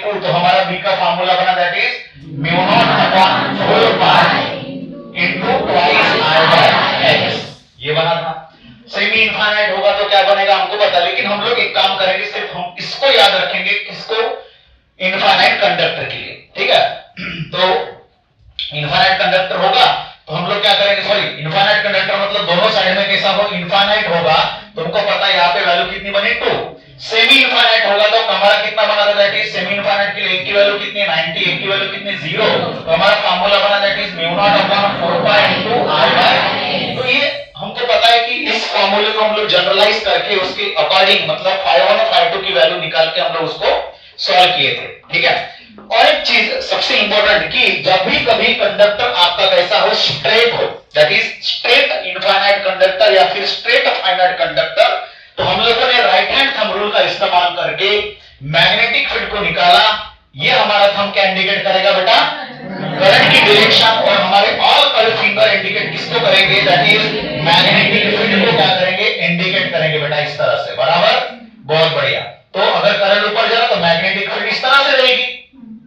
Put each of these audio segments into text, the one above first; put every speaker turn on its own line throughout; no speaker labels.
2, तो हमारा बी का फार्मूला बना that is mu not upon 4 pi into twice I by X, ये बना था। सेमी इनफाइनाइट होगा तो क्या बनेगा हमको पता, लेकिन हम लोग एक काम करेंगे, सिर्फ हम इसको याद रखेंगे, किसको, इनफाइनाइट कंडक्टर के लिए, ठीक है। तो इनफाइनाइट कंडक्टर होगा तो हम लोग क्या करेंगे, सॉरी इनफाइनाइट कंडक्टर मतलब दोनों साइड में कैसा हो, इनफाइनाइट होगा, तुमको पता है यहाँ पे वैल्यू कितनी बनी 2। सेमी इनफाइनाइट होगा तो हमारा कितना बना था, दैट इज सेमी इनफाइनाइट के लिए एक की वैल्यू कितनी 90, एक की वैल्यू कितनी 0, तो हमारा फार्मूला बना that is mu not upon 4 pi into R by. तो ये हमको पता है कि इस फार्मूले को हम लोग जनरलाइज करके उसके अकॉर्डिंग मतलब ∅1 और ∅2 की वैल्यू निकाल के हम लोग उसको सॉल्व किए थे, ठीक है। और एक चीज सबसे इंपॉर्टेंट कि जब भी कभी कंडक्टर आपका कैसा हो, स्ट्रेट हो, that is straight infinite conductor या फिर स्ट्रेट फाइनाइट कंडक्टर, तो हम लोगों ने राइट हैंड थंब रूल का इस्तेमाल करके मैग्नेटिक फील्ड को निकाला। ये हमारा थंब क्या इंडिकेट करेगा बेटा, करंट की डायरेक्शन, और हमारे ऑल कर्व फिंगर इंडिकेट किसको करेंगे, दैट इज मैग्नेटिक फील्ड को क्या करेंगे, इंडिकेट करेंगे बेटा, इस तरह से, बराबर, बहुत बढ़िया। तो अगर करंट ऊपर जा रहा तो मैग्नेटिक फील्ड इस तरह से रहेगी,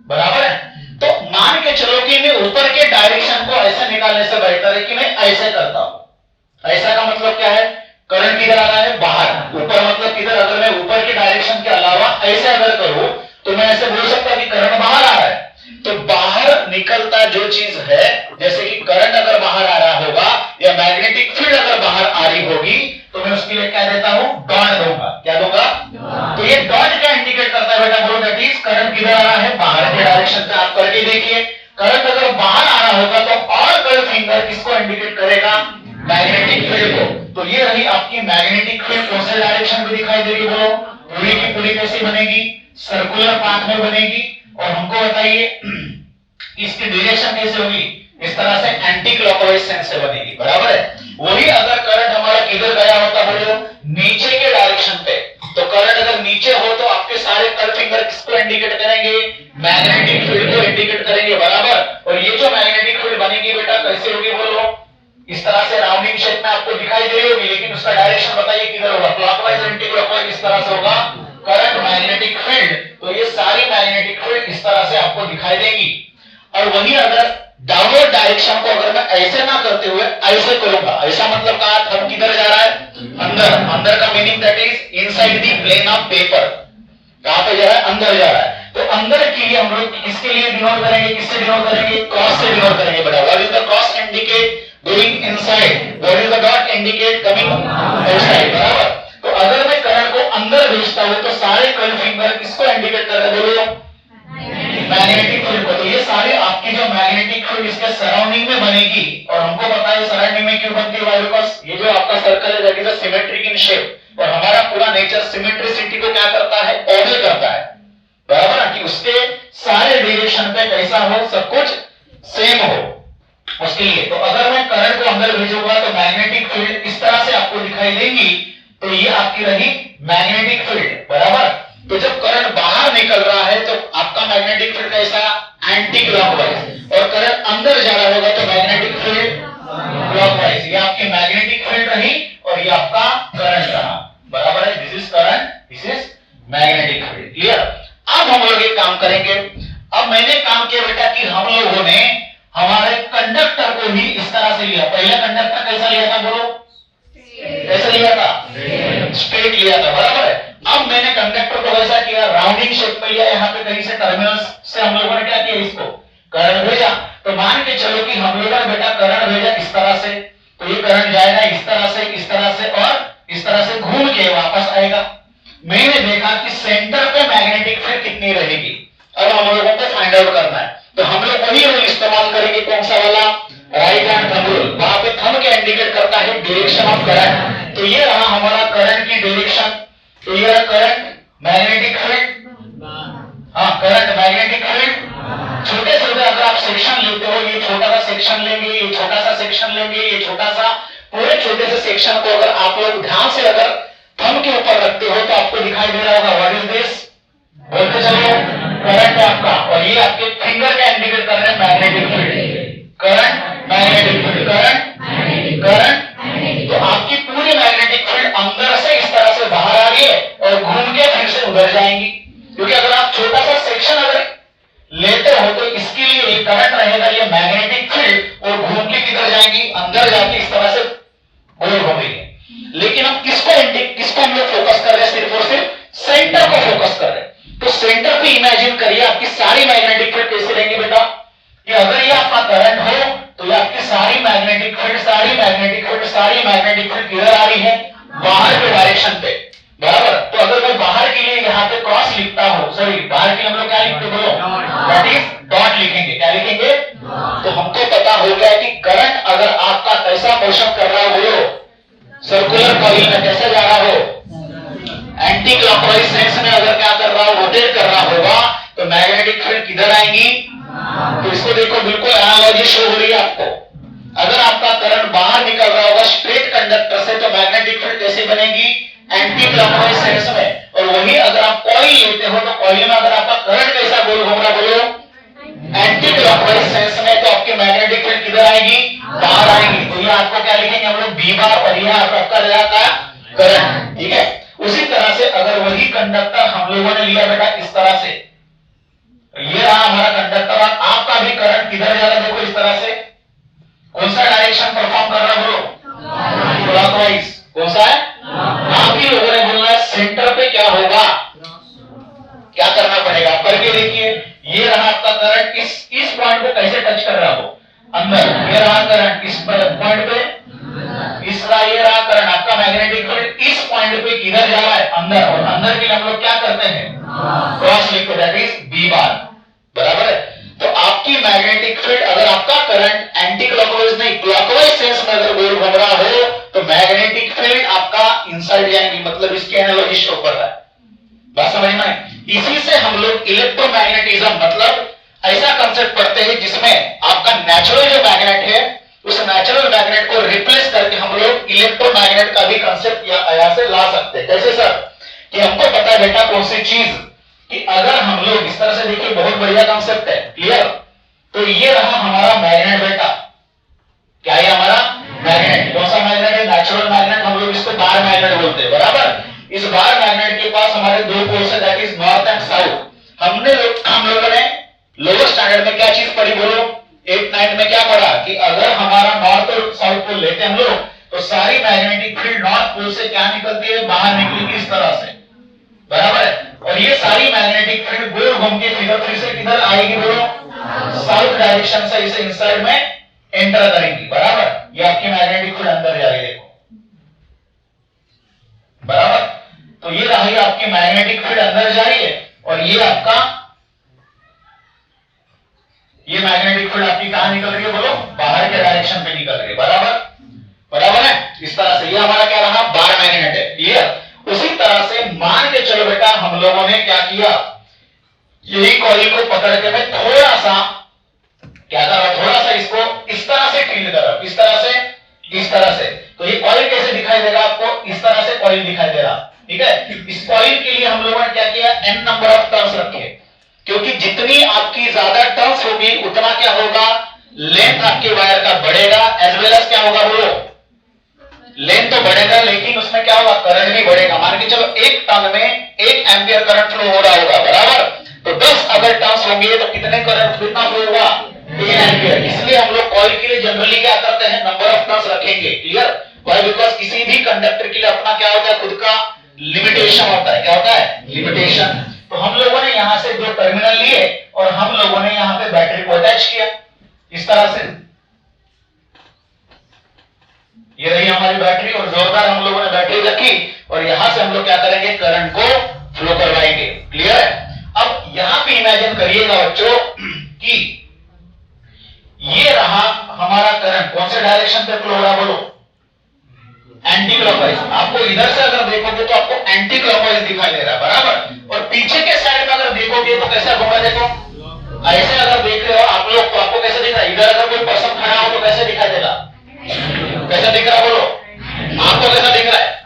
बराबर है। तो मान के चलो कि मैं ऊपर के डायरेक्शन को ऐसे निकालने से बेहतर है कि मैं ऐसे करता हूं। ऐसा का मतलब क्या है, करंट किधर आ रहा है, बाहर, ऊपर मतलब किधर, अगर मैं ऊपर के डायरेक्शन के अलावा ऐसे अगर करूं तो मैं ऐसे बोल सकता कि करंट बाहर आ रहा है। तो बाहर निकलता जो चीज है, जैसे कि करंट अगर बाहर आ रहा होगा या मैग्नेटिक फील्ड अगर बाहर आ रही होगी, तो मैं उसके लिए क्या देता हूं, डॉट दूंगा, क्या दूंगा, तो ये डॉट क्या इंडिकेट करता है बेटा, बोलो दैट इज करंट किधर आ रहा है, बाहर के डायरेक्शन पे। आप करके देखिए, करंट अगर बाहर आ रहा होगा तो ऑल कर्व फिंगर किसको इंडिकेट करेगा, मैग्नेटिक फील्ड को। तो ये रही आपकी मैग्नेटिक फील्ड, कौन से डायरेक्शन में दिखाई दे रही है, बोलो, पूरी की पूरी कैसी बनेगी, सर्कुलर पाथ में बनेगी। और हमको बताइए इसकी डायरेक्शन कैसे होगी, इस तरह से एंटी क्लॉकवाइज सेंस से बनेगी, बराबर है। वही अगर करंट हमारा किधर गया होता बोलो, नीचे के डायरेक्शन पे, तो करंट अगर नीचे हो तो आपके सारे कर्व फिंगर किसको इंडिकेट करेंगे, मैग्नेटिक फील्ड को इंडिकेट करेंगे, बराबर। और ये जो मैग्नेटिक फील्ड बनेगी बेटा कैसे होगी, बोलो, इस तरह से राउंडिंग शेप में आपको दिखाई दे रही होगी, लेकिन उसका डायरेक्शन बताइए किधर होगा, क्लॉकवाइज एंटी क्लॉकवाइज, इस तरह से होगा करंट मैग्नेटिक फील्ड। तो ये सारी मैग्नेटिक फील्ड इस तरह से आपको दिखाई देगी। और वही अगर डाउनवर्ड डायरेक्शन को अगर मैं ऐसे ना करते हुए ऐसे करूंगा, ऐसा मतलब का थंब किधर जा रहा है, अंदर, अंदर का meaning that is inside the plane of paper, कहां पे जा रहा है, अंदर जा रहा है। तो अंदर के लिए हम लोग किसके लिए डिनोट करेंगे, किससे डिनोट करेंगे, क्रॉस से डिनोट करेंगे बेटा। What is the cross indicate going inside, what is the dot indicate coming outside, बराबर। तो अगर मैं करंट को अंदर भेजता हूं तो सारे कर्व फिंगर किसको इंडिकेट कर रहे हैं, बोलो, मैग्नेटिक फील्ड को। तो ये सारे आपकी जो मैग्नेटिक फील्ड इसके सराउंडिंग में बनेगी। और हमको पता है सराउंडिंग में क्यों बनती है, बिकॉज ये जो आपका सर्कल है that is a symmetric in shape, और हमारा पूरा नेचर सिमेट्रिसिटी को क्या करता है, ऑर्डर करता है, बराबर ना, कि उसके सारे डायरेक्शन पे कैसा हो, सब कुछ सेम हो उसके लिए। तो अगर मैं करंट को अंदर भेजूंगा तो मैग्नेटिक फील्ड इस तरह से आपको दिखाई देगी। तो ये आपकी रही मैग्नेटिक फील्ड, बराबर। तो जब करंट बाहर निकल रहा है तो आपका मैग्नेटिक फील्ड कैसा, एंटी क्लॉकवाइज, और करंट अंदर जा रहा होगा तो मैग्नेटिक फील्ड क्लॉकवाइज। ये आपकी मैग्नेटिक फील्ड रही और ये आपका करंट रहा, बराबर है। This is current, this is magnetic field, clear. अब हम लोग एक काम करेंगे। अब मैंने काम किया बेटा कि हम लोगों ने हमारे कंडक्टर को ही इस तरह से लिया। पहला कंडक्टर कैसा लिया था, बोलो, कैसा लिया था, स्ट्रेट लिया था, बराबर है। अब मैंने कंडक्टर को वैसा किया, राउंडिंग शेप में लिया, यहाँ पे कहीं से टर्मिनल्स से हम लोगों ने क्या किया, इसको करंट भेजा। तो मान के चलो कि हम लोगों ने बेटा करंट भेजा इस तरह से, तो ये करंट जाएगा इस तरह से, इस तरह से, और इस तरह से घूम के वापस आएगा। मैंने देखा कि सेंटर पे मैग्नेटिक फील्ड कितनी रहेगी, अब हम लोगों को फाइंड आउट करना है। तो हम लोग वही रूल इस्तेमाल करेंगे, कौन सा वाला, राइट हैंड थंब रूल। वहां पे थंब क्या इंडिकेट करता है, डायरेक्शन ऑफ करंट। तो ये रहा हमारा करंट की डायरेक्शन। तो ये करंट मैग्नेटिक फील्ड, हाँ करंट मैग्नेटिक फील्ड। छोटे छोटे अगर आप सेक्शन लेते हो, ये छोटा सा सेक्शन लेंगे, ये छोटा सा सेक्शन लेंगे, ये छोटा सा, पूरे छोटे से सेक्शन को अगर आप लोग ध्यान से अगर थंब के ऊपर रखते हो तो आपको दिखाई दे रहा होगा, व्हाट इज दिस, बोलते चलो, करंट है आपका। और ये आपके फिंगर का इंडिकेट कर रहे हैं magnetic field, current magnetic field, current current. तो आपकी पूरी मैग्नेटिक फील्ड अंदर से इस तरह से बाहर आ रही है और घूम के फिर से उधर जाएंगी, क्योंकि अगर आप छोटा सा सेक्शन और घूम के किधर जाएंगी, अंदर जाके इस तरह से गोल घूमेंगी। लेकिन हम किसको हम लोग फोकस कर रहे हैं, सिर्फ और सिर्फ सेंटर को फोकस कर रहे हैं। तो सेंटर पे इमेजिन करिए आपकी सारी मैग्नेटिक फील्ड कैसे रहेंगी बेटा, कि अगर ये आपका करंट हो तो ये आपकी सारी मैग्नेटिक फील्ड किधर आ रही है, बाहर के डायरेक्शन पे, बराबर। तो अगर मैं बाहर के लिए यहाँ पे क्रॉस लिखता हूं, सॉरी बाहर के लिए हम लोग क्या लिखते बोलो, दैट इज डॉट लिखेंगे। क्या लिखेंगे, तो हमको पता हो गया कि करंट अगर आपका कैसा मोशन कर रहा हो बोलो, सर्कुलर कॉइल में कैसे जा रहा हो, एंटी क्लॉकवाइज सेंस में अगर क्या कर रहा हो, रोटेट कर रहा होगा, तो मैग्नेटिक फील्ड किधर आएंगी। तो इसको देखो, बिल्कुल एनालॉजी शो हो रही है आपको। अगर आपका करंट बाहर निकल रहा होगा स्ट्रेट कंडक्टर से, तो मैग्नेटिक फील्ड कैसे बनेगी, एंटी क्लॉकवाइज सेंस में। और वही अगर आप कॉइल लेते हो, तो कॉइल में अगर आपका करंट कैसा गोल घूम रहा बोलो, एंटी क्लॉकवाइज सेंस में, तो आपकी मैग्नेटिक फील्ड किधर आएगी, बाहर आएगी। तो ये आपको क्या लिखेंगे हम लोग, बी बार, और ये आपका रहेगा करंट, ठीक है। उसी तरह से अगर वही कंडक्टर हम लोगों ने लिया बेटा इस तरह से, ये रहा हमारा कंडक्टर, और आपका भी करंट किधर जा रहा है देखो इस तरह से, कौन सा डायरेक्शन परफॉर्म कर रहा है बोलो, क्लॉकवाइज। कौन सा है, आप ही लोगों ने बोलना है सेंटर पे क्या होगा, क्या करना पड़ेगा, करके देखिए। ये रहा आपका करंट, इस पॉइंट को कैसे टच कर रहा हो, अंदर। ये रहा करंट इस पॉइंट पे, इसका ये रहा करंट, आपका मैग्नेटिक फील्ड इस पॉइंट पे किधर जा रहा है, अंदर। और अंदर के लिए हम लोग क्या करते हैं, क्रॉस लिखते, दैट इज बी बार, बराबर है। तो आपकी मैग्नेटिक फील्ड, अगर आपका करंट एंटी क्लॉकवाइज नहीं क्लॉकवाइज सेंस में अगर गोल घूम रहा हो, तो मैग्नेटिक फील्ड आपका इनसाइड जाएंगी, मतलब इसकी एनालॉजी शो कर रहा है। बात समझ में। इसी से हम लोग इलेक्ट्रोमैग्नेटिज्म, मतलब ऐसा कंसेप्ट पढ़ते हैं जिसमें आपका नेचुरल जो मैग्नेट है, उस नेचुरल मैग्नेट को रिप्लेस करके हम लोग इलेक्ट्रोमैग्नेट का भी कंसेप्ट यहाँ से ला सकते हैं। कैसे सर, कि हमको पता है बेटा कौन सी चीज, कि अगर हम लोग इस तरह से देखिए, बहुत बढ़िया कंसेप्ट है, क्लियर। तो ये रहा हमारा मैग्नेट बेटा, क्या है हमारा मैग्नेट, कौन सा मैग्नेट है, नेचुरल मैग्नेट, हम लोग इसको बार मैग्नेट बोलते हैं, बराबर। इस बार मैग्नेट के पास हमारे दो पोल्स है, that is north and south. हम लोगों ने लोअर स्टैंडर्ड में क्या चीज पढ़ी बोलो, 8-9 में क्या पढ़ा, कि अगर हमारा नॉर्थ और साउथ पोल लेते हैं हम लोग, तो सारी मैग्नेटिक फील्ड नॉर्थ पोल से क्या निकलती है, बाहर निकलेगी इस तरह से, बराबर है। और ये सारी मैग्नेटिक फील्ड गोल घूम के फिर से किधर आएगी बोलो, साउथ डायरेक्शन से इसे इनसाइड में एंटर करेंगी, बराबर। ये आपकी मैग्नेटिक फील्ड अंदर जा रही है देखो, बराबर। तो ये रही आपकी मैग्नेटिक फील्ड अंदर जा रही है, और ये आपका ये मैग्नेटिक फील्ड आपकी कहां निकल रही है बोलो, बाहर के डायरेक्शन पे निकल रही है, बराबर, बराबर है। इस तरह से ये हमारा क्या रहा, बार मैग्नेट है, क्लियर। उसी तरह से मान के चलो बेटा, हम लोगों ने क्या किया, यही कॉइल को पकड़ के मैं थोड़ा सा क्या कर रहा, थोड़ा सा इसको इस तरह से टिल्ट कर रहा, इस तरह से, इस तरह से। तो ये कॉइल कैसे दिखाई देगा आपको, इस तरह से कॉइल दिखाई दे रहा, ठीक है। इस कॉइल के लिए हम लोगों ने क्या किया, n नंबर ऑफ टर्न्स रखे, क्योंकि जितनी आपकी ज्यादा टर्न्स होगी उतना क्या होगा, लेंथ आपके वायर का बढ़ेगा, एज वेल एज क्या होगा बोलो, लेंथ तो बढ़ेगा, लेकिन उसमें क्या होगा, करंट भी बढ़ेगा। मान के चलो एक टर्न में 1 एम्पियर करंट फ्लो हो रहा होगा, बराबर। तो 10 अगर टर्न्स होंगे तो कितने करंट कितना फ्लो होगा, 1 एम्पियर। इसलिए हम लोग कॉइल के लिए जनरली क्या करते हैं, नंबर ऑफ टर्न्स रखेंगे, क्लियर। व्हाई, बिकॉज़ किसी भी कंडक्टर के लिए अपना क्या होता है, खुद का लिमिटेशन होता है। क्या होता है, लिमिटेशन। तो हम लोगों ने यहां से 2 टर्मिनल लिए और हम लोगों ने यहां पे बैटरी को अटैच किया इस तरह से। ये रही हमारी बैटरी, और जोरदार हम लोगों ने बैटरी रखी, और यहां से हम लोग क्या करेंगे, करंट को फ्लो करवाएंगे, क्लियर है। अब यहां पे इमेजिन करिएगा बच्चों कि ये रहा हमारा करंट, कौन से डायरेक्शन पे फ्लो हो रहा बोलो, एंटी क्लॉकवाइज। आपको इधर से अगर देखोगे तो आपको एंटी क्लॉकवाइज दिखाई दे रहा है, बराबर। और पीछे के साइड में अगर देखोगे तो कैसा घूम रहा है, देखो ऐसे अगर देख रहे हो आप लोग तो आपको कैसे दिख रहा है, इधर अगर कोई पर्सन खड़ा हो तो कैसे दिखाई देगा, कैसा दिख रहा बोलो, आपको कैसा दिख रहा है।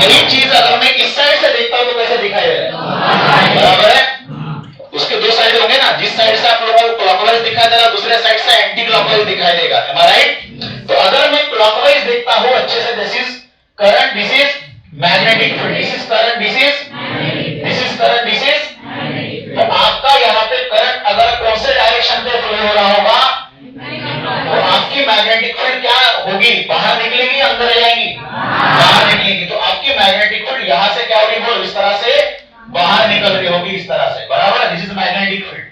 यही चीज अगर मैं इस साइड से देखता हूं तो कैसे दिखाई दे रहा है, बराबर है। उसके 2 साइड होंगे ना, जिस साइड से आप लोगों को क्लॉकवाइज दिखाई दे रहा, दूसरे साइड से एंटी क्लॉकवाइज दिखाई देगा, am I right? तो अगर मैं क्लॉकवाइज देखता हूं अच्छे से, this is current, this is magnetic field, this is current, this is current, this is. तो आपका यहाँ पे करंट अगर कौन से डायरेक्शन पे फ्लो हो रहा होगा, तो आप होगी, बाहर निकलेगी या अंदर जाएंगी? बाहर निकलेगी। तो आपकी मैग्नेटिक फील्ड यहां से क्या हो रही है, इस तरह से बाहर निकल रही होगी, इस तरह से, बराबर। This is magnetic field.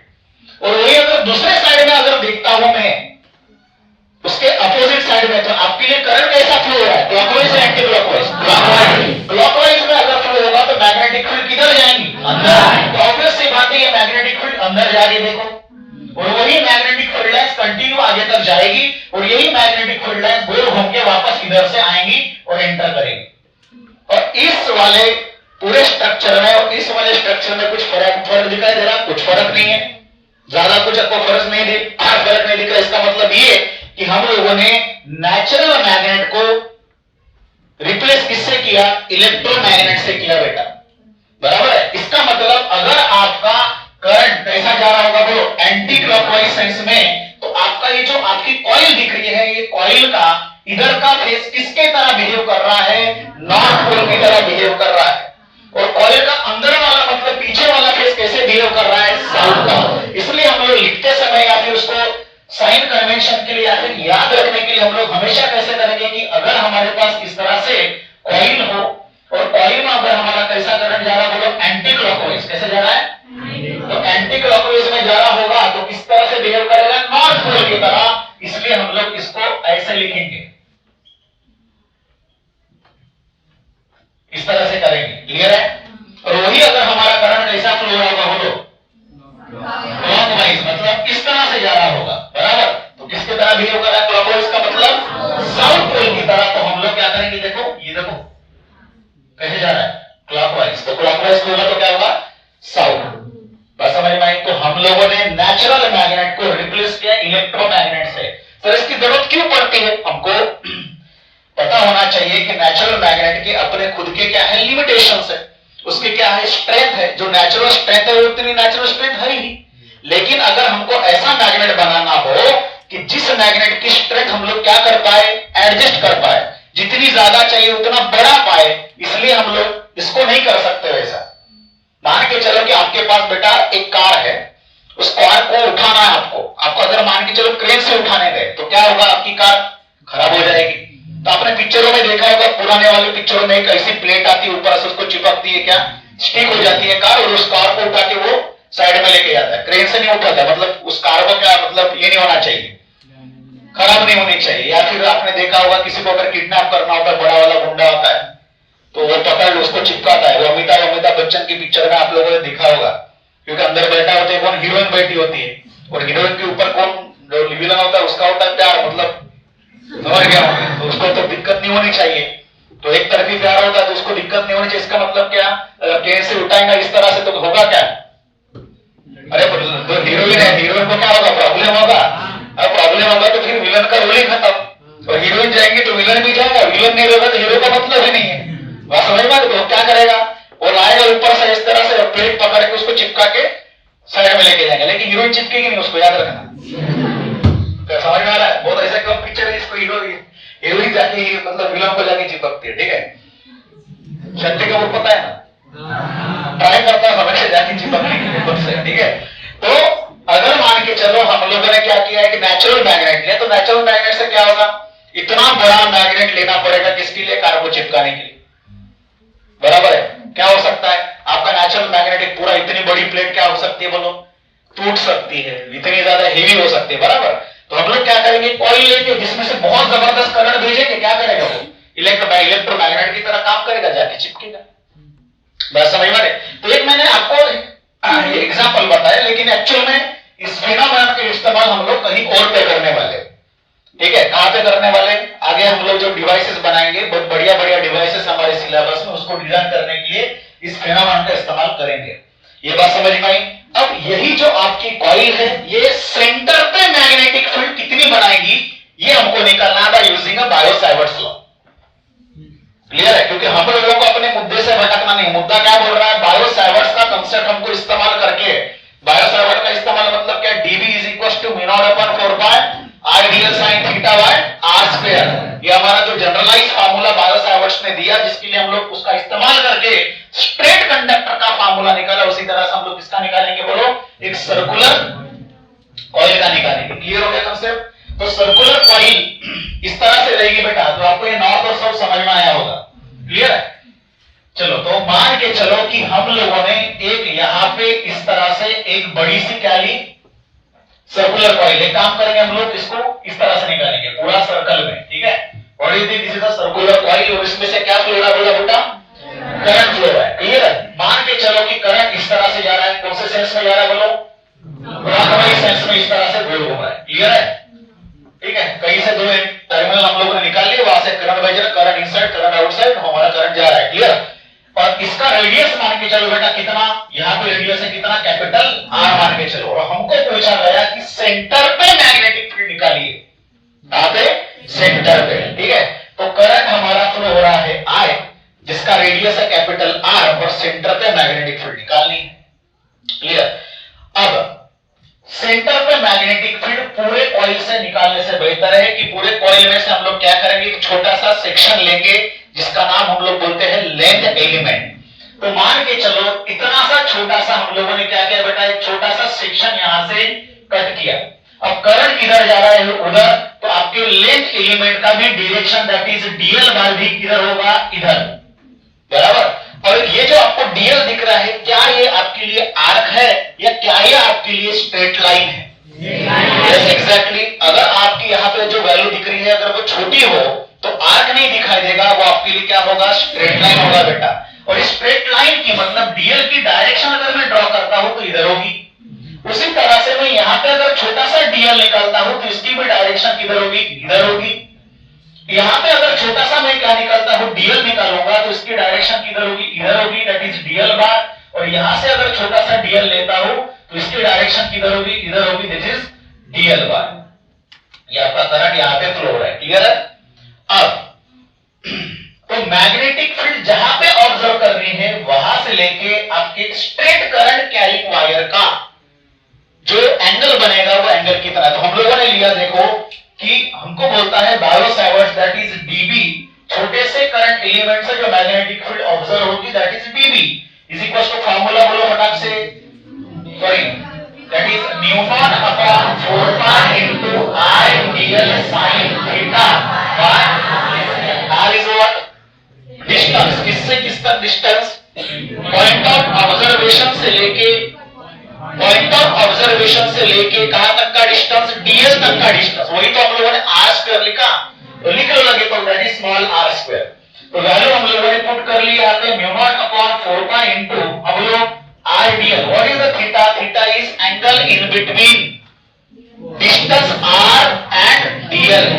और वही अगर दूसरे साइड में अगर देखता हूं मैं, उसके अपोजिट साइड में, तो आपके लिए करंट कैसा फ्लो हो रहा है, क्लॉकवाइज या एंटी क्लॉकवाइज? क्लॉकवाइज। क्लॉकवाइज में अगर फ्लो होगा तो मैग्नेटिक फील्ड किधर जाएंगी? अंदर। तो ऑब्वियस सी बात है ये मैग्नेटिक फील्ड अंदर जा रही है, देखो। और वही मैग्नेटिक फील्ड लाइंस कंटिन्यू आगे तक जाएगी और यही मैग्नेटिक फील्ड लाइंस गोल घूम के वापस इधर से आएंगी और एंटर करेंगी। और इस वाले पूरे स्ट्रक्चर में और इस वाले स्ट्रक्चर में कुछ फर्क दिखाई दे रहा? कुछ फर्क नहीं है, ज्यादा कुछ आपको फर्क नहीं दिख रहा। इसका मतलब ये कि हम लोगों ने नेचुरल मैग्नेट को रिप्लेस किससे किया? इलेक्ट्रोमैग्नेट से किया बेटा, बराबर है। इसका मतलब अगर आपका करंट कैसा जा रहा होगा, बोलो, एंटी क्लॉकवाइज सेंस में, तो आपका ये जो आपकी कॉइल दिख रही है, ये कॉइल का इधर का फेस किसके तरह बिहेव कर रहा है? नॉर्थ पोल की तरह बिहेव कर रहा है। और कॉइल का अंदर वाला मतलब पीछे वाला फेस कैसे बिहेव कर रहा है? साउथ का। इसलिए हम लोग लिखते समय या फिर उसको साइन कन्वेंशन के लिए या फिर याद रखने के लिए हम लोग हमेशा कैसे करेंगे कि अगर हमारे पास इस तरह से कॉइल हो और कॉइल में अगर हमारा कैसा करंट जा रहा है, बोलो, एंटी क्लॉकवाइज। कैसे जा रहा है? तो एंटी क्लॉकवाइज में जा रहा होगा तो किस तरह से बिहेव करेगा? नॉर्थ पोल की तरह। इसलिए हम लोग इसको ऐसे लिखेंगे, इस तरह से करेंगे। क्लियर है? और वही अगर हमारा करंट कैसा फ्लो हो रहा होगा, क्लॉकवाइज, मतलब इस तरह से जा रहा होगा, बराबर। तो किसके तरह बिहेव कर रहा है? क्लॉकवाइज का मतलब साउथ पोल की तरह। तो हम लोग क्या करेंगे, देखो, ये देखो कैसे जा रहा है, क्लॉकवाइज। तो क्लॉकवाइज होगा तो क्या होगा? साउथ। बस समझ में आई? तो हम लोगों ने नेचुरल मैग्नेट को रिप्लेस किया इलेक्ट्रोमैग्नेट से। सर इसकी जरूरत क्यों पड़ती है? हमको पता होना चाहिए कि नेचुरल मैग्नेट के अपने खुद के क्या है, लिमिटेशंस है, उसके क्या है, स्ट्रेंथ है। जो नेचुरल स्ट्रेंथ है वो उतनी नेचुरल स्ट्रेंथ है ही। लेकिन अगर हमको ऐसा मैग्नेट बनाना हो कि जिस मैग्नेट की स्ट्रेंथ हम लोग क्या कर पाए, एडजस्ट कर पाए, जितनी ज्यादा चाहिए उतना बढ़ा पाए, इसलिए हम लोग इसको नहीं कर सकते वैसा। मान के चलो कि आपके पास बेटा एक कार है, उस कार को उठाना है आपको अगर मान के चलो क्रेन से उठाने गए तो क्या होगा? आपकी कार खराब हो जाएगी। तो आपने पिक्चरों में देखा होगा, पुराने वाले पिक्चरों में एक ऐसी प्लेट आती है, ऊपर से उसको चिपकती है, क्या स्टिक हो जाती है कार, और उस कार को उठा के वो साइड में लेके जाता है। क्रेन से नहीं उठाता, मतलब उस कार को क्या मतलब ये नहीं होना चाहिए, खराब नहीं होनी चाहिए। या फिर आपने देखा होगा किसी को अगर किडनैप करना होता है, बड़ा वाला गुंडा होता है, तो वो पकड़ उसको चिपकाता है। वो अमिताभ बच्चन की पिक्चर में आप लोगों ने देखा होगा, क्योंकि अंदर बैठा होता है कौन, हीरोइन बैठी होती है, और हीरोइन के ऊपर कौन जो विलन होता है उसका होता है प्यार, मतलब समझ गया होंगे। तो उसको तो दिक्कत नहीं होनी चाहिए, तो एक तरफी प्यार होता है तो उसको दिक्कत नहीं होनी चाहिए। इसका मतलब क्या, ट्रेन से उठाएंगे इस तरह से तो होगा क्या? अरे तो हीरोइन है, हीरोइन को क्या होगा, प्रॉब्लम होगा। अब प्रॉब्लम होगा तो फिर विलन का रोल ही खत्म। और हीरोइन जाएंगे तो विलन भी जाएगा, विलन नहीं रहेगा तो हीरो का मतलब ही नहीं है। बात समझ में? तो क्या करेगा, वो लाएगा ऊपर से इस तरह से प्लेट पकड़ के उसको चिपका के साइड में लेके जाएंगे, लेकिन हीरोइन चिपकेगी नहीं, उसको याद रखना। समझ में आ रहा है? बहुत ऐसा कम पिक्चर है इसको हीरोइन जाके मतलब विलन को जाके चिपकती है, ठीक है। शक्ति का वो पता है ना, ट्राई करता है हमेशा जाके चिपकने के लिए, ठीक है। तो अगर मान के चलो हम लोगों ने क्या किया है कि नेचुरल मैग्नेट लिया, तो नेचुरल मैग्नेट से क्या होगा, इतना बड़ा मैग्नेट लेना पड़ेगा किसके लिए, कार को चिपकाने के लिए, बराबर है। क्या हो सकता है आपका नेचुरल मैग्नेटिक पूरा, इतनी बड़ी प्लेट क्या हो सकती है, बोलो, टूट सकती है, इतनी ज्यादा हेवी हो सकती है, बराबर। तो हम लोग क्या करेंगे, कॉइल लेंगे जिसमें से बहुत जबरदस्त करंट भेजेंगे, क्या करेगा वो, इलेक्ट्रोमैग्नेट की तरह काम करेगा, जाके चिपकेगा। बस समझ में? तो एक मैंने आपको एग्जांपल बताया, लेकिन एक्चुअल में इस फिनोमेनन के इस्तेमाल हम लोग कहीं और पे करने वाले, ठीक है। कहां पे करने वाले, आगे हम लोग जो डिवाइसेस बनाएंगे, बहुत बढ़िया बढ़िया डिवाइसेस हमारे सिलेबस में, उसको डिजाइन करने के लिए इस फिनोमेनन का इस्तेमाल करेंगे। ये बात समझ में आई? अब यही जो आपकी कॉइल है, ये सेंटर पे मैग्नेटिक फील्ड कितनी बनाएगी, ये हमको निकालना था using a bio-Savart's law. Clear है? क्योंकि हम लोगों को अपने मुद्दे से भटकना नहीं। मुद्दा क्या बोल रहा है, बायो-सावर्ट्स का कंसेप्ट हमको इस्तेमाल करके, बायो-सावर्ट का इस्तेमाल मतलब क्या, dB = μ0/4 pi ideal sine theta by R square. ये हमारा जो जनरलाइज फार्मूला बायो-सावर्ट्स ने दिया, जिसके लिए हम लोग उसका इस्तेमाल करके स्ट्रेट कंडक्टर का फार्मूला निकाला, उसी तरह से हम लोग किसका निकालेंगे, बोलो, एक सर्कुलर कॉइल का निकालेंगे। क्लियर हो गया कंसेप्ट? तो सर्कुलर कॉइल इस तरह से रहेगी बेटा, तो आपको ये नॉर्थ और साउथ समझ में आया होगा। क्लियर है? चलो, तो मान के चलो कि हम लोगों ने एक यहां पे इस तरह से एक बड़ी सी क्या ली, सर्कुलर कॉइल। एक काम करेंगे हम लोग, इसको इस तरह से निकालेंगे पूरा सर्कल में। ठीक है, और ये this is a circular coil, और इसमें से क्या फ्लो हो रहा है बोला बेटा? करंट फ्लो है। क्लियर है? मान के चलो कि करंट इस तरह से जा रहा है, कौन से सेंस में जा रहा है बोलो? क्लॉकवाइज सेंस में इस तरह से गोल घूम रहा है। क्लियर है? ठीक है, कहीं से दो टर्मिनल हम लोगों ने निकाल लिए, वहां से करंट बह रहा है, करंट इनसाइड करंट आउटसाइड, हमारा करंट जा रहा है। क्लियर? और इसका रेडियस मान के चलो बेटा कितना, यहां पे रेडियस है कितना, कैपिटल आर मान के चलो। और हमको पूछा गया कि सेंटर पे मैग्नेटिक फील्ड निकालिए। कहां पे? सेंटर पे। ठीक है, तो करंट हमारा फ्लो हो रहा है आई, जिसका रेडियस है कैपिटल आर, और सेंटर पे मैग्नेटिक फील्ड निकालनी है। क्लियर? अब सेंटर पे मैग्नेटिक फील्ड पूरे कॉइल से निकालने से बेहतर है कि पूरे कॉइल में से हम लोग क्या करेंगे, एक छोटा सा सेक्शन लेंगे जिसका नाम हम लोग बोलते हैं लेंथ एलिमेंट। तो मान के चलो इतना सा छोटा सा हम लोगों ने क्या किया बेटा, एक छोटा सा सेक्शन यहां से कट किया। अब करंट किधर जा रहा है? उधर। तो आपके लेंथ एलिमेंट का भी डायरेक्शन दैट इज डीएल बार भी किधर होगा? इधर। बराबर? और ये जो आपको डीएल दिख रहा है, क्या ये आपके लिए आर्क है या क्या ये आपके लिए स्ट्रेट लाइन है? Yes, exactly. अगर आपकी यहाँ पे जो वैल्यू दिख रही है अगर वो छोटी हो तो आर्क नहीं दिखाई देगा, वो आपके लिए क्या होगा? स्ट्रेट लाइन होगा बेटा। और इस स्ट्रेट लाइन की मतलब डीएल की डायरेक्शन अगर मैं ड्रॉ करता हूं तो इधर होगी। उसी तरह से मैं यहाँ पे अगर छोटा सा डीएल निकालता हूं तो इसकी भी डायरेक्शन किधर होगी? इधर होगी। यहां पे अगर छोटा सा मैं क्या निकालता हूं, डीएल निकालूंगा, तो इसकी डायरेक्शन किधर होगी? इधर होगी, दैट इज डीएल बार। और यहां से अगर छोटा सा डीएल लेता हूं तो इसकी डायरेक्शन किधर होगी? इधर होगी, दिस इज डीएल बार। ये आपका करंट यहां पे फ्लो हो रहा है। क्लियर है? अब तो मैग्नेटिक फील्ड जहां पे ऑब्जर्व करनी है वहां से लेके आपके स्ट्रेट करंट कैरिंग वायर का जो एंगल बनेगा वो एंगल कितना है। तो हम लोगों ने लिया, देखो कि हमको बोलता है बायो-सावर्ट्स दैट इज डीबी, छोटे से करंट एलिमेंट से जो मैग्नेटिक फील्ड ऑब्जर्व होगी that is DB is equal to, formula बोलो फटाक से, sorry, that is Newton upon 4 pi into I DL sin theta by r is what? Distance. किससे किस तक डिस्टेंस? पॉइंट ऑफ ऑब्जर्वेशन से लेके, पॉइंट ऑफ ऑब्जर्वेशन से लेके कहां तक का डिस्टेंस? डीएल तक का डिस्टेंस। वही तो हम लोगों ने आर स्क्वायर लिखा, तो लिख लो लगे तो that is small R square. तो वैल्यू हम लोगों ने पुट कर ली यहाँ पे, mu not upon 4 pi into, अब लोग R DL. What is the theta? Theta is angle in between distance R and DL.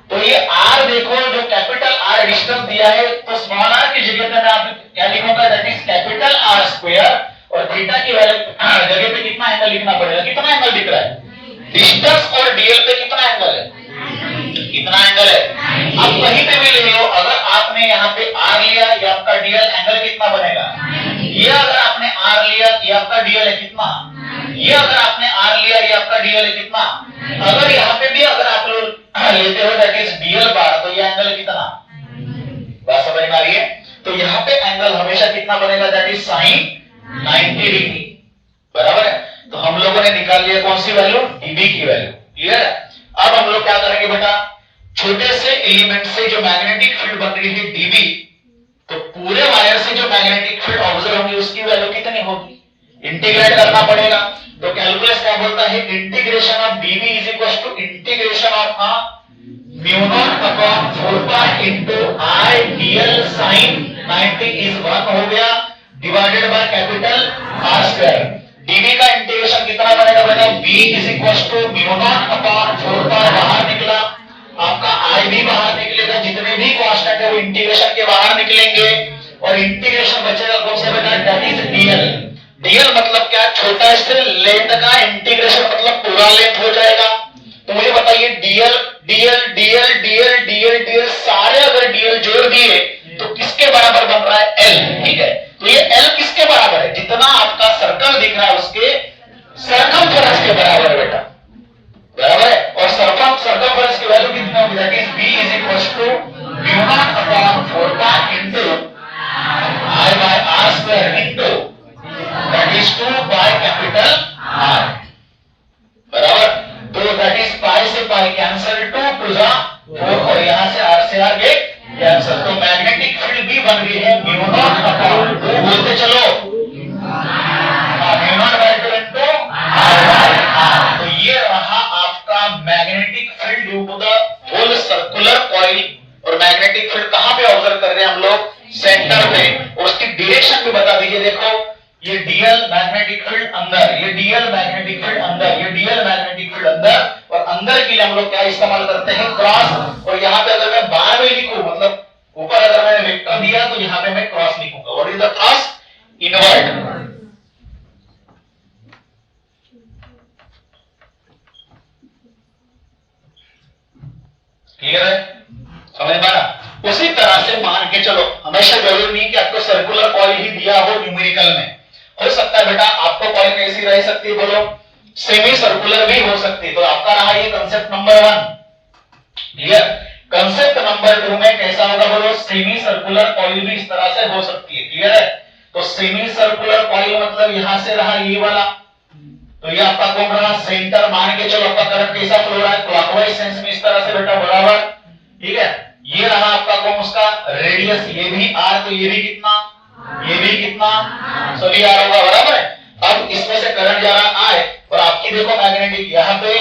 तो ये आर देखो, जो कैपिटल आर डिस्टेंस दिया है, तो स्मॉल आर की जगह पे मैं आप क्या लिखूंगा? That is capital R square. और थीटा की वैल्यू जगह पे कितना एंगल लिखना पड़ेगा? कितना एंगल दिख रहा है? डिस्टेंस और डीएल पे कितना एंगल है? कितना एंगल है? अब कहीं पे भी ले लो, अगर आपने यहाँ पे आर लिया, ये आपका डीएल, एंगल कितना बनेगा? ये अगर आपने आर लिया, ये आपका डीएल है कितना? ये अगर आपने आर लिया, ये आपका डीएल है कितना? अगर यहाँ पे भी अगर आप लोग लेते हो दैट इज डीएल बार, तो ये एंगल कितना? बात समझ में आ रही है? तो यहाँ पे एंगल हमेशा कितना बनेगा? That is sin 90 degree. बराबर है? तो हम लोगों ने निकाल लिया कौन सी वैल्यू? डीबी की वैल्यू। क्लियर है? अब हम लोग क्या करेंगे बेटा, छोटे से एलिमेंट से जो मैग्नेटिक फील्ड बन रही है डीबी, तो पूरे वायर से जो मैग्नेटिक फील्ड ऑब्जर्व होगी उसकी वैल्यू कितनी होगी? इंटीग्रेट करना पड़ेगा। तो कैलकुलस क्या बोलता है? Integration of DB is equal to integration of mu not upon 4 pi into I DL sin 90 is 1 हो गया, divided by capital R square. DB का इंटीग्रेशन कितना बनेगा बेटा? b is equal to mu not upon 4 pi, बाहर निकला, आपका आई भी बाहर निकलेगा, जितने भी कांस्टेंट है वो इंटीग्रेशन के बाहर निकलेंगे, और इंटीग्रेशन बचेगा कौन सा बेटा? That is DL. डीएल मतलब क्या? छोटा से लेंथ का इंटीग्रेशन मतलब पूरा लेंथ हो जाएगा। तो मुझे बताइए, DL DL DL DL DL DL सारे अगर डीएल जोड़ दिए तो किसके बराबर बन रहा है? एल। ठीक है, तो ये एल किसके बराबर है? जितना आपका सर्कल दिख रहा है उसके सर्कमफेरेंस के बराबर है बेटा। बराबर है? और सर्कमफेरेंस की वैल्यू कितनी होगी? That is b is equal to mu not upon 4 pi into i by r square into that is 2 by capital R। बराबर? तो दैट इज पाई से पाई कैंसिल, 2 टू जा 4, और यहां से r से आर गेट कैंसिल। तो मैग्नेटिक फील्ड भी बन गई है म्यू नॉट अपॉन 2, बोलते चलो mu not by 2 into R by R. तो ये रहा आपका magnetic field due to the whole circular coil. और मैग्नेटिक फील्ड कहां पे ऑब्जर्व कर रहे हैं हम लोग? सेंटर पे। और उसकी डायरेक्शन भी बता दीजिए। देखो ये डीएल मैग्नेटिक फील्ड अंदर, ये डीएल मैग्नेटिक फील्ड अंदर, ये डीएल मैग्नेटिक फील्ड अंदर। और अंदर के लिए हम लोग क्या इस्तेमाल करते हैं? क्रॉस। और यहाँ पे अगर मैं बार में लिखूं, मतलब ऊपर अगर मैंने वेक्टर दिया तो यहाँ पे मैं क्रॉस लिखूंगा। What is the cross? Inward. Clear है? समझ पा रहा? उसी तरह से मान के चलो, हमेशा जरूरी नहीं कि आपको सर्कुलर कॉइल ही दिया हो न्यूमेरिकल में। हो सकता है बेटा आपको कॉइल कैसी रह सकती है? बोलो सेमी सर्कुलर भी हो सकती है। तो आपका रहा ये concept number 1। Clear? Concept number 2 में कैसा होगा? बोलो सेमी सर्कुलर कॉइल भी इस तरह से हो सकती है। क्लियर है? तो सेमी सर्कुलर कॉइल मतलब यहां से रहा ये वाला, तो ये आपका कौन रहा? सेंटर। मान के चलो आपका करंट कैसा फ्लो रहा है? क्लॉकवाइज सेंस में इस तरह से बेटा बराबर। ठीक है? ये रहा आपका कौन? उसका रेडियस, ये भी आर, तो ये भी कितना? ये भी कितना? सभी आर होगा, बराबर है। अब इसमें से करंट जा रहा है और आपकी देखो मैग्नेटिक, यहाँ पे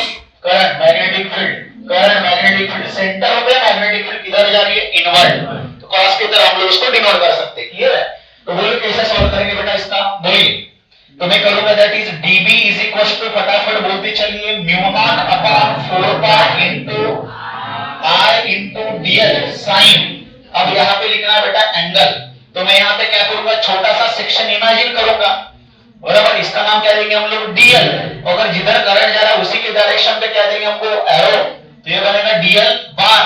current magnetic field, current magnetic field, centre पे मैग्नेटिक फील्ड किधर जा रही है? इनवर्ट। तो क्रॉस की तरह हम लोग उसको डिनोट कर सकते हैं। क्लियर है? तो बोलो कैसे सॉल्व करेंगे बेटा इसका? बोलिए। तो मैं करूंगा that is dB is equal to, फटाफट बोलते चलिए, mu not upon 4 pi into r into dl sine. अब यहाँ पे लिखना है बेटा एंगल। तो मैं यहाँ पे क्या करूंगा? छोटा सा सेक्शन इमेजिन करूंगा, बराबर। इसका नाम क्या देंगे हम लोग? dl। अगर जिधर करंट जा रहा है उसी के डायरेक्शन पे क्या देंगे हमको? एरो। तो ये बनेगा dl बार।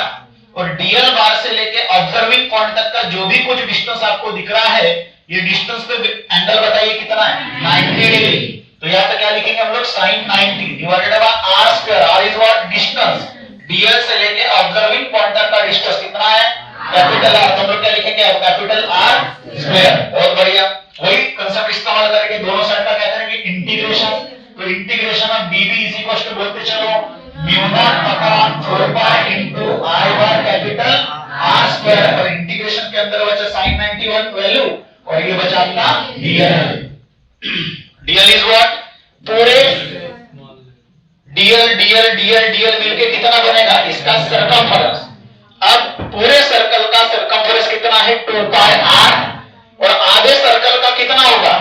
और dl बार से लेके ऑब्जर्विंग पॉइंट तक का जो भी कुछ डिस्टेंस आपको दिख रहा है, ये डिस्टेंस पे एंगल बताइए कितना है? 90 डिग्री। तो यहाँ पे क्या लिखेंगे हम लोग? sin 90 divided by r square. r is what? Distance. dl से लेके ऑब्जर्विंग पॉइंट तक का डिस्टेंस कितना है? Capital R। तो हम लोग क्या लिखेंगे? Capital R square. बहुत बढ़िया। वही कांसेप्ट इस्तेमाल करके दोनों साइड का क्या करेंगे? इंटीग्रेशन। तो integration of dB is equal to, बोलते चलो, mu not upon 4 pi into I by capital R square. और इंटीग्रेशन के अंदर बचा sin 91 वैल्यू, और ये बचा आपका dl। dl is what? पूरे dl मिलके कितना बनेगा? इसका सर्कमफरेंस। अब पूरे सर्कल का सर्कमफरेंस कितना है? 2 पाई r। और आधे सर्कल का कितना होगा?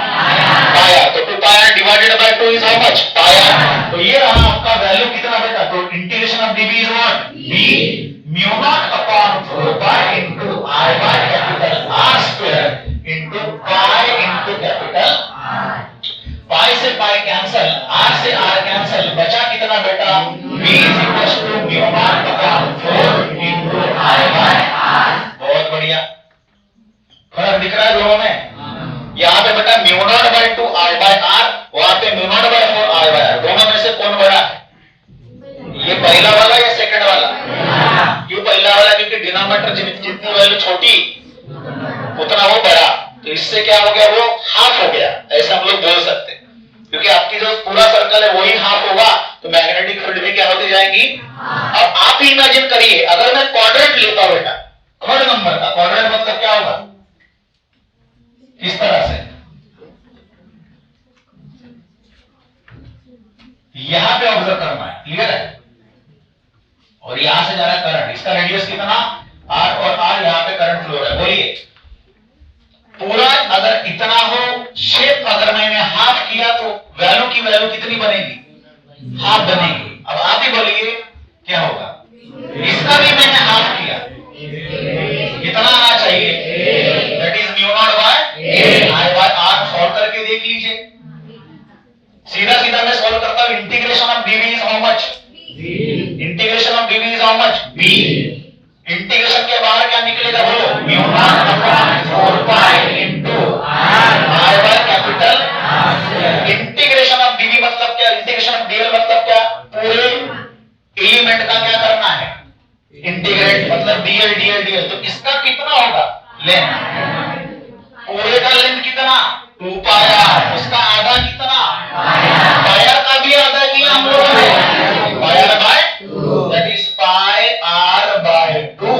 पाई r। तो 2 pi r divided by 2 is how much? Pi r। तो ये रहा आपका वैल्यू कितना बेटा? तो integration of dB is what? b mu not upon 4 pi into I by capital R square into pi into capital R। Pi से pi cancel, R से R cancel, बचा कितना बेटा? b is equal to mu not upon 4 into I by R। बहुत बढ़िया। फर्क दिख रहा है दोनों में? यहाँ पे बेटा mu not by 2 I by R, वहां पे mu not by 4 I by R। दोनों में से कौन बड़ा है? ये पहला वाला या सेकंड वाला? क्यों पहला वाला? क्योंकि डिनोमिनेटर जितनी वैल्यू छोटी उतना वो बड़ा। तो इससे क्या हो गया? वो हाफ हो गया, ऐसा हम लोग बोल सकते हैं। क्योंकि आपकी जो पूरा सर्कल है वही हाफ होगा, तो मैग्नेटिक फील्ड भी क्या होती जाएगी? अब आप ही इमेजिन करिए, अगर मैं क्वाड्रेंट लेता हूं बेटा, थर्ड नंबर का क्वाड्रेंट, मतलब क्या होगा? इस तरह से यहां पे ऑब्जर्व करना है। क्लियर है? और यहां से जा रहा है करंट, इसका रेडियस कितना? r, और r यहां पे करंट फ्लो है। बोलिए पूरा अगर इतना हो, शेप अगर मैंने हाफ किया तो वैल्यू की वैल्यू कितनी बनेगी? हाफ बनेगी। अब आप ही बोलिए क्या होगा? इसका भी मैंने हाफ किया, कितना आना चाहिए? That is mu not by I by R। Solve करके देख लीजिए। सीधा सीधा मैं सॉल्व करता हूं। Integration of dB is how much? Integration of dB is how much? b। Integration के बाहर क्या निकलेगा? बोलो mu not upon 4 pi into I by capital R। इंटीग्रेशन ऑफ dB मतलब क्या? इंटीग्रेशन ऑफ dl मतलब क्या? पूरे एलिमेंट का क्या करना है? इंटीग्रेट, मतलब dl। तो इसका कितना होगा? लेंथ। पूरे का लेंथ कितना? 2 पाई r। उसका आधा कितना? पाई r का भी आधा किया हम लोगों ने, pi r by 2, that is pi r by 2।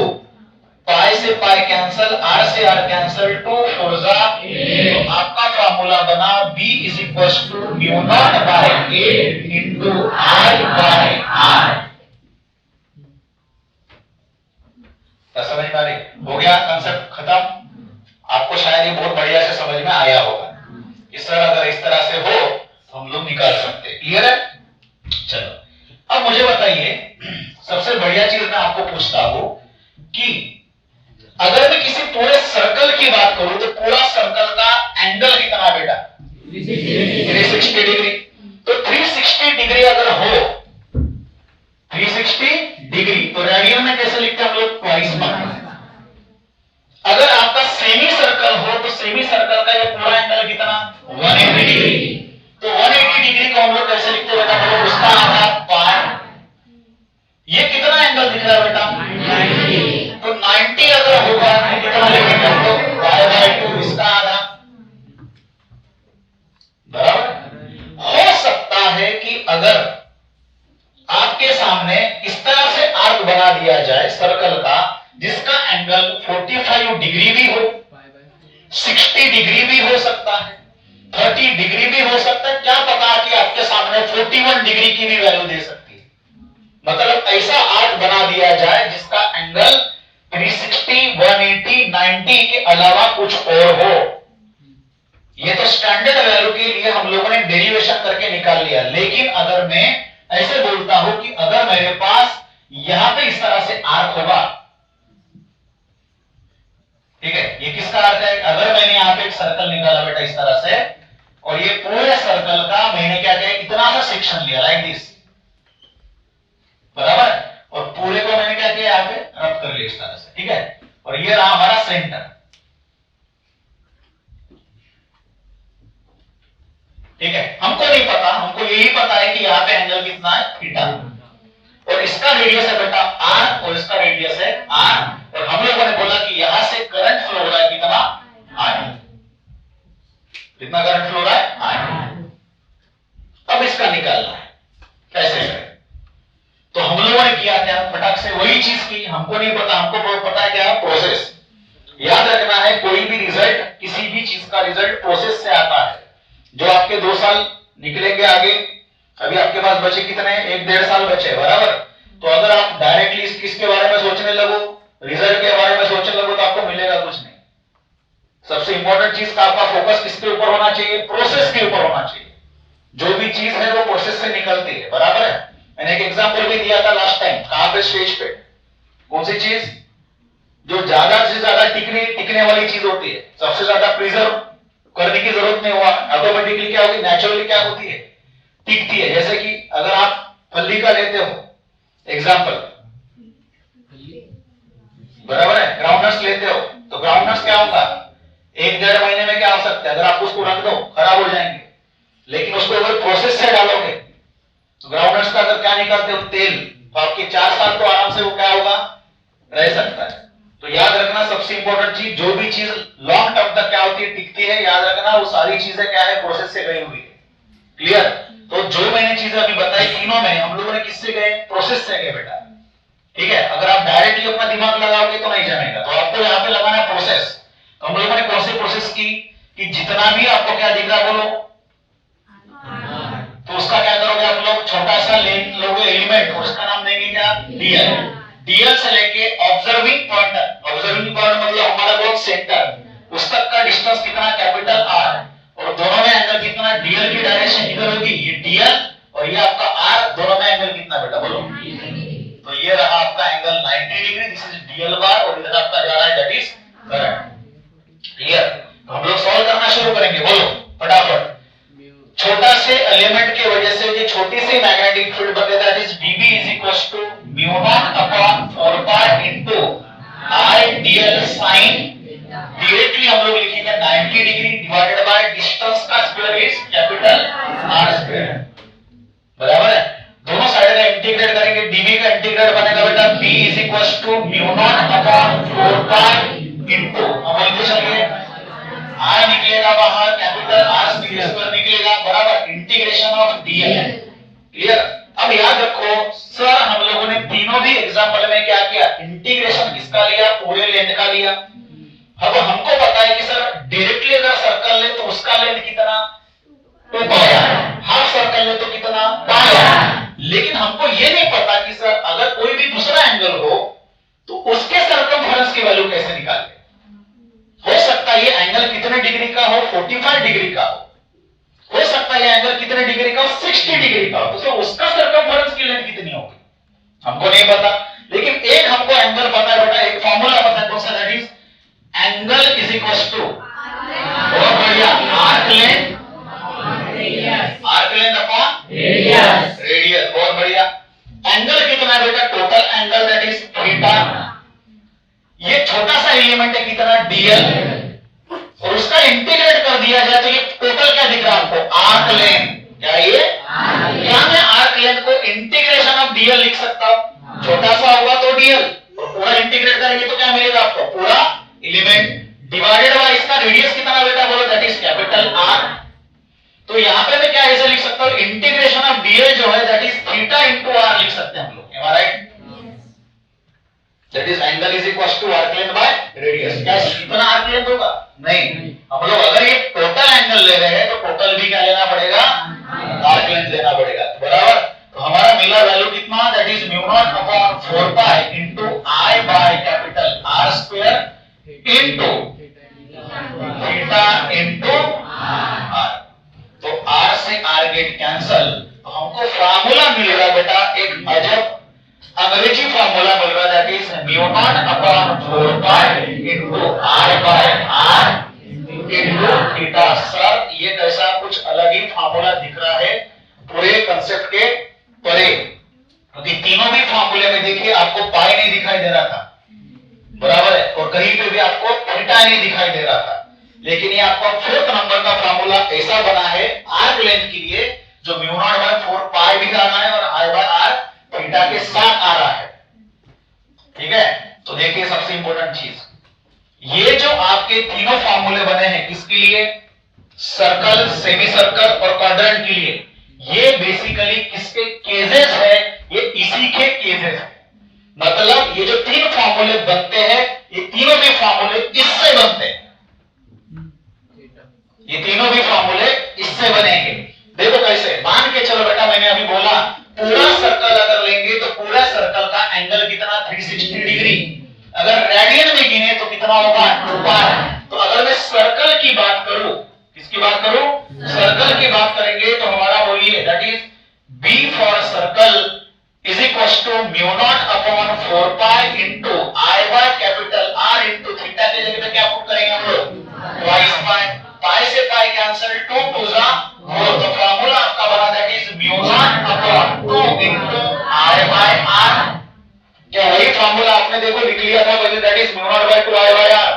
Clear है? चलो अब मुझे बताइए, सबसे बढ़िया चीज मैं आपको पूछता हूं कि अगर मैं किसी पूरे सर्कल की बात करूं तो पूरा सर्कल का एंगल कितना बेटा? 360 डिग्री। तो 360 डिग्री अगर हो, 360 डिग्री, तो रेडियन में कैसे लिखते हैं हम लोग? ट्वाइस पाई। अगर आपका सेमी सर्कल हो तो सेमी सर्कल का ये पूरा एंगल कितना? 180 डिग्री। तो 180 डिग्री को हम लोग कैसे लिखते हैं बेटा? मतलब उसका आधा पाई। ये कितना एंगल दिख रहा है बेटा? 90। तो 90 अगर होगा तो कितना लिखेंगे हम लोग? पाई/2, इसका आधा। बराबर। हो सकता है कि अगर आपके सामने इस तरह से आर्क बना दिया जाए सर्कल का, जिसका एंगल 45 डिग्री भी हो, 60 डिग्री भी हो सकता है, 30 डिग्री भी हो सकता है, क्या पता कि आपके सामने 41 डिग्री की भी वैल्यू दे सकती है। मतलब ऐसा आर्क बना दिया जाए जिसका एंगल 360, 180, 90 के अलावा कुछ और हो। ये तो स्टैंडर्ड वैल्यू के लिए हम लोगों ने डेरिवेशन करके निकाल लिया, लेकिन अगर मैं ऐसे बोलता हूं कि अगर मेरे पास यहां पे इस तरह से आर्क होगा, ठीक है, ये किसका आर्क है? अगर मैंने यहां पे एक सर्कल निकाला बेटा इस तरह से, और ये पूरे सर्कल का मैंने क्या किया? इतना सा सेक्शन लिया, लाइक दिस, बराबर। और पूरे को मैंने क्या किया? यहां पे रब कर लिया इस तरह से, ठीक है। और ये रहा हमारा सेंटर, ठीक है। हमको नहीं पता, हमको यही पता है कि यहाँ पे एंगल कितना है? थीटा। और इसका रेडियस है बेटा आर, और इसका रेडियस है आर। और हम लोगों ने बोला कि यहां से करंट फ्लो हो रहा है कितना? आई। कितना करंट फ्लो हो रहा है? आई। अब इसका निकालना है, कैसे करें? तो हम लोगों ने किया क्या? फटाक से वही चीज की। हमको नहीं पता, हमको पता है क्या? प्रोसेस। याद रखना है, कोई भी रिजल्ट, किसी भी चीज का रिजल्ट प्रोसेस से आता है। जो आपके 2 साल निकलेंगे आगे, अभी आपके पास बचे कितने? 1-1.5 साल बचे, बराबर। तो अगर आप डायरेक्टली किसके बारे में सोचने लगो, रिजल्ट के बारे में सोचने लगो, तो आपको मिलेगा कुछ नहीं। सबसे इंपॉर्टेंट चीज का आपका फोकस किसके ऊपर होना चाहिए? प्रोसेस के ऊपर होना चाहिए। जो भी चीज है वो प्रोसेस से निकलती है, बराबर है। मैंने एक एग्जांपल भी दिया था लास्ट टाइम, कहां पे? स्टेज पे। कौन सी चीज? जो ज्यादा से ज्यादा टिकने वाली चीज होती है, सबसे ज्यादा प्रिजर्व करने की जरूरत नहीं हुआ, ऑटोमेटिकली क्या होगी? नेचुरली क्या होती है? टिकती है। जैसे कि अगर आप फली का लेते हो एग्जांपल, बराबर है, ग्राउंडनट्स लेते हो, तो ग्राउंडनट्स क्या होगा? 1-1.5 महीने में क्या हो सकता है? अगर आप उसको रख दो खराब हो जाएंगे। लेकिन उसको अगर प्रोसेस से डालोगे तो ग्राउंडनट्स का अगर क्या निकालते हो? तेल, तो आपके 4 साल तो आराम से वो क्या होगा? रह सकता है। तो याद रखना, सबसे इंपॉर्टेंट चीज, जो भी चीज लॉन्ग टर्म तक क्या होती है? टिकती है। याद रखना वो सारी चीजें क्या है? प्रोसेस से गई हुई है। क्लियर? तो जो मैंने चीजें अभी बताई तीनों में हम लोगों ने किससे गए? प्रोसेस से गए बेटा, ठीक है। अगर आप डायरेक्टली अपना दिमाग लगाओगे तो नहीं जमेगा, तो आपको यहाँ पे लगाना है प्रोसेस। तो हम लोगों ने कौन सी प्रोसेस की कि जितना भी आपको क्या दिख रहा है बोलो, तो उसका क्या करोगे आप लोग? छोटा सा लोगे एलिमेंट, और उसका नाम देंगे क्या? डीएल। डीएल से लेके ऑब्जर्विंग पॉइंट, ऑब्जर्विंग पॉइंट मतलब हमारा बहुत सेंटर, उस तक का डिस्टेंस कितना? Capital R. और दोनों में एंगल कितना? डीएल की डायरेक्शन इधर होगी, ये डीएल, और ये आपका आर, दोनों में एंगल कितना बेटा बोलो? तो ये रहा आपका angle 90 degree, this is DL बार, और इधर आपका जा रहा है दैट इज करंट। क्लियर? तो हम लोग सॉल्व करना शुरू करेंगे, बोलो फटाफट। छोटा से एलिमेंट की वजह से जो छोटी सी मैग्नेटिक फील्ड बने, that is dB = μ0/4 pi into I dl sin, directly हम लोग लिखेंगे 90 डिग्री डिवाइडेड बाय डिस्टेंस का square is capital R square, बराबर है। दोनों साइड का इंटीग्रेट करेंगे, dB का इंटीग्रेट बनेगा बेटा B = μ0/4 पाई इनटू, हम लिख चलिए R निकलेगा बाहर, कैपिटल R स्क्वायर निकलेगा, बराबर इंटीग्रेशन ऑफ dl। क्लियर? अब याद रखो सर, हम लोगों ने तीनों भी एग्जांपल में क्या किया? इंटीग्रेशन किसका लिया? पूरे लेंथ का लिया। अब हमको पता है कि सर डायरेक्टली अगर सर्कल ले तो उसका लेंथ कितना? 2 पाई। हाफ सर्कल ले तो कितना? पाई। लेकिन हमको ये नहीं पता कि सर अगर कोई भी दूसरा एंगल हो तो उसके सर्कमफेरेंस की वैल्यू कैसे निकालें। हो सकता है ये एंगल कितने डिग्री का हो? 45 डिग्री का हो। हो सकता है ये एंगल कितने डिग्री का हो, 60 डिग्री का हो, तो उसका सर्कमफेरेंस की लेंथ कितनी होगी हमको नहीं पता, लेकिन एक हमको एंगल पता है बेटा, एक फॉर्मूला पता है कौन सा, that is angle is equal to, बहुत बढ़िया, आर्क लेंथ अपॉन रेडियस, बहुत बढ़िया। एंगल कितना है बेटा, total angle that is theta, ये छोटा सा एलिमेंट है कितना, डीएल, और उसका इंटीग्रेट कर दिया जाए तो ये टोटल क्या दिख रहा है आपको, आर्क लेंथ, क्या ये, क्या मैं आर्क लेंथ को इंटीग्रेशन ऑफ डीएल लिख सकता हूं, छोटा सा होगा तो डीएल, और पूरा इंटीग्रेट करेंगे तो क्या मिलेगा आपको, पूरा एलिमेंट डिवाइडेड बाय इसका रेडियस कितना बेटा बोलो, दैट इज कैपिटल आर। तो यहां पे मैं क्या ऐसे लिख सकता हूं, इंटीग्रेशन ऑफ डीएल जो है that is theta into R लिख सकते हैं हम लोग, am I right, that is angle is equal to arc length by radius. क्या इतना आर्क लेंथ होगा, नहीं, हम लोग अगर ये टोटल एंगल ले रहे हैं तो टोटल भी क्या लेना पड़ेगा, आर्क लेंथ लेना पड़ेगा, बराबर। तो हमारा मिला वैल्यू कितना, that is mu not upon 4 pi into I by capital R square into theta into R. तो आर से आर गेट कैंसल, तो हमको फार्मूला मिल रहा बेटा, एक अजब अंग्रेजी फार्मूला मिल रहा, that is mu not upon 4 pi into R by R into theta. Sir ये कैसा कुछ अलग ही फार्मूला दिख रहा है पूरे कांसेप्ट के परे, क्योंकि तीनों भी फार्मूले में देखिए आपको पाई नहीं दिखाई दे रहा था, बराबर है, और कहीं पे भी आपको थीटा नहीं दिखाई दे रहा था, लेकिन ये आपका 4th नंबर का फार्मूला ऐसा बना है आर्क लेंथ के लिए, जो म्यू नॉट बाय 4 पाई भी आना है और आई बाय आर थीटा के साथ आ रहा है, ठीक है। तो देखिए सबसे इंपॉर्टेंट चीज, ये जो आपके तीनों फार्मूले बने हैं किसके लिए, सर्कल, सेमी सर्कल और क्वाड्रेंट के लिए, ये बेसिकली किसके केसेस है, ये इसी के केसेस है। मतलब ये जो तीन फार्मूले बनते हैं, ये तीनों भी फार्मूले इससे बनते हैं, ये तीनों भी फार्मूले इससे बनेंगे। देखो कैसे, मान के चलो बेटा, मैंने अभी बोला पूरा सर्कल अगर लेंगे तो पूरा सर्कल का एंगल कितना, 360 डिग्री, अगर रेडियन में गिने तो कितना होगा, 2 पाई। तो अगर मैं सर्कल की बात करूं, किसकी बात करूं, सर्कल की बात करेंगे तो हमारा बोलिए that is B for circle is equal to mu not upon 4 pi into I by capital R into theta के जगह पे क्या पुट करेंगे हम लोग, ट्वाइस पाई, पाई से पाई कैंसिल, 2 टू जा 4, तो फार्मूला आपका बना that is mu not upon 2 into I by R. क्या वही फार्मूला आपने देखो लिख लिया था पहले, that is mu not by 2 I by R.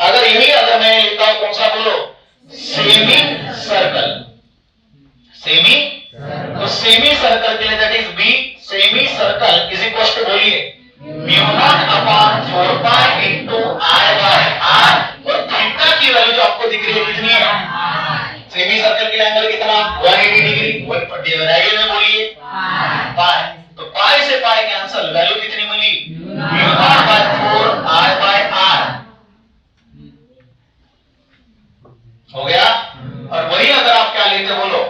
अगर यही अगर मैं लिखता हूं कौन सा बोलो, सेमी सर्कल, सेमी, तो सेमी सर्कल के लिए that is B, semi circle is equal to बोलिए mu not upon 4 pi into I by R, और थीटा की वैल्यू जो आपको दिख रही है कितनी है, सेमी सर्कल के लिए एंगल कितना, 180 डिग्री, रेडियन में बोलिए पाई, तो पाई से पाई कैंसिल, वैल्यू कितनी मिली, mu not by 4 I by R हो गया। और वही अगर आप क्या लेते बोलो,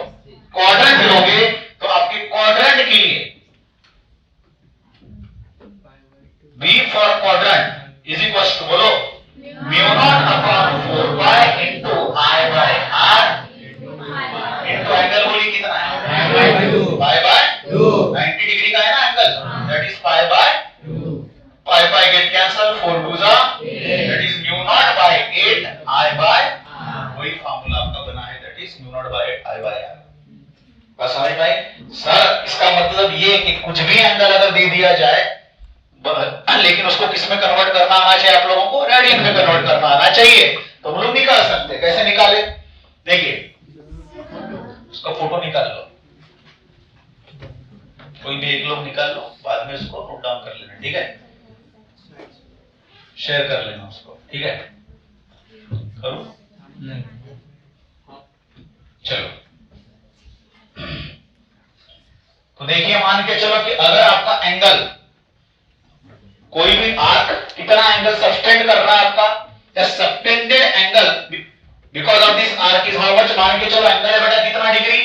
क्वाड्रेंट लोगे, तो आपके क्वाड्रेंट के लिए B for quadrant is equal to बोलो mu not upon 4 pi into I by R into angle बोलिए कितना है, पाई बाय 90 डिग्री का है ना angle, that is pi by 2, pi pi get cancel, 4 two जा, that is mu not by 8 I by, वही formula आपका बना है that is mu not by 8 I by R. बस समझ में आई। सर इसका मतलब ये कि कुछ भी एंगल अगर दे दिया जाए, लेकिन उसको किस में कन्वर्ट करना आना चाहिए आप लोगों को, रेडियन में कन्वर्ट करना आना चाहिए, तो हम लोग निकाल सकते हैं। कैसे निकाले, देखिए उसका फोटो निकाल लो, कोई भी एक लोग निकाल लो, बाद में उसको नोट डाउन कर लेना, ठीक है, शेयर कर लेना उसको, ठीक है, करो नहीं, चलो। तो देखिए मान के चलो कि अगर आपका एंगल, कोई भी आर्क कितना एंगल सबटेंड कर रहा है आपका, the subtended angle because of this arc is how much, मान के चलो एंगल है बेटा कितना डिग्री,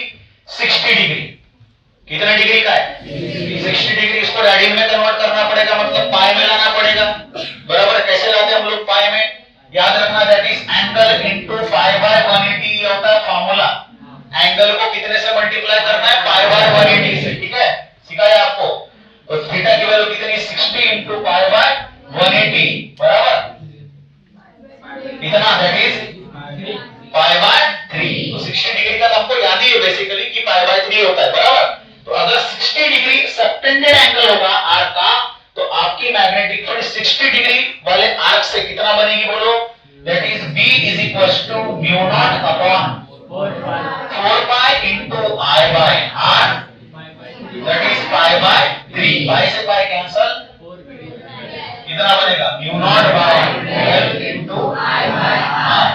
60 डिग्री, कितना डिग्री का है, 60 डिग्री, इसको रेडियन में कन्वर्ट करना पड़ेगा, मतलब पाई में लाना पड़ेगा, बराबर। कैसे लाते हैं हम लोग पाई में, याद रखना that is angle into pi by 180 होता है फार्मूला, एंगल को कितने से मल्टीप्लाई करना है, पाई बाय 180 से, ठीक है, सिखाया आपको। तो थीटा की वैल्यू कितनी, 60 इंटू पाई बाय 180 बराबर इतना, दैट इज पाई बाय 3। तो 60 डिग्री का तो हमको याद ही है बेसिकली कि पाई बाय 3 होता है बराबर। तो अगर 60 डिग्री सबटेंडेड एंगल होगा आर्क का, तो आपकी मैग्नेटिक फील्ड 60 डिग्री वाले आर्क से कितना बनेगी बोलो, that is B is equals to mu not upon 4 pi into I by R, that is pi by 3। Pi से पाई कैंसल, कितना बनेगा, mu not by 12 into I by R।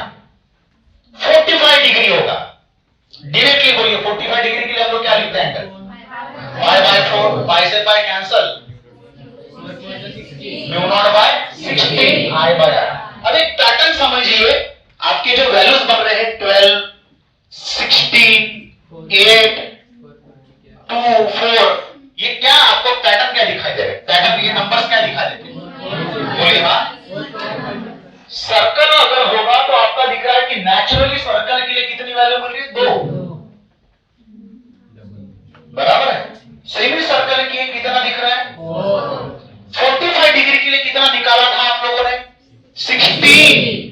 45 degree होगा, directly बोलिए 45 degree के लिए हम लोग क्या लिखते हैं, एंगल पाई बाय 4, पाई से pi cancel, mu not by 16 I by R। अब एक पैटर्न समझिए, आपके जो वैल्यूज बन रहे हैं 12, 16, 8, 2, 4, ये क्या आपको पैटर्न क्या दिखाई दे रहे हैं, पैटर्न ये नंबर्स क्या दिखा देते हैं, बोलिए हाँ। सर्कल अगर होगा तो आपका दिख रहा है कि नेचुरली सर्कल के लिए कितनी वैल्यू मिल रही है, 2 बराबर है। सेमी सर्कल के लिए कितना दिख रहा है, 45 डिग्री के लिए कितना निकाला था आप लोगों ने, 16।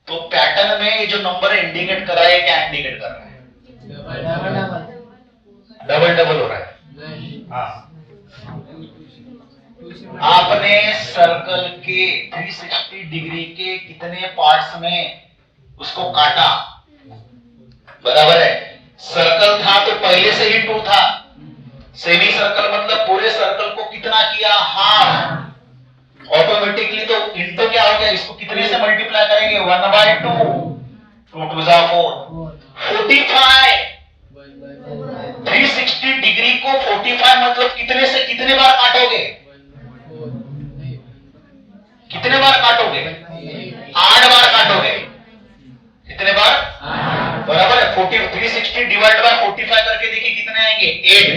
तो पैटर्न में ये जो नंबर इंडिकेट कर रहा है, क्या इंडिकेट कर रहा है, डबल डबल हो रहा है। हाँ, आपने सर्कल के 360 डिग्री के कितने पार्ट्स में उसको काटा, बराबर है। सर्कल था तो पहले से ही 2 था, सेमी सर्कल मतलब पूरे सर्कल को कितना किया, हाफ। ऑटोमेटिकली तो इंटू क्या हो गया, इसको कितने से मल्टीप्लाई करेंगे, 1/2, 2 2 जा 4, 45। 360 डिग्री को 45 मतलब कितने से कितने बार काटोगे, कितने बार काटोगे, 8 बार काटोगे, कितने बार, बराबर है। 360 डिवाइड बाय 45 करके देखिए कितने आएंगे, 8।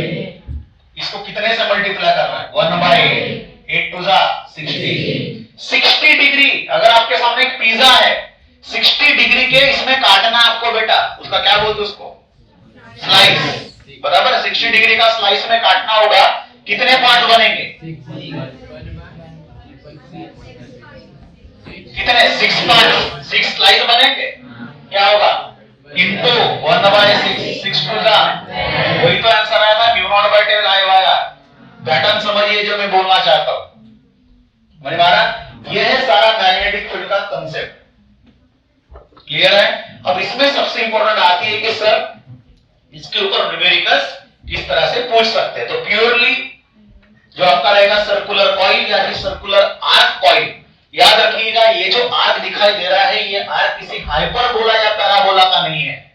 इसको कितने से मल्टीप्लाई करना है, 1/8, 8 2 जा 60। 60 डिग्री, अगर आपके सामने एक पिज्जा है, 60 डिग्री के इसमें काटना आपको बेटा, उसका क्या बोलते उसको, स्लाइस, बराबर है। 60 डिग्री का स्लाइस में काटना होगा, कितने पार्ट बनेंगे, कितने, 6 पार्ट, 6 स्लाइस बनेंगे, क्या होगा, इंटू 1/6, 6 2 जा, वही तो आंसर आया था, mu not by 10 I by R। Pattern समझिए जो मैं बोलना चाहता हूं, समझ में आ रहा, यह है सारा मैग्नेटिक फील्ड का कंसेप्ट, क्लियर है। अब इसमें सबसे इंपॉर्टेंट आती है कि सर इसके ऊपर न्यूमेरिकल्स किस तरह से पूछ सकते हैं। तो प्योरली जो आपका रहेगा सर्कुलर कॉइल या फिर सर्कुलर आर्क कॉइल, याद रखिएगा ये जो आर्क दिखाई दे रहा है, ये आर्क किसी हाइपरबोला या पैराबोला का नहीं है।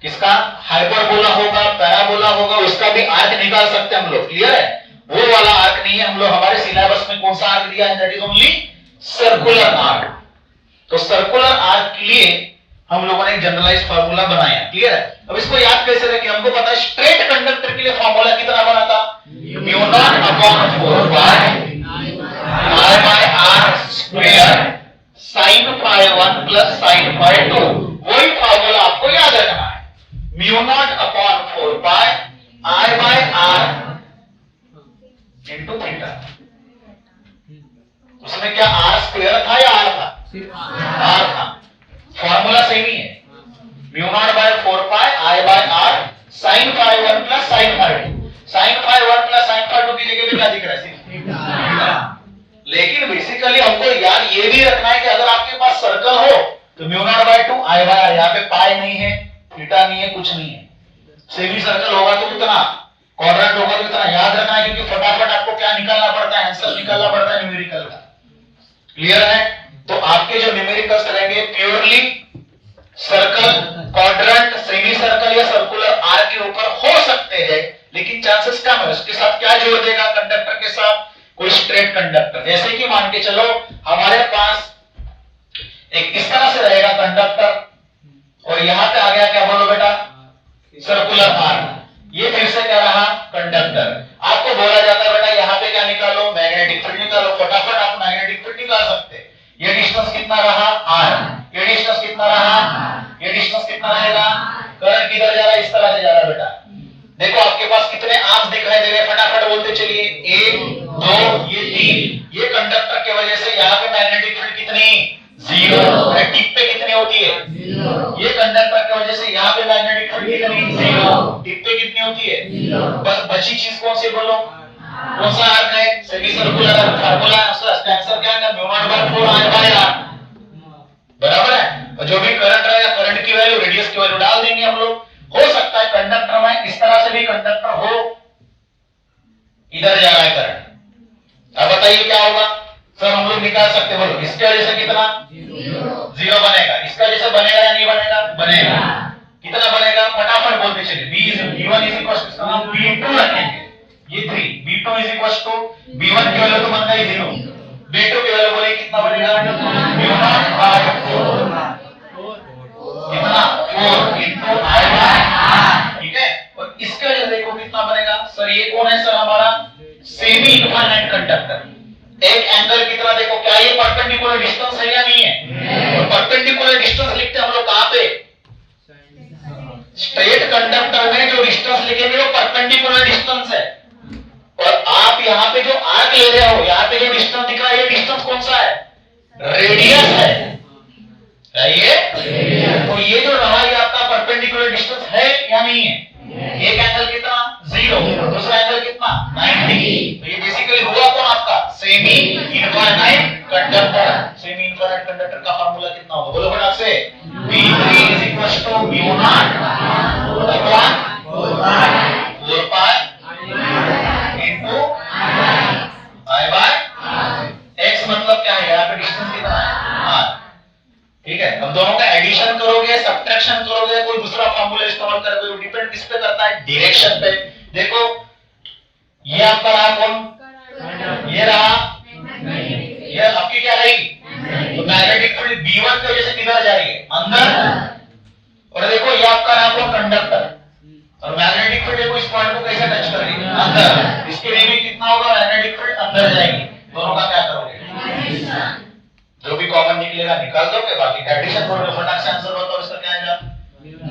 किसका, हाइपरबोला होगा, पैराबोला होगा, उसका भी आर्क निकाल सकते हैं हम लोग, क्लियर है। वो वाला आर्क नहीं है, हम लोग हमारे सिलेबस में कौन सा आर्क दिया है, that is only circular arc. तो सर्कुलर आर्क के लिए हम लोगों ने एक जनरलाइज फार्मूला बनाया, क्लियर है। अब इसको याद कैसे रखें, हमको पता है स्ट्रेट कंडक्टर के लिए फार्मूला कितना बना था, mu not upon 4 pi I by R square sin phi1 plus sin phi2। वही फार्मूला आपको याद रखना है, mu not upon 4 pi I by R into theta. उसमें क्या R स्क्वायर था या R था, R था, फार्मूला सेम ही है, mu not by 4 pi I by R sin phi1 plus sin phi2। sin phi1 plus sin phi2 की जगह पे क्या दिख रहा है, थीटा। लेकिन बेसिकली हमको यार ये भी रखना है कि अगर आपके पास सर्कल हो तो mu not by 2 I by R, यहाँ पे पाई नहीं है, थीटा नहीं है, कुछ नहीं है। सेमी सर्कल होगा तो कितना, क्वाड्रेंट होगा तो कितना, याद रखना है, क्योंकि फटाफट आपको क्या निकालना पड़ता है, आंसर निकालना पड़ता है न्यूमेरिकल का, क्लियर है। तो आपके जो न्यूमेरिकल्स रहेंगे purely circle, quadrant, semi circle या सर्कुलर आर्क के ऊपर हो सकते हैं, लेकिन चांसेस कम है। उसके साथ क्या जोड़ देगा, कंडक्टर के साथ कोई स्ट्रेट कंडक्टर। जैसे कि मान के चलो हमारे पास एक इस तरह से रहेगा कंडक्टर और यहां पे आ गया क्या, बोलो बेटा, सर्कुलर आर्क। ये फिर से क्या रहा, कंडक्टर। आपको बोला जाता है बेटा यहां पे क्या निकालो, मैग्नेटिक फील्ड निकालो। फटाफट आप मैग्नेटिक फील्ड निकाल सकते हैं। ये डिस्टेंस कितना रहा, r। ये डिस्टेंस कितना रहा, ये डिस्टेंस कितना रहेगा? करंट किधर जा रहा है? इस तरह से जा रहा है बेटा। देखो आपके पास कितने आर्म्स दिखाई दे रहे हैं, फटाफट बोलते चलिए। 1 2 ये 3। ये कंडक्टर की वजह से यहाँ पे मैग्नेटिक फील्ड कितनी? 0। टिप पे कितनी होती है? 0। ये कंडक्टर की वजह से यहाँ पे मैग्नेटिक फील्ड कितनी? 0। टिप पे कितनी होती है? 0। बस बची चीज कौन सी बोलो? कौन सा आर्क है? सेमी सर्कुलर फार्मूला है उसका आंसर क्या है? μ0/4 I/r बराबर है। और जो भी करंट रहेगा, करंट की वैल्यू, रेडियस की वैल्यू डाल देंगे हम लोग। हो सकता है कंडक्टर में इस तरह से भी कंडक्टर हो, इधर जा रहा है करंट। अब बताइए क्या होगा? सर हम लोग निकाल सकते, बोलो इसके वजह से कितना? 0 बनेगा। इसका जैसे बनेगा या नहीं बनेगा? बनेगा। कितना बनेगा? फटाफट बोलते चलिए। b1 इज इक्वल टू हम b2 रखेंगे, ये 3। b2 is equal to b1 की वैल्यू तो बन गई 0, b2 की वैल्यू बोले कितना बनेगा? μ0/4 कितना? 4 into I/r। ठीक है। और इसके वजह देखो कितना बनेगा? सर ये कौन है? सर हमारा सेमी इनफाइनाइट कंडक्टर। एक एंगल कितना देखो, क्या ये परपेंडिकुलर डिस्टेंस है या नहीं है? और परपेंडिकुलर डिस्टेंस लिखते हैं हम लोग कहां पे? स्ट्रेट कंडक्टर में जो डिस्टेंस लिखेंगे वो परपेंडिकुलर डिस्टेंस है। और आप यहाँ पे जो आर्क ले रहे हो, यहाँ पे जो डिस्टेंस दिख रहा है, ये डिस्टेंस कौन सा है? रेडियस है। ये तो ये जो रहा ये आपका परपेंडिकुलर डिस्टेंस है या नहीं है? एक एंगल कितना? 0, दूसरा एंगल कितना? 90। तो ये बेसिकली हुआ कौन आपका? Semi infinite conductor. Semi infinite conductor का फार्मूला कितना होगा? बोलो फटाक से। b3 = μ0/4 pi into I/x। मतलब क्या है? यहाँ पे डिस्टेंस कितना है? r। ठीक है। अब दोनों का एडिशन करोगे, सब्ट्रैक्शन करोगे, कोई दूसरा फार्मूला इस्तेमाल करोगे, वो डिपेंड किस पे करता है? डायरेक्शन पे। देखो ये आपका रहा कौन? ये रहा, ये आपकी क्या रहेगी? तो मैग्नेटिक फील्ड b1 की वजह से किधर जा रही है? अंदर। और देखो ये आपका रहा कौन? कंडक्टर। और मैग्नेटिक फील्ड देखो इस पॉइंट को कैसे टच कर रही है? अंदर। इसके लिए भी कितना होगा? मैग्नेटिक फील्ड अंदर जाएगी। दोनों का क्या करोगे? जो भी कॉमन निकलेगा निकाल दोगे, बाकी एडिशन करोगे। फटाक से आंसर बताओ इसका क्या आएगा?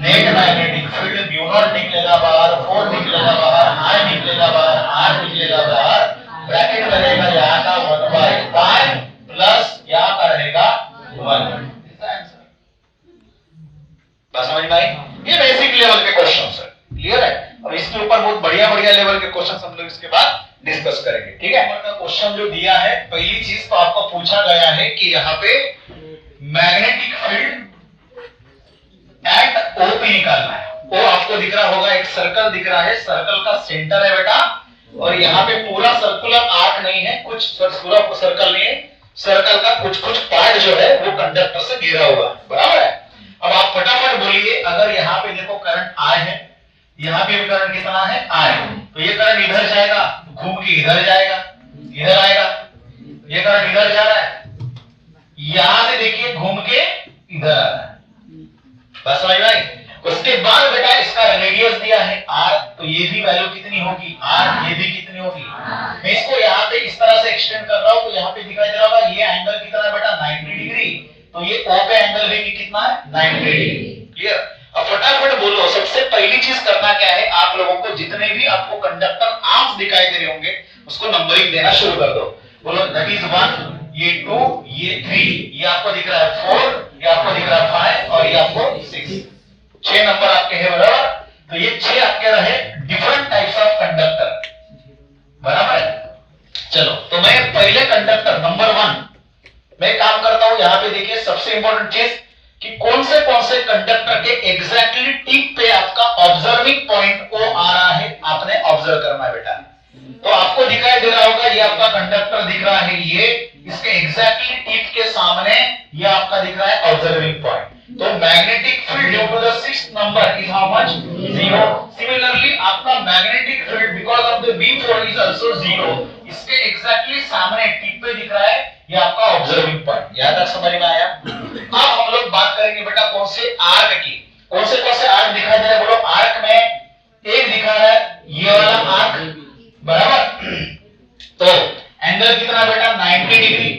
नेट मैग्नेटिक फील्ड μ0 निकलेगा बाहर, 4 निकलेगा बाहर, I निकलेगा बाहर, R निकलेगा बाहर, ब्रैकेट में रहेगा यहाँ का 1/pi प्लस यहाँ का रहेगा 1। इसका आंसर बस समझ में आई? ये बेसिक लेवल के क्वेश्चंस है। क्लियर है? अब इसके ऊपर बहुत बढ़िया बढ़िया लेवल के क्वेश्चंस हम लोग इसके बाद डिस्कस करेंगे। ठीक है। का क्वेश्चन जो दिया है, पहली चीज तो आपको पूछा गया है कि यहाँ पे मैग्नेटिक फील्ड एट O पे निकालना है। O आपको दिख रहा होगा, एक सर्कल दिख रहा है, सर्कल का सेंटर है बेटा। और यहाँ पे पूरा सर्कुलर आर्क नहीं है, कुछ पूरा सर्कल नहीं है, सर्कल का कुछ कुछ पार्ट जो है वो कंडक्टर से घिरा हुआ है। बराबर है। अब आप फटाफट बोलिए, अगर यहाँ पे देखो करंट I है, यहाँ पे भी करंट कितना है? I। तो ये करंट इधर जाएगा, घूम के इधर जाएगा, इधर आएगा। ये करंट इधर जा रहा है, यहां से देखिए घूम के इधर आ रहा है। बस समझ में आई? उसके बाद बेटा इसका रेडियस दिया है r, तो ये भी वैल्यू कितनी होगी? r। ये भी कितनी होगी? मैं इसको यहाँ पे इस तरह से एक्सटेंड कर रहा हूं, तो यहाँ पे दिखाई दे रहा होगा ये एंगल कितना है बेटा? 90 डिग्री। तो ये O पे एंगल भी कितना है? 90 डिग्री। क्लियर? अब फटाफट बोलो, सबसे पहली चीज करना क्या है? आप लोगों को जितने भी आपको कंडक्टर आर्म्स दिखाई दे रहे होंगे उसको नंबरिंग देना शुरू कर दो। बोलो दैट इज 1, ये 2, ये 3, ये आपको दिख रहा है 4, ये आपको दिख रहा है 5 और ये आपको 6। 6 नंबर आपके हैं। बराबर? तो ये 6 आपके रहे डिफरेंट टाइप्स ऑफ कंडक्टर। बराबर है? चलो तो मैं पहले कंडक्टर नंबर 1 मैं काम करता हूं। यहाँ पे देखिए सबसे इंपॉर्टेंट चीज कि कौन से कंडक्टर के एग्जैक्टली टिप पे आपका ऑब्जर्विंग पॉइंट O आ रहा है, आपने ऑब्जर्व करना है बेटा। तो आपको दिखाई दे रहा होगा ये आपका कंडक्टर दिख रहा है, ये इसके एग्जैक्टली टिप के सामने ये आपका दिख रहा है ऑब्जर्विंग पॉइंट। तो magnetic field due to the 6th number is how much? 0। Similarly आपका magnetic field because of the B4 is also 0। इसके एग्जैक्टली सामने टिप पे दिख रहा है ये आपका ऑब्जर्विंग पॉइंट। यहां तक समझ में आया? अब हम लोग बात करेंगे बेटा कौन से आर्क की। कौन से आर्क दिखाई दे रहा है? बोलो आर्क में एक दिखा रहा है ये वाला आर्क। बराबर? तो एंगल कितना बेटा? 90 डिग्री।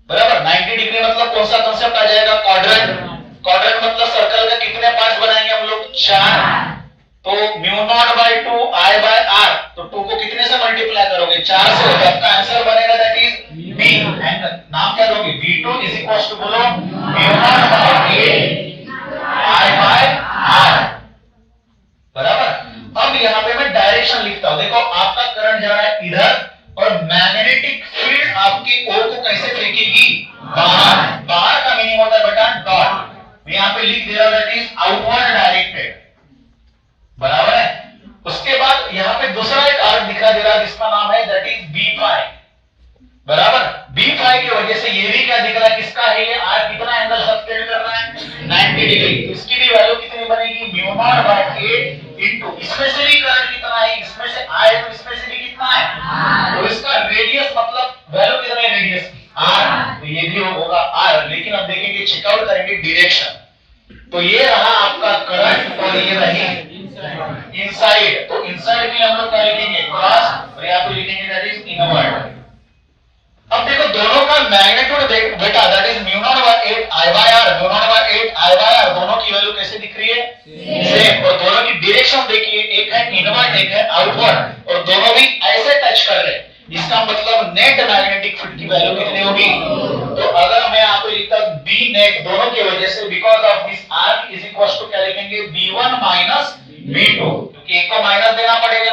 बराबर? 90 डिग्री मतलब कौन सा कांसेप्ट आ जाएगा? क्वाड्रेंट। क्वाड्रेंट मतलब सर्कल का mu not by 2 I by R, तो 2 को कितने से मल्टीप्लाई करोगे? 4 से, तो आपका आंसर बनेगा दैट इज B। एंड नाम क्या दोगे? V2 इज इक्वल टू बोलो mu not by 8 I by R, बराबर। अब यहाँ पे मैं डायरेक्शन लिखता हूं, देखो आपका करंट जा रहा है इधर और मैग्नेटिक फील्ड आपकी O को कैसे फेंकेगी? बाहर। बाहर का मीनिंग होता है बेटा डॉट, मैं यहाँ पे लिख दे रहा हूं दैट इज आउटवर्ड डायरेक्टेड, बराबर है। उसके बाद यहाँ पे दूसरा एक आर्क दिखाई दे रहा है जिसका नाम है दैट इज B5, बराबर। B5 की वजह से ये भी क्या दिख रहा है, किसका है ये आर्क, कितना एंगल सबटेंड कर रहा है? 90 डिग्री। तो इसकी भी वैल्यू कितनी बनेगी? म्यू नॉट बाय 8 इनटू, इसमें से भी करंट कितना है, इसमें से I है तो इसमें से भी कितना है, तो इसका रेडियस मतलब वैल्यू कितना है रेडियस की? R, तो ये भी होगा R। लेकिन अब देखेंगे, चेकआउट करेंगे डायरेक्शन, तो ये रहा आपका करंट और ये रही इनसाइड, तो इनसाइड में हम लोग क्या लिखेंगे? क्रॉस, और यहाँ पे लिखेंगे दैट इज इनवर्ड। अब देखो दोनों का मैग्नीट्यूड बेटा that is mu not by 8 I by R, mu not by 8 I by R, दोनों की वैल्यू कैसे दिख रही है? सेम। और दोनों की डायरेक्शन देखिए, एक है इनवर्ड एक है आउटवर्ड, और दोनों भी ऐसे टच कर रहे हैं, इसका मतलब नेट मैग्नेटिक फील्ड की वैल्यू कितनी होगी? तो अगर मैं आपको लिखता हूं B नेट, दोनों की वजह से because of this arc is equal to क्या लिखेंगे? B1 माइनस B2, क्योंकि एक को माइनस देना पड़ेगा,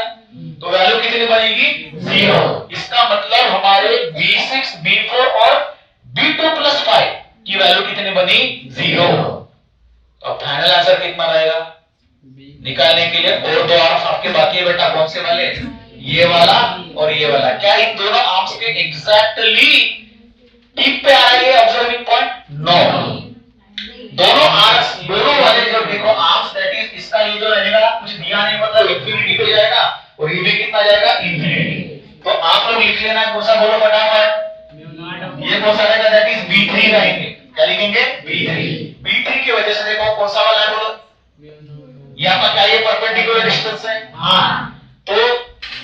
तो वैल्यू कितनी बनेगी? 0। इसका मतलब हमारे B6 B4 और B2 प्लस 5 की वैल्यू कितनी बनी? 0। तो फाइनल आंसर कितना रहेगा निकालने के लिए? और दो आर्म्स आपके बाकी है बेटा, कौन से वाले? ये वाला और ये वाला। क्या इन दोनों आर्म्स के एग्जैक्टली टिप पे आ रही है ऑब्जर्विंग पॉइंट? नो। दोनों आर्म्स, दोनों वाले जब देखो आर्म्स दैट इज, इसका ये जो रहेगा कुछ दिया नहीं, मतलब इंफिनिटी पे जाएगा, और ये भी कितना जाएगा? इंफिनिटी। तो आप लोग लिख लेना, कौन सा बोलो फटाफट? ये कौन सा रहेगा? दैट इज B3 रहेंगे। क्या लिखेंगे? B3। B3 की वजह से देखो कौन सा वाला है बोलो? ये आपका क्या, ये परपेंडिकुलर डिस्टेंस है? हाँ। तो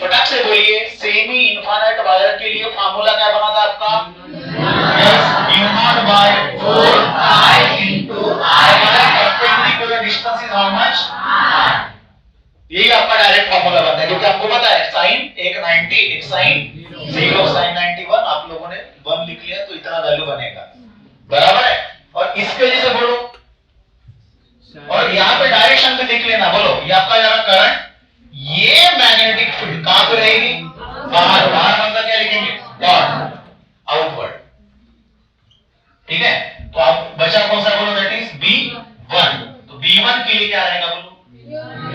फटाक से बोलिए, सेमी इनफाइनाइट वायर के लिए फार्मूला क्या बना था आपका? Yes, mu not by 4 into I by perpendicular distance is how much? यही आपका डायरेक्ट फार्मूला बनता है, क्योंकि आपको पता है साइन एक 90 एक साइन 0, साइन 91 आप लोगों ने 1 लिख लिया तो इतना वैल्यू बनेगा, बराबर है। और इसके वजह से बोलो, और यहाँ पे डायरेक्शन भी लिख लेना, बोलो ये आपका जरा करंट, ये मैग्नेटिक फील्ड कहां पे रहेगी? बाहर। बाहर मतलब क्या लिखेंगे? डॉट, आउटवर्ड, ठीक है। तो आप बचा कौन सा बोलो? That is B1। तो B1 के लिए क्या रहेगा बोलो?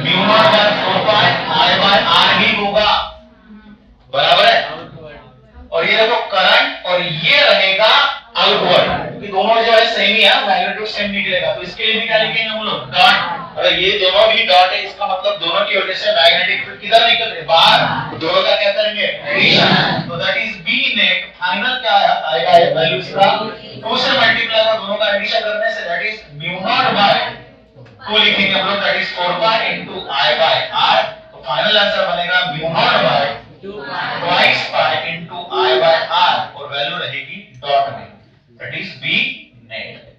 Mu not by 4 pi I by R ही होगा, बराबर है। और ये देखो करंट, और ये रहेगा आउटवर्ड, क्योंकि दोनों जो है सेम ही है, मैग्नीट्यूड सेम निकलेगा, तो इसके लिए भी क्या लिखेंगे हम लोग? डॉट। अगर ये दोनों भी डॉट है, इसका मतलब दोनों की वजह से मैग्नेटिक फील्ड किधर निकल रहे? बाहर। दोनों का क्या करेंगे? एडिशन। तो that is B net, final क्या आएगा वैल्यू इसका? 2 से मल्टीप्लाई का दोनों का एडिशन करने से that is mu not by 2 लिखेंगे हम लोग, that is 4 pi into I by R। तो फाइनल आंसर बनेगा mu not by 2 pi into I by R, और वैल्यू रहेगी डॉट में, that is B net.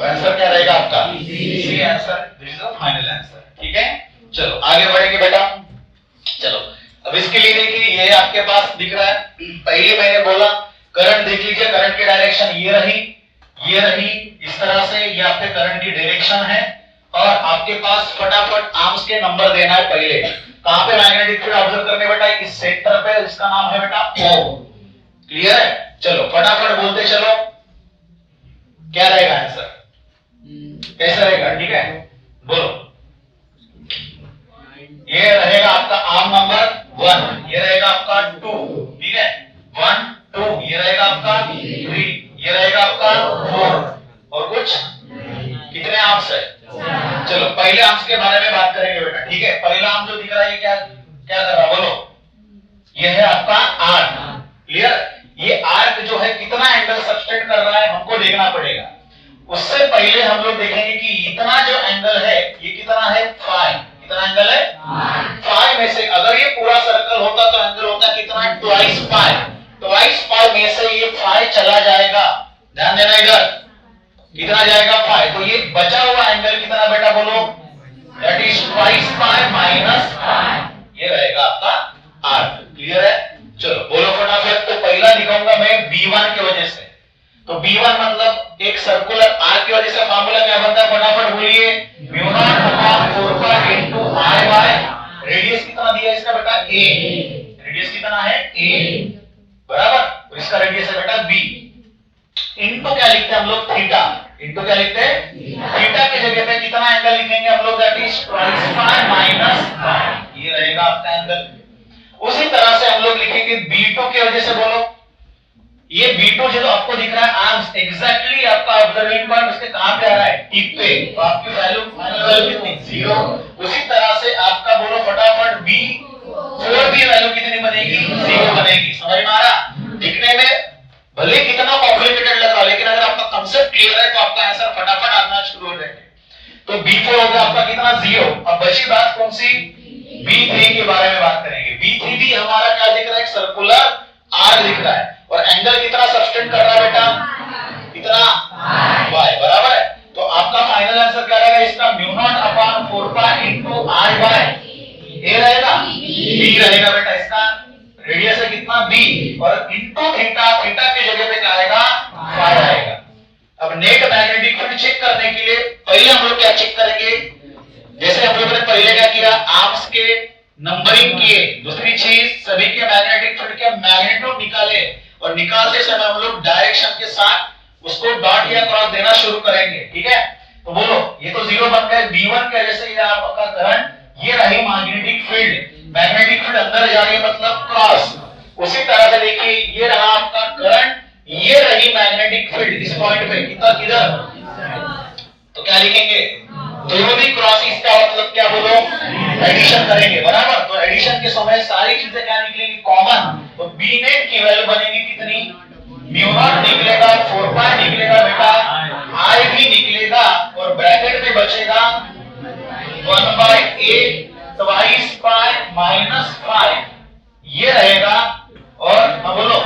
Answer क्या रहेगा आपका? C answer, this is the final answer, ठीक है। चलो आगे बढ़ेंगे बेटा। चलो अब इसके लिए देखिए, ये आपके पास दिख रहा है, पहले मैंने बोला करंट देख लीजिए, करंट की डायरेक्शन ये रही, ये रही, इस तरह से ये आपके करंट की डायरेक्शन है। और आपके पास फटाफट आर्म्स के नंबर देना है। पहले कहां पे मैग्नेटिक फील्ड ऑब्जर्व करने बेटा? इस सेंटर पे, जिसका नाम है बेटा O। क्लियर है? चलो फटाफट बोलते चलो, क्या रहेगा आंसर? कैसा रहेगा? ठीक है, बोलो। ये रहेगा आपका आर्म नंबर 1, ये रहेगा आपका 2, ठीक है, 1 2, ये रहेगा आपका 3, ये रहेगा आपका 4, और कुछ कितने आर्म्स है? चलो पहले आर्म्स के बारे में बात करेंगे बेटा, ठीक है। पहला आर्म जो दिख रहा है, ये क्या क्या कर रहा है बोलो? ये है आपका आर्क। क्लियर? ये आर्क जो है कितना एंगल सबटेंड कर रहा है हमको देखना पड़ेगा। उससे पहले हम लोग देखेंगे कि इतना जो एंगल है ये कितना है? फाई। कितना एंगल है? फाई में से अगर ये पूरा सर्कल होता तो एंगल होता कितना? Twice phi. ट्वाइस फाई में से ये फाई चला जाएगा, ध्यान देना इधर, कितना जाएगा? फाई। तो ये बचा हुआ एंगल कितना बेटा बोलो? That is twice pi minus ये रहेगा आपका r। क्लियर है? चलो बोलो फटाफट। तो पहला लिखूंगा मैं b1 की वजह से। तो b1 मतलब एक सर्कुलर r की वजह से फार्मूला क्या बनता है फटाफट बोलिए, mu not upon 4 pi into r by radius कितना दिया इसका बेटा a, रेडियस कितना है a बराबर, और इसका रेडियस है बेटा b। इनटू क्या लिखते हैं हम लोग थीटा, इनटू क्या लिखते हैं थीटा की जगह पे कितना एंगल लिखेंगे हम लोग, that is twice pi minus pi, ये रहेगा आपका एंगल। उसी तरह से हम लोग लिखेंगे b2 की वजह से। बोलो ये b2 जो आपको दिख रहा है आर्म्स एग्जैक्टली आपका ऑब्जर्विंग पॉइंट उसके कहां पे आ रहा है, टिप पे, तो आपकी वैल्यू फाइनल वैल्यू कितनी 0। उसी तरह से आपका बोलो फटाफट b4 की वैल्यू कितनी बनेगी 0 बनेगी। समझ में आ रहा? दिखने में भले कितना कॉम्प्लिकेटेड लग रहा, लेकिन अगर आपका कांसेप्ट क्लियर है तो आपका आंसर फटाफट आना शुरू हो जाएगा। तो b4 हो गया आपका कितना 0। अब बची बात कौन सी, b3 के बारे में बात करेंगे। b3 भी हमारा क्या दिख रहा है, एक सर्कुलर r दिख रहा है, और एंगल कितना सब्सटेंड कर रहा है बेटा, कितना y बराबर है। तो आपका फाइनल आंसर क्या रहेगा इसका, mu not upon 4 pi into r by a रहेगा, b रहेगा बेटा, इसका रेडियस है कितना b, और इनटू थीटा, थीटा की जगह पे क्या आएगा फाई आएगा। अब नेट मैग्नेटिक फील्ड चेक करने के लिए पहले हम लोग क्या चेक करेंगे, जैसे हम लोगों ने पहले क्या किया, आर्म्स के नंबरिंग किए। दूसरी चीज सभी के मैग्नेटिक फील्ड के मैग्नीट्यूड निकाले, और निकालते समय हम लोग डायरेक्शन के साथ उसको डॉट या क्रॉस देना शुरू करेंगे। ठीक है? तो बोलो ये तो 0 बन गए, b1 की वजह से ये आपका करंट, ये रही मैग्नेटिक फील्ड, मैग्नेटिक फील्ड अंदर जा रही है मतलब क्रॉस। उसी तरह से देखिए ये रहा आपका करंट, ये रही मैग्नेटिक फील्ड इस पॉइंट पे, कितना किधर, तो क्या लिखेंगे, दोनों भी क्रॉस, इसका मतलब क्या बोलो एडिशन करेंगे बराबर। तो एडिशन के समय सारी चीजें क्या निकलेंगी कॉमन, तो b नेट की वैल्यू बनेगी कितनी, म्यू नॉट निकलेगा, 4 पाई निकलेगा बेटा, i भी निकलेगा, और ब्रैकेट में बचेगा 1 by a twice pi minus 5 ये रहेगा, और अब बोलो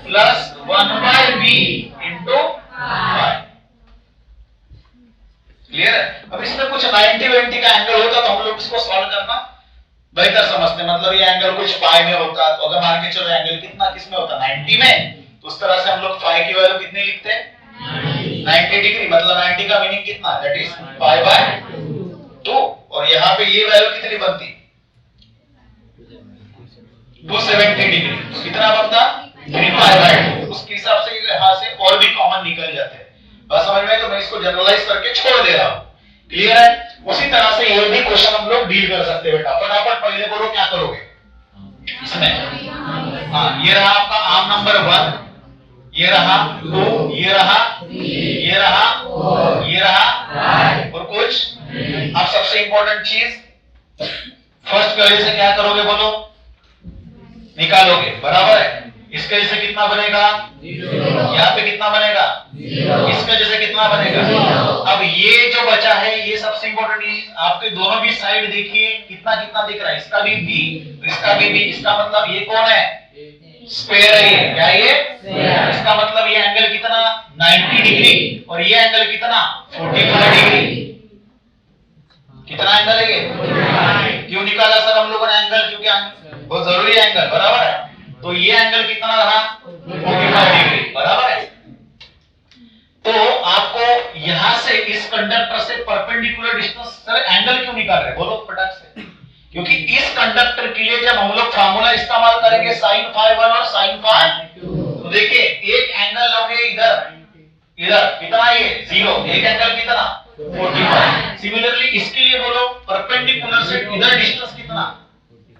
plus 1 by b into 5। Clear है? अब इसमें कुछ 90-20 का एंगल होता तो हम लोग इसको सॉल्व करना बेहतर समझते, मतलब ये एंगल कुछ पाई में होता, तो अगर मान के चलो एंगल कितना किस में होता 90 में, तो उस तरह से हम लोग फाई की वैल्यू कितनी लिखते हैं 90 डिग्री, मतलब 90 का मीनिंग कितना, दैट इज पाई बाय 2, और यहाँ पे ये वैल्यू कितनी बनती 270 डिग्री, कितना बनता 3 पाई बाय 2। उसके हिसाब से यहाँ से और भी कॉमन निकल जाते हैं। बस समझ में? तो मैं इसको जनरलाइज करके छोड़ दे रहा हूँ। क्लियर है? उसी तरह से ये भी क्वेश्चन हम लोग डील कर सकते हैं बेटा। फटाफट पहले बोलो क्या करोगे इसमें। हाँ, ये रहा आपका आर्म नंबर 1, ये रहा 2, ये रहा 3, ये रहा 4, ये रहा 5, और कुछ। अब सबसे इंपॉर्टेंट चीज फर्स्ट वैल्यू से क्या करोगे बोलो, निकालोगे बराबर है। इसके जैसे कितना बनेगा 0, यहाँ पे कितना बनेगा 0, इसके जैसे कितना बनेगा 0। अब ये जो बचा है ये सबसे इंपॉर्टेंट चीज, आपके दोनों भी साइड देखिए कितना कितना दिख रहा है, इसका भी b, इसका भी b, इसका मतलब ये कौन है स्क्वायर है, ये क्या ये इसका मतलब ये एंगल कितना 90 डिग्री, और ये एंगल कितना 45 डिग्री। कितना एंगल है ये, क्यों निकाला सर हम लोगों ने एंगल, क्योंकि बहुत जरूरी है एंगल बराबर है। तो ये एंगल कितना रहा 45 डिग्री बराबर है। तो आपको यहां से इस कंडक्टर से परपेंडिकुलर डिस्टेंस, सर एंगल क्यों निकाल रहे हैं बोलो फटाक से, क्योंकि इस कंडक्टर के लिए जब हम लोग फार्मूला इस्तेमाल करेंगे sin phi 1 और sin phi 2, तो देखिए एक एंगल लोगे इधर, इधर कितना ये 0, एक एंगल कितना 45। सिमिलरली इसके लिए बोलो परपेंडिकुलर से इधर डिस्टेंस कितना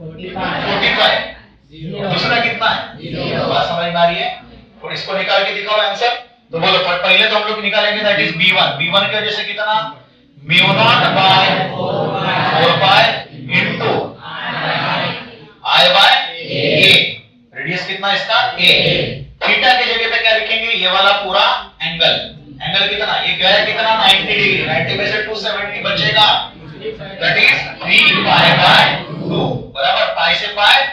45, दूसरा कितना है, बात समझ में आ रही है। और इसको निकाल के दिखाओ आंसर। तो बोलो पहले तो हम लोग निकालेंगे दैट इज b1, b1 की वजह से कितना mu not by 4 pi into i by a, radius कितना इसका a। थीटा की जगह पे क्या लिखेंगे, ये वाला पूरा एंगल, एंगल कितना, ये गया कितना 90 डिग्री, 90 में से 270 बचेगा, दैट इज 3 पाई बाय 2 बराबर, पाई से पाई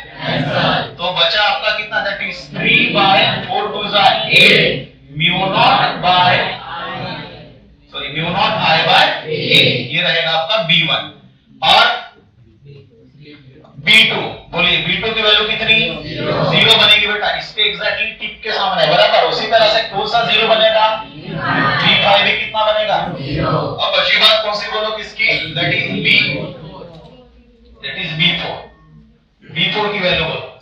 तो बचा आपका कितना, that is 3 by 4 2 8 mu not by, sorry mu not i by ये रहेगा आपका B1 और B2, बोलिए B2 की वैल्यू कितनी? 0 बनेगी बेटा, इसके एग्जैक्टली टिप के सामने, बराबर। उसी तरह से कौन सा 0 बनेगा? B5 भी कितना बनेगा? अब बची बात कौन सी बोलो, किसकी? That is B4। B4 की वैल्यू बोलो।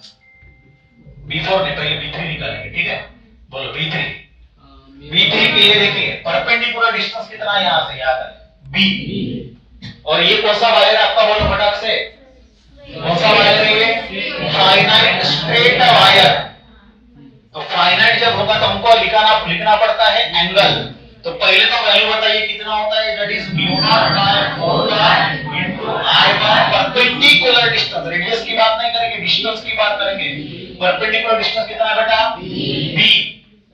B4 ने पहले B3 निकालेंगे, ठीक है? बोलो B3। B3 के लिए देखिए परपेंडिकुलर डिस्टेंस कितना है यहां से, याद है B। और ये कौन सा वायर आपका, बोलो फटाक से, कौन सा वायर है ये? Finite straight wire. तो फाइनाइट जब होगा तो हमको लिखना पड़ता है एंगल। तो पहले तो वैल्यू बताइए कितना होता है, that is μ0/4 into I by perpendicular distance. Radius की बात नहीं करेंगे, डिस्टेंस की बात करेंगे। परपेंडिकुलर डिस्टेंस कितना है बेटा? b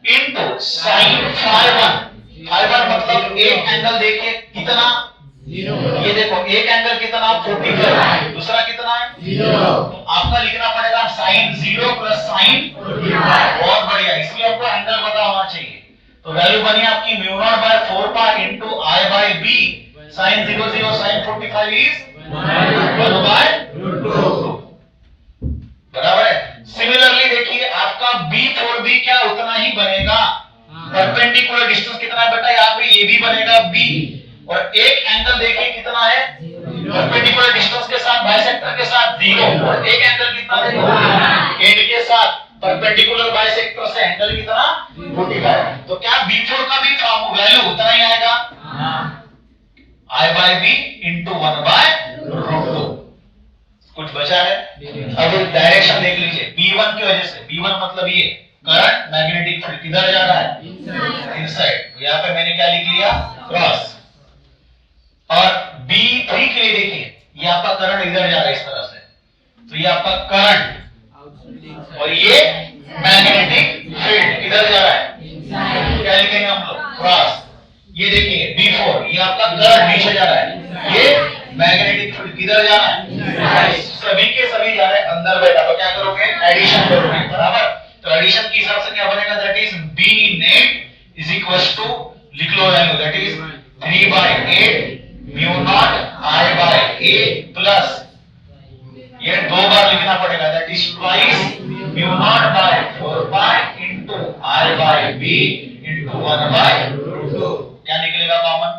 इनटू sin φ1 मतलब एक एंगल देखिए कितना, ये देखो एक एंगल कितना, 45, दूसरा कितना है 0। तो आपका लिखना पड़ेगा sin 0 प्लस sin 45। बहुत बढ़िया, इसलिए आपको एंगल पता होना चाहिए। तो वैल्यू बनी आपकी μ0/4 pi into I by b। sin 0 0 sin 45 is 1/√2, बराबर है। सिमिलरली देखिए आपका B4 भी क्या उतना ही बनेगा। परपेंडिकुलर डिस्टेंस कितना है बेटा, यहाँ पे ये भी बनेगा b। और एक एंगल देखिए कितना है, परपेंडिकुलर डिस्टेंस के साथ बाइसेक्टर के साथ 0। और एक एंगल कितना है एंड के साथ परपेंडिकुलर बाइसेक्टर से एंगल कितना 45। तो क्या B4 का भी वैल्यू उतना ही आएगा, I बाय b इनटू 1/√2। कुछ बचा है? अब डायरेक्शन देख लीजिए B1 की वजह से। B1 मतलब ये करंट मैग्नेटिक फील्ड किधर जा रहा है, इनसाइड। यहाँ पे मैंने क्या लिख लिया, क्रॉस। और B3 के लिए देखिए ये आपका करंट इधर जा रहा है इस तरह से, तो ये आपका करंट और ये मैग्नेटिक फील्ड किधर जा रहा है, क्या लिखेंगे हम लोग, क्रॉस। ये देखिए B4 ये आपका करंट नीचे जा रहा है, ये मैग्नेटिक फील्ड किधर जा रहा है, सभी के सभी जा रहे हैं अंदर बेटा। तो क्या करोगे, एडिशन करोगे, बराबर। तो एडिशन के हिसाब से क्या बनेगा, that is B net is equals to, लिख लो value, that is 3/8 μ0 I by a plus, ये दो बार लिखना पड़ेगा, that is twice μ0/4 pi into I by b into 1/√2। क्या निकलेगा कॉमन,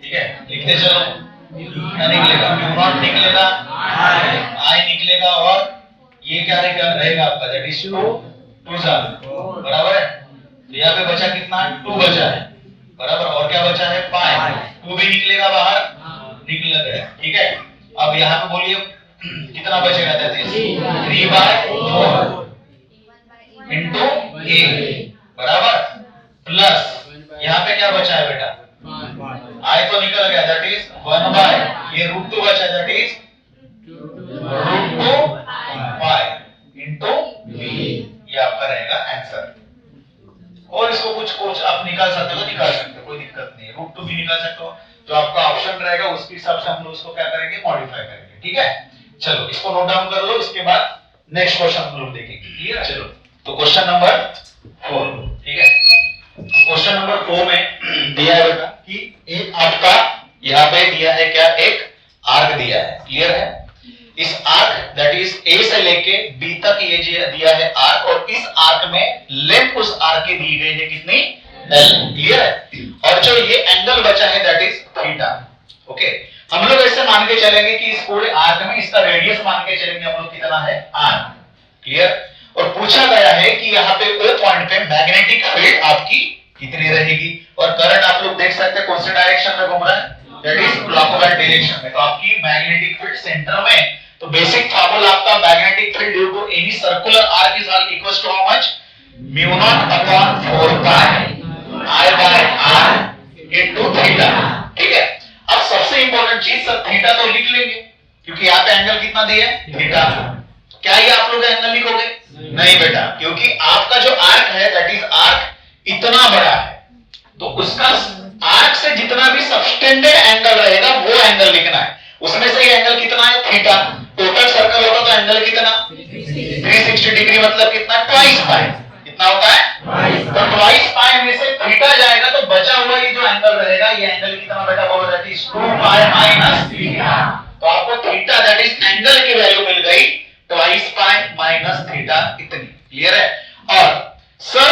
ठीक है, लिखते चलो। क्या निकलेगा, μ0 निकलेगा, I निकलेगा, और ये क्या रहेगा आपका, दैट इज 2 बराबर है। तो यहाँ पे बचा कितना, 2 बचा है, बराबर। और क्या बचा है, पाई। 2 भी निकलेगा बाहर, निकल गया, ठीक है। अब यहाँ पे बोलिए कितना बचेगा, दैट इज 3/4 इनटू a, बराबर, प्लस यहाँ पे क्या बचा है बेटा, I तो निकल गया, दैट इज 1 ये √2 बचा, that is √2 pi into b। ये आपका रहेगा आंसर। और इसको कुछ आप निकाल सकते हो, निकाल सकते हो, कोई दिक्कत नहीं है। √2 भी निकाल सकते हो, जो आपका ऑप्शन रहेगा उसके हिसाब से हम लोग उसको क्या करेंगे, मॉडिफाई करेंगे, ठीक है। चलो इसको नोट डाउन कर लो, इसके बाद नेक्स्ट क्वेश्चन हम लोग देखेंगे, क्लियर है। चलो तो क्वेश्चन नंबर 4, ठीक है। क्वेश्चन नंबर 4 में दिया है बेटा कि एक आपका यहाँ पे दिया है क्या, एक आर्क दिया है, क्लियर है। इस आर्क दैट इज A से लेके B तक ये दिया है आर्क, और इस आर्क में लेंथ उस आर्क की दी गई है कितनी, L, क्लियर है। और जो ये एंगल बचा है दैट इज थीटा, ओके। हम लोग ऐसे मान के चलेंगे कि इस पूरे आर्क में इसका रेडियस मान के चलेंगे हम लोग कितना है, r, क्लियर। और पूछा गया है कि यहाँ पे O पॉइंट पे मैग्नेटिक फील्ड आपकी कितनी रहेगी, और करंट आप लोग देख सकते हैं कौन से डायरेक्शन में घूम रहा है, दैट इज क्लॉकवाइज डायरेक्शन में। तो आपकी मैग्नेटिक फील्ड सेंटर में, तो बेसिक फार्मूला आपका magnetic field due to any circular arc is equals to how much, μ0/4 pi I by r into theta, ठीक है। अब सबसे इंपॉर्टेंट चीज, सर थीटा तो लिख लेंगे क्योंकि यहाँ पे एंगल कितना दिया है, थीटा। क्या ये आप लोग एंगल लिखोगे, नहीं बेटा, क्योंकि आपका जो आर्क है दैट इज आर्क इतना बड़ा है, तो उसका आर्क से जितना भी सबटेंडेड एंगल रहेगा वो एंगल लिखना है। उसमें से ये एंगल कितना है, थीटा। टोटल सर्कल होगा तो एंगल कितना, 360 डिग्री, मतलब कितना, ट्वाइस पाई। कितना होता है? तो ट्वाइस पाई में से थीटा जाएगा तो बचा हुआ ये जो एंगल रहेगा, ये एंगल कितना बेटा बोलो? That is 2 pi minus theta. तो आपको थीटा दैट इज एंगल की वैल्यू मिल गई ट्वाइस पाई माइनस थीटा इतनी। क्लियर है? और सर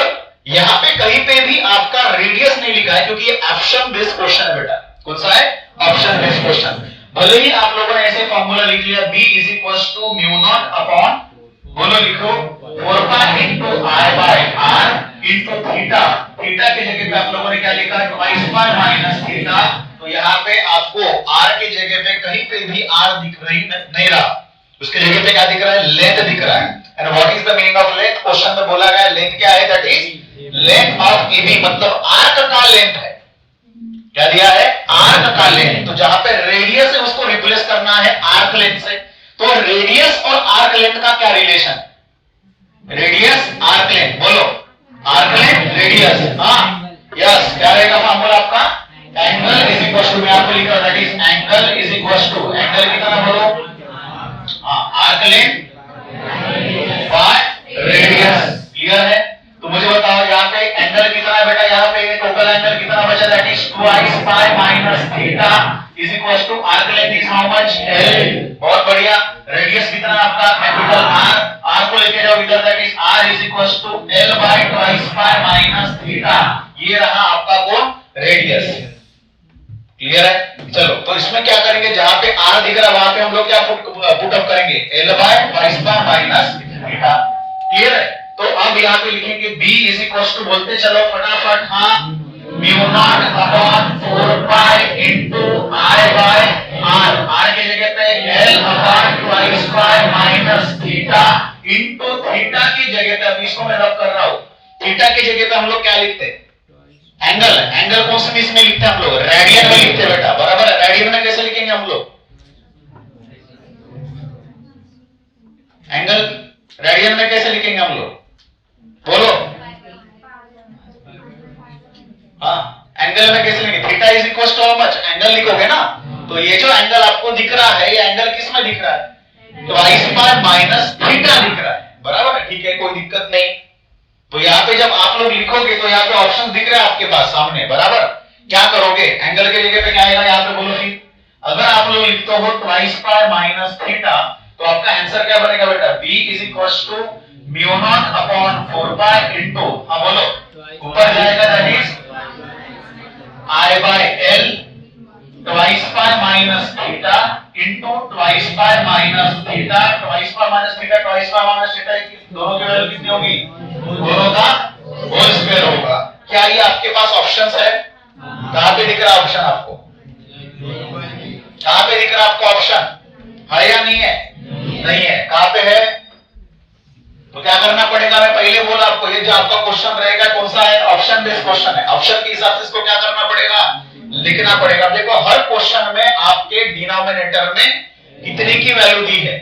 यहां पे कहीं पे भी आपका रेडियस नहीं लिखा है क्योंकि ये ऑप्शन बेस्ड क्वेश्चन है बेटा। कौन सा है? Option based question. भले ही आप लोगों ने ऐसे फॉर्मूला लिख लिया b is equal to mu not upon, बोलो लिखो 4 pi into i by r into theta. Theta की जगह पे आप लोगों ने क्या लिखा? Twice pi minus theta. तो यहाँ पे आपको r की जगह पे कहीं पे भी r दिख रही नहीं रहा, उसके जगह पे क्या दिख रहा है? लेंथ दिख रहा है। And what is the meaning of length? Question में बोला गया लेंथ क्या है? That is length of AB, मतलब आर्क का लेंथ है। क्या दिया है? आर्क का लेंथ। तो जहां पे रेडियस है उसको रिप्लेस करना है आर्क लेंथ से। तो रेडियस और आर्क लेंथ का क्या रिलेशन? रेडियस आर्क लेंथ, बोलो आर्क लेंथ रेडियस। हाँ यस, क्या रहेगा फॉर्मूला आपका? एंगल इज इक्वल टू, मैं आपको लिख रहा हूं, that is angle is equal to, angle कितना बोलो? Arc length by radius. Clear है? तो मुझे बताओ यहाँ पे एंगल कितना है बेटा? यहाँ पे टोटल एंगल कितना बचा? That is twice pi minus theta is equal to arc length is how much? L। बहुत बढ़िया। रेडियस कितना आपका? Capital R। R को लेके जाओ इधर, that is R is equal to L by twice pi minus theta. ये रहा आपका कौन? रेडियस। क्लियर है? चलो तो इसमें क्या करेंगे? जहां पे R दिख रहा है वहां पे हम लोग क्या पुट अप करेंगे? L by twice pi minus theta. Clear है? तो अब यहाँ पे लिखेंगे b इज इक्वल टू, बोलते चलो फटाफट, हाँ, mu not upon 4 pi into i by r। r की जगह पे L upon twice pi minus theta into theta की जगह पे, अब इसको मैं रब कर रहा हूं, थीटा की जगह पे हम लोग क्या लिखते हैं? एंगल। एंगल कौन से इसमें लिखते हैं हम लोग? रेडियन में लिखते हैं बेटा, बराबर है? रेडियन में कैसे लिखेंगे हम लोग? एंगल रेडियन में कैसे लिखेंगे हम लोग? बोलो। हाँ, एंगल में कैसे लिखेंगे? Theta is equal to how much? Angle लिखोगे ना। तो ये जो एंगल आपको दिख रहा है, ये एंगल किस में दिख रहा है? ट्वाइस पाई माइनस थीटा दिख रहा है, बराबर है? ठीक है, कोई दिक्कत नहीं। तो यहाँ पे जब आप लोग लिखोगे तो यहाँ पे ऑप्शन दिख रहा है आपके पास सामने, बराबर? क्या करोगे? एंगल के जगह पे क्या आएगा यहाँ पे, बोलो फिर? अगर आप लोग लिखते हो ट्वाइस पाई माइनस थीटा तो आपका आंसर क्या बनेगा बेटा? b is equal to mu not upon 4 pi into, हाँ बोलो, ऊपर जाएगा that is i by l twice pi minus theta into twice pi minus theta. Twice pi minus theta, twice pi minus theta, दोनों की value कितनी होगी? दोनों का होल स्क्वायर होगा। क्या ये आपके पास ऑप्शंस है? कहां पे दिख रहा है ऑप्शन आपको? कहां पे दिख रहा है आपको ऑप्शन? है या नहीं है? नहीं है। कहां पे है? तो क्या करना पड़ेगा? मैं पहले बोला आपको, ये जो आपका क्वेश्चन रहेगा कौन सा है? ऑप्शन बेस्ड क्वेश्चन है। ऑप्शन के हिसाब से इसको क्या करना पड़ेगा? लिखना पड़ेगा। देखो हर क्वेश्चन में आपके डिनोमिनेटर में कितने की वैल्यू दी है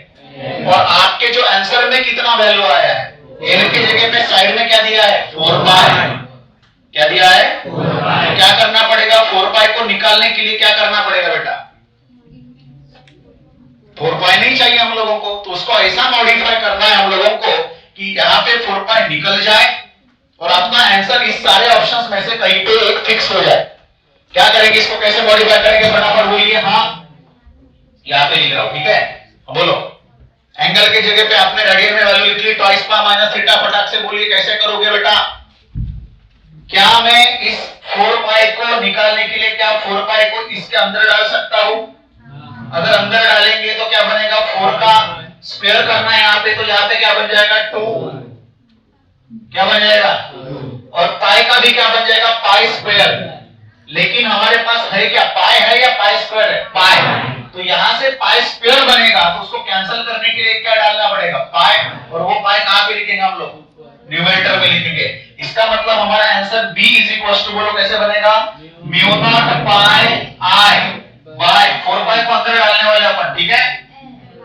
और आपके जो आंसर में कितना वैल्यू आया है। एल की जगह पे साइड में क्या दिया है? 4 पाई। क्या दिया है? 4 पाई। क्या करना पड़ेगा? 4 पाई को निकालने के लिए क्या करना पड़ेगा बेटा? 4 पाई नहीं चाहिए हम लोगों को, तो उसको ऐसा मॉडिफाई करना है हम लोगों को कि यहाँ पे 4 पाई निकल जाए और अपना आंसर इस सारे ऑप्शंस में से कहीं पे एक फिक्स हो जाए। क्या करेंगे? इसको कैसे मॉडिफाई करेंगे? फटाफट बोलिए। हाँ, यहाँ पे लिख रहा हूं, ठीक है? बोलो। एंगल की जगह पे आपने रेडियन में वैल्यू लिख ली ट्वाइस पाई माइनस थीटा। फटाक से बोलिए कैसे करोगे बेटा? क्या मैं इस 4 पाई को निकालने के लिए क्या 4 पाई को इसके अंदर डाल सकता हूं? अगर अंदर डालेंगे तो क्या बनेगा? 4 का स्क्वायर करना है यहाँ पे, तो यहाँ पे क्या बन जाएगा? 2। क्या बन जाएगा? और पाई का भी क्या बन जाएगा? Pi square. लेकिन हमारे पास है क्या? पाई है या पाई स्क्वायर है? पाई। तो यहां से पाई स्क्वायर बनेगा, तो उसको कैंसिल करने के लिए क्या डालना पड़ेगा? पाई। और वो पाई कहां पे लिखेंगे हम लोग? न्यूमरेटर में लिखेंगे। इसका मतलब हमारा answer b is equal to, बोलो कैसे बनेगा? Mu naught pi i by 4 pi को अंदर डालने वाले अपन, ठीक है?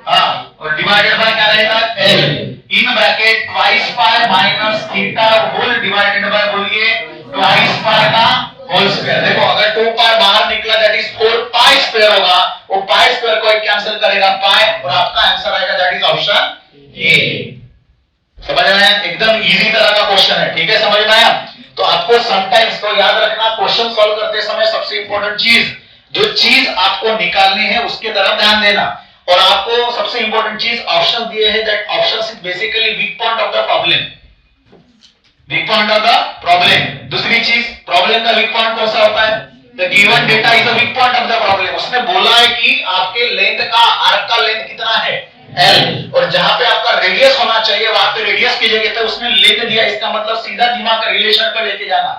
हाँ, और डिवाइडेड बाय क्या रहेगा? l in bracket twice pi minus theta whole divided by, बोलिए, ट्वाइस पाई का होल स्क्वायर। देखो अगर 2 पाई बाहर निकला दैट इज 4 पाई स्क्वायर होगा, वो पाई स्क्वायर को कैंसिल करेगा पाई, और आपका आंसर आएगा दैट इज ऑप्शन ए। समझ में आया? एकदम इजी तरह का क्वेश्चन है, ठीक है, समझ में आया? तो आपको समटाइम्स तो याद रखना, क्वेश्चन सॉल्व करते समय सबसे इंपॉर्टेंट चीज, जो चीज आपको निकालनी है उसके तरफ ध्यान देना। और आपको सबसे इंपॉर्टेंट चीज ऑप्शन दिए हैं, that option is basically weak point of the problem, weak point of the problem. दूसरी चीज, प्रॉब्लम का वीक पॉइंट कौन सा होता है? The given data is the weak point of the problem. उसने बोला है कि आपके लेंथ का, आर्क का लेंथ कितना है? L, और जहां पे आपका रेडियस होना चाहिए वहां पे रेडियस की जगह पे उसने लेंथ दिया। इसका मतलब सीधा दिमाग रिलेशन पे लेके जाना।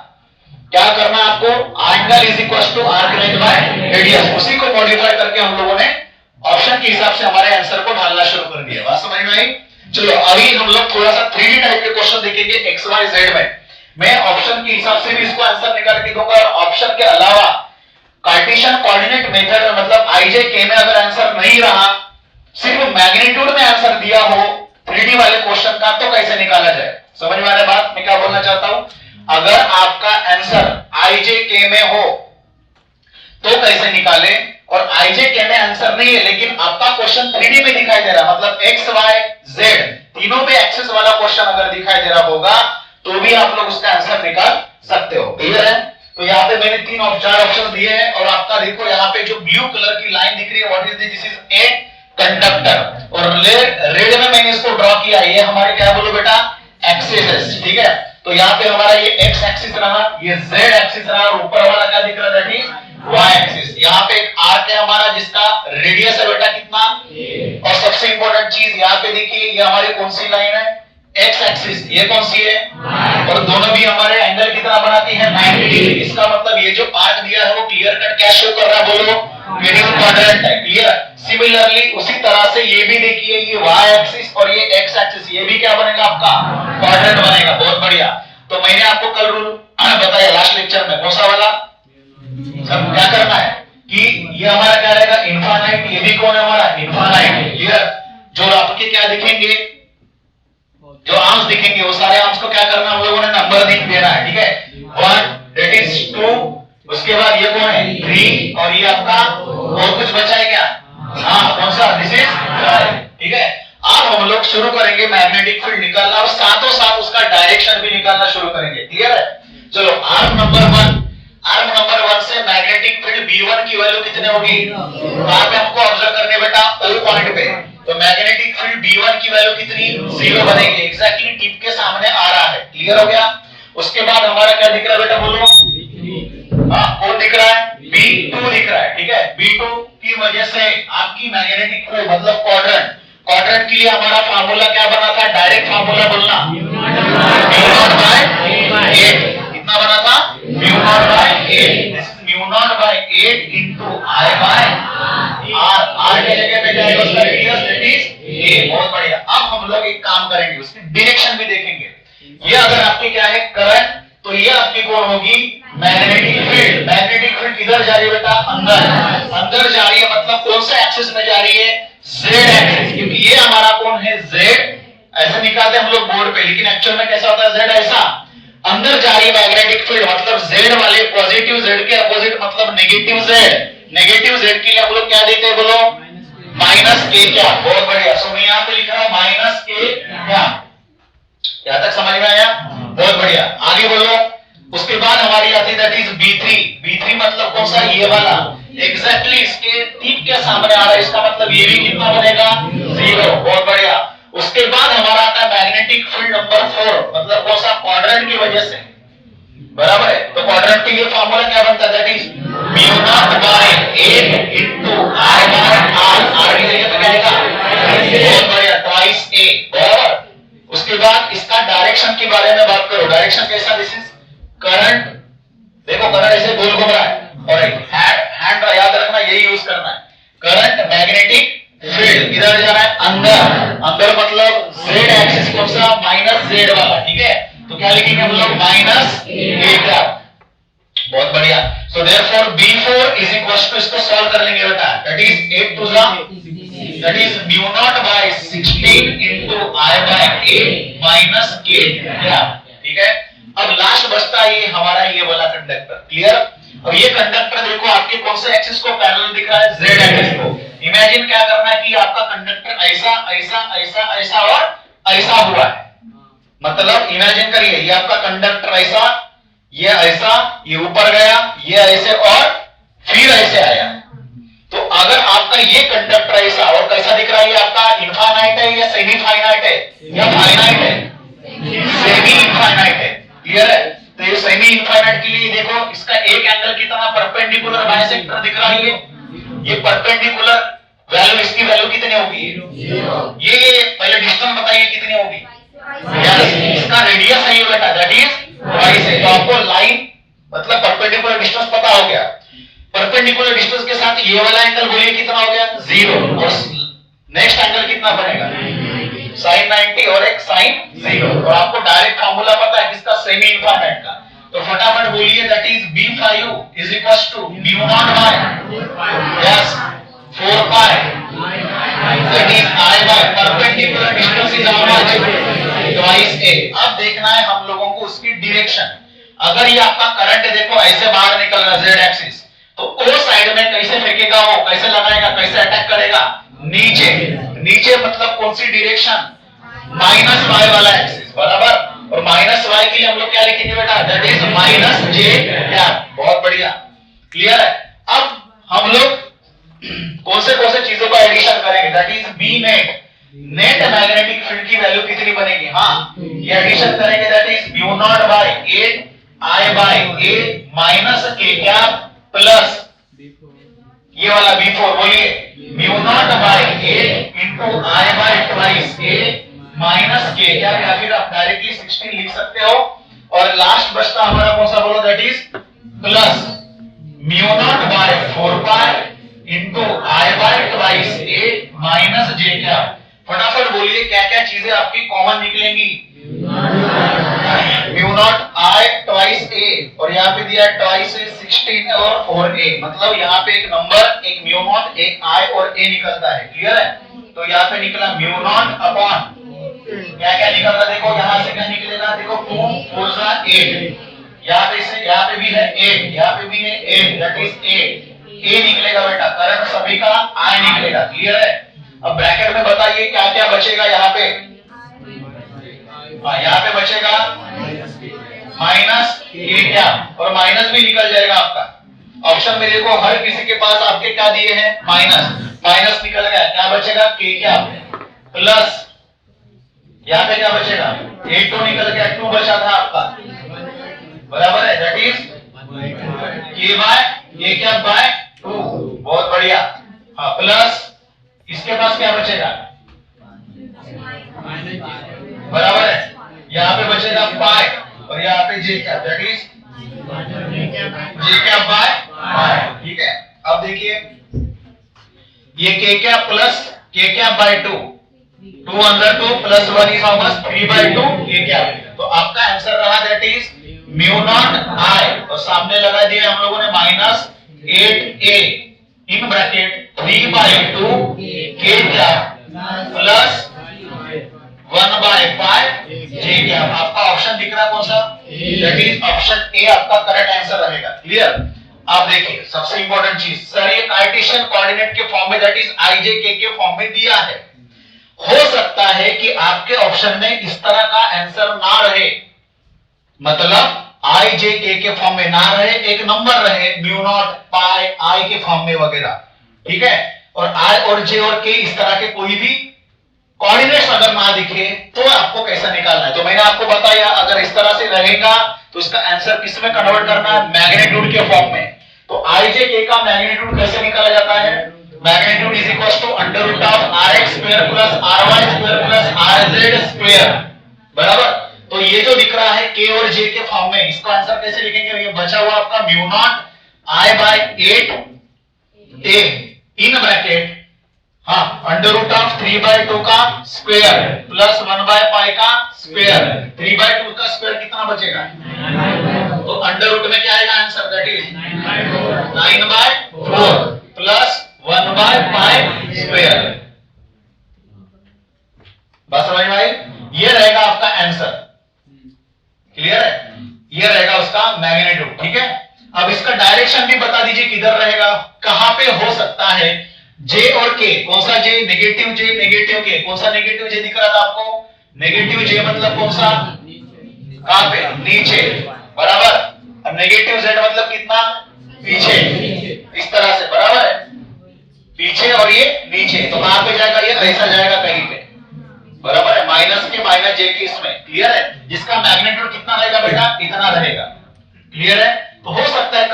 क्या करना है आपको? Angle is equal to arc length by radius. उसी को मॉडिफाई करके हम लोगों ने ऑप्शन के हिसाब से हमारे आंसर को ढालना शुरू कर दिया। बात समझ में आई? चलो अभी हम लोग थोड़ा सा 3D टाइप के क्वेश्चन देखेंगे एक्स वाई जेड में। मैं ऑप्शन के हिसाब से भी इसको आंसर निकाल के दूंगा, और ऑप्शन के अलावा कार्टेशियन कोऑर्डिनेट मेथड में, मतलब आईजे के में अगर आंसर नहीं रहा, सिर्फ मैग्नीट्यूड में आंसर दिया हो 3D वाले क्वेश्चन का, तो कैसे निकाला जाए? समझ में आ रहा है बात मैं क्या बोलना चाहता हूं? अगर आपका आंसर आईजे के में हो तो कैसे निकाले, और आईजे के में आंसर नहीं है लेकिन आपका क्वेश्चन 3D में दिखाई दे रहा, मतलब एक्स वाई जेड तीनों पे एक्सेस वाला क्वेश्चन अगर दिखाई दे रहा होगा तो भी आप लोग उसका आंसर निकाल सकते हो। क्लियर है? तो यहाँ पे मैंने 4 ऑप्शन दिए हैं, और आपका देखो यहाँ पे जो ब्लू कलर की लाइन दिख रही है, what is this? Is a conductor, और रेड में मैंने इसको ड्रॉ किया, ये हमारे क्या बोलो बेटा? एक्सिस है, ठीक है? तो यहाँ पे हमारा ये एक्स एक्सिस रहा, ये जेड एक्सिस रहा, और ऊपर वाला क्या दिख रहा है? That is Y axis. यहाँ पे एक आर्क है हमारा जिसका रेडियस है बेटा कितना? और सबसे इंपॉर्टेंट चीज यहाँ पे देखिए, ये हमारी कौन सी लाइन है? X axis. ये कौन सी है? और दोनों भी हमारे एंगल कितना बनाती है? 90 डिग्री। इसका मतलब ये जो आर्क दिया है वो क्लियर कट क्या शो कर रहा है? बोलो, क्वाड्रेंट है। क्लियर? सिमिलरली उसी तरह से ये भी देखिए, ये वाई एक्सिस और ये एक्स एक्सिस, ये भी क्या बनेगा आपका? क्वाड्रेंट बनेगा। बहुत बढ़िया। तो मैंने आपको कल रूल बताया लास्ट लेक्चर में, कौन सा वाला? सब क्या करना है कि ये हमारा क्या रहेगा? इनफाइनाइट। ये भी कौन है हमारा? इनफाइनाइट। क्लियर? जो आपके क्या दिखेंगे, जो आर्म्स दिखेंगे वो सारे आर्म्स को क्या करना हम लोगों ने? नंबर देना है, ठीक है? 1, दैट इज 2, उसके बाद ये कौन है? 3, और ये आपका, और कुछ बचा है क्या? हाँ, कौन सा? दिस इज 5, ठीक है? अब हम लोग शुरू करेंगे मैग्नेटिक फील्ड निकालना, और साथों साथ उसका डायरेक्शन भी निकालना शुरू करेंगे। क्लियर है? चलो आर्म नंबर 1 से मैग्नेटिक फील्ड B1 की वैल्यू कितने होगी? वहां पे हमको ऑब्जर्व करने बेटा O पॉइंट पे, तो मैग्नेटिक फील्ड B1 की वैल्यू कितनी? 0 बनेगी। एग्जैक्टली टिप के सामने आ रहा है। क्लियर हो गया? उसके बाद हमारा क्या दिख रहा है बेटा? बोलो। हाँ, कौन दिख रहा है? B2 दिख रहा है, ठीक है? B2 की वजह से आपकी मैग्नेटिक फील्ड मतलब क्वाड्रेंट के लिए हमारा फार्मूला क्या बना था? डायरेक्ट फार्मूला बोलना, μ0/8। कितना बना था? μ0/8। μ0/8 into I/R। R की जगह पे क्या है? उसका रेडियस दैट इज a। बहुत बढ़िया। अब हम लोग एक काम करेंगे, उसकी डायरेक्शन भी देखेंगे। ये अगर आपकी क्या है? करंट, तो ये आपकी कौन होगी? Magnetic field. मैग्नेटिक फील्ड किधर जा रही है बेटा? अंदर जा रही है, मतलब कौन सा एक्सिस में जा रही है? जेड एक्सिस, क्योंकि ये हमारा कौन है? जेड। ऐसे निकालते हैं हम लोग बोर्ड पे, लेकिन एक्चुअल में कैसा होता है? जेड ऐसा अंदर जा रही है मैग्नेटिक फील्ड, मतलब जेड वाले पॉजिटिव जेड के अपोजिट मतलब नेगेटिव जेड। नेगेटिव जेड के लिए हम लोग क्या देते हैं? बोलो, -k क्या? बहुत बढ़िया। सो मैं यहाँ पे लिख रहा हूं -k क्या? यहां तक समझ में आया? बहुत बढ़िया। आगे बोलो। उसके बाद हमारी आती है दैट इज B3। B3 मतलब कौन सा? ये वाला। एग्जैक्टली इसके टिप के सामने आ रहा है, इसका मतलब ये भी कितना बनेगा? 0। बहुत बढ़िया। उसके बाद हमारा आता है मैग्नेटिक फील्ड नंबर 4, मतलब कौन सा? क्वाड्रेंट की वजह से। बराबर है? तो क्वाड्रेंट के लिए फार्मूला क्या बनता है? That is μ0/8 into I/R। R की जगह पे क्या आएगा? बहुत बढ़िया, ट्वाइस a। बराबर। उसके बाद इसका डायरेक्शन के बारे में बात करो। डायरेक्शन कैसा? This is current. देखो करंट ऐसे गोल घूम रहा है, और हैंड याद रखना, यही यूज करना है। करंट मैग्नेटिक फील्ड किधर जा रहा है? अंदर मतलब जेड एक्सिस कौन सा? -z वाला, ठीक है? तो क्या लिखेंगे हम लोग? -a। बहुत बढ़िया। So therefore B4 is equal to, इसको सॉल्व कर लेंगे बेटा, that is 8 to that is μ0/16 into I/8 -k। ठीक है? अब लास्ट बचता है हमारा ये वाला कंडक्टर। क्लियर? अब ये कंडक्टर देखो आपके कौन से एक्सिस को पैरेलल दिख रहा है? जेड एक्सिस को। इमेजिन क्या करना है कि आपका कंडक्टर ऐसा ऐसा ऐसा ऐसा और ऐसा हुआ है। मतलब इमेजिन करिए, ये आपका कंडक्टर ऐसा, ये ऊपर गया, ये ऐसे और फिर ऐसे आया। तो अगर आपका ये कंडक्टर ऐसा और कैसा दिख रहा है, ये आपका इनफाइनाइट है या सेमी फाइनाइट है या फाइनाइट है? सेमी इनफाइनाइट है। क्लियर है? तो ये सेमी इनफाइनाइट के लिए देखो, इसका एक एंगल कितना परपेंडिकुलर बाइसेक्टर दिख रहा है, ये परपेंडिकुलर वैल्यू, इसकी वैल्यू कितनी होगी? ये पहले डिस्टेंस बताइए कितनी होगी? इसका रेडियस है ये बेटा, दैट इज ट्वाइस है। तो आपको लाइन मतलब परपेंडिकुलर डिस्टेंस पता हो गया। परपेंडिकुलर डिस्टेंस के साथ ये वाला एंगल बोलिए कितना हो गया? 0। और नेक्स्ट एंगल कितना बनेगा? sin 90 और एक sin 0। और आपको डायरेक्ट फार्मूला पता है किसका? सेमी इनफाइनाइट का। तो फटाफट बोलिए, that is b5 is equals to mu not by, yes, 4 pi, that is I by perpendicular distance is how much? Twice a। अब देखना है हम लोगों को उसकी डायरेक्शन। अगर ये आपका करंट देखो ऐसे बाहर निकल रहा z एक्सिस, तो ओ साइड में कैसे फेंकेगा, वो कैसे लगाएगा, कैसे अटैक करेगा? नीचे। नीचे मतलब कौन सी डायरेक्शन? माइनस y वाला एक्सिस, बराबर। और माइनस y के लिए हम लोग क्या लिखेंगे बेटा? That is minus j cap. बहुत बढ़िया, क्लियर है। अब हम लोग कौन से चीजों का एडिशन करेंगे? That is B net. Net magnetic field की वैल्यू कितनी बनेगी? हाँ, ये एडिशन करेंगे, that is mu not by 8 I by a minus k cap plus ये वाला B4, बोलिए, mu not by 8 into I by twice a minus k cap, या फिर आप डायरेक्टली 16 लिख सकते हो। और लास्ट बचता हमारा कौन सा बोलो? That is plus mu not by 4 pi into I by twice a minus j cap. फटाफट बोलिए क्या क्या चीजें आपकी कॉमन निकलेंगी? Mu not I twice a, और यहाँ पे दिया ट्वाइस 16 और 4a, मतलब यहाँ पे एक नंबर, एक म्यू नॉट, एक I और a निकलता है। क्लियर है? तो यहाँ पे निकला म्यू नॉट अपॉन क्या क्या निकल रहा? देखो यहाँ से क्या निकलेगा? देखो 2 4 8, यहाँ पे से यहाँ पे भी है 8, यहाँ पे भी है 8, दैट इज 8। a निकलेगा बेटा, करंट सभी का I निकलेगा। क्लियर है? अब ब्रैकेट में बताइए क्या क्या बचेगा यहाँ पे? यहाँ पे बचेगा माइनस k क्या, और माइनस भी निकल जाएगा आपका। ऑप्शन में देखो हर किसी के पास आपके क्या दिए हैं? माइनस। माइनस निकल गया, क्या बचेगा? k क्या प्लस, यहाँ पे क्या बचेगा? 8 निकल गया, 2 बचा था आपका, बराबर है, that is k by a क्या बाय 2। बहुत बढ़िया। हाँ, प्लस इसके पास क्या बचेगा? बराबर है, यहाँ पे बचेगा पाई, और यहाँ पे j क्या, दैट इज j क्या बाय पाई। ठीक है? अब देखिए, ये k क्या प्लस k क्या बाय 2, 2 अंदर 2 plus 1 is how much? 3 by 2 k क्या। तो आपका आंसर रहा that is mu not I, और सामने लगा दिया हम लोगों ने minus 8a in bracket 3 by 2 k क्या प्लस 1 बाय पाई j क्या। आपका ऑप्शन दिख रहा है कौन सा? दैट इज ऑप्शन ए आपका करेक्ट आंसर रहेगा। क्लियर? आप देखिए, सबसे इंपॉर्टेंट चीज, सर ये कार्टेशियन कोऑर्डिनेट के फॉर्म में, that is i j k के फॉर्म में दिया है। हो सकता है कि आपके ऑप्शन में इस तरह का आंसर ना रहे, मतलब I J K के फॉर्म में ना रहे, एक नंबर रहे म्यू नॉट पाई I के फॉर्म में वगैरह। ठीक है? और I और J और K इस तरह के कोई भी कोऑर्डिनेट्स अगर ना दिखे तो आपको कैसा निकालना है? तो मैंने आपको बताया, अगर इस तरह से रहेगा तो इसका आंसर किस में कन्वर्ट करना है? मैग्नीट्यूड के फॉर्म में। तो I J K का मैग्नीट्यूड कैसे निकाला जाता है? Magnitude is equal to under root of RX square plus RY square plus RZ square, बराबर। तो ये जो दिख रहा है K और J के फॉर्म में, इसका आंसर कैसे लिखेंगे? ये बचा हुआ आपका mu not I by 8a in bracket, हाँ, अंडर रूट ऑफ 3 बाय 2 का स्क्वायर प्लस 1 बाय पाई का स्क्वायर। 3 बाय 2 का स्क्वायर कितना बचेगा? तो अंडर रूट में क्या आएगा answer? That is 9 by 4 plus 1 by pi square. बस समझ में आई? ये रहेगा आपका आंसर। क्लियर है? ये रहेगा उसका मैग्नीट्यूड। ठीक है? अब इसका डायरेक्शन भी बता दीजिए किधर रहेगा, कहां पे हो सकता है? J और K, कौन सा J? Negative J negative K। कौन सा नेगेटिव J दिख रहा था आपको? नेगेटिव जे मतलब कौन सा, कहां पे, नीचे, बराबर। अब नेगेटिव जेड मतलब कितना, पीछे, इस तरह से, बराबर है, पीछे और ये नीचे, तो कहां पे जाएगा, ये ऐसा जाएगा कहीं पे, बराबर है, माइनस के माइनस जे के इसमें, क्लियर है। जिसका मैग्नीट्यूड कितना रहेगा बेटा, इतना रहेगा, क्लियर है। तो हो सकता है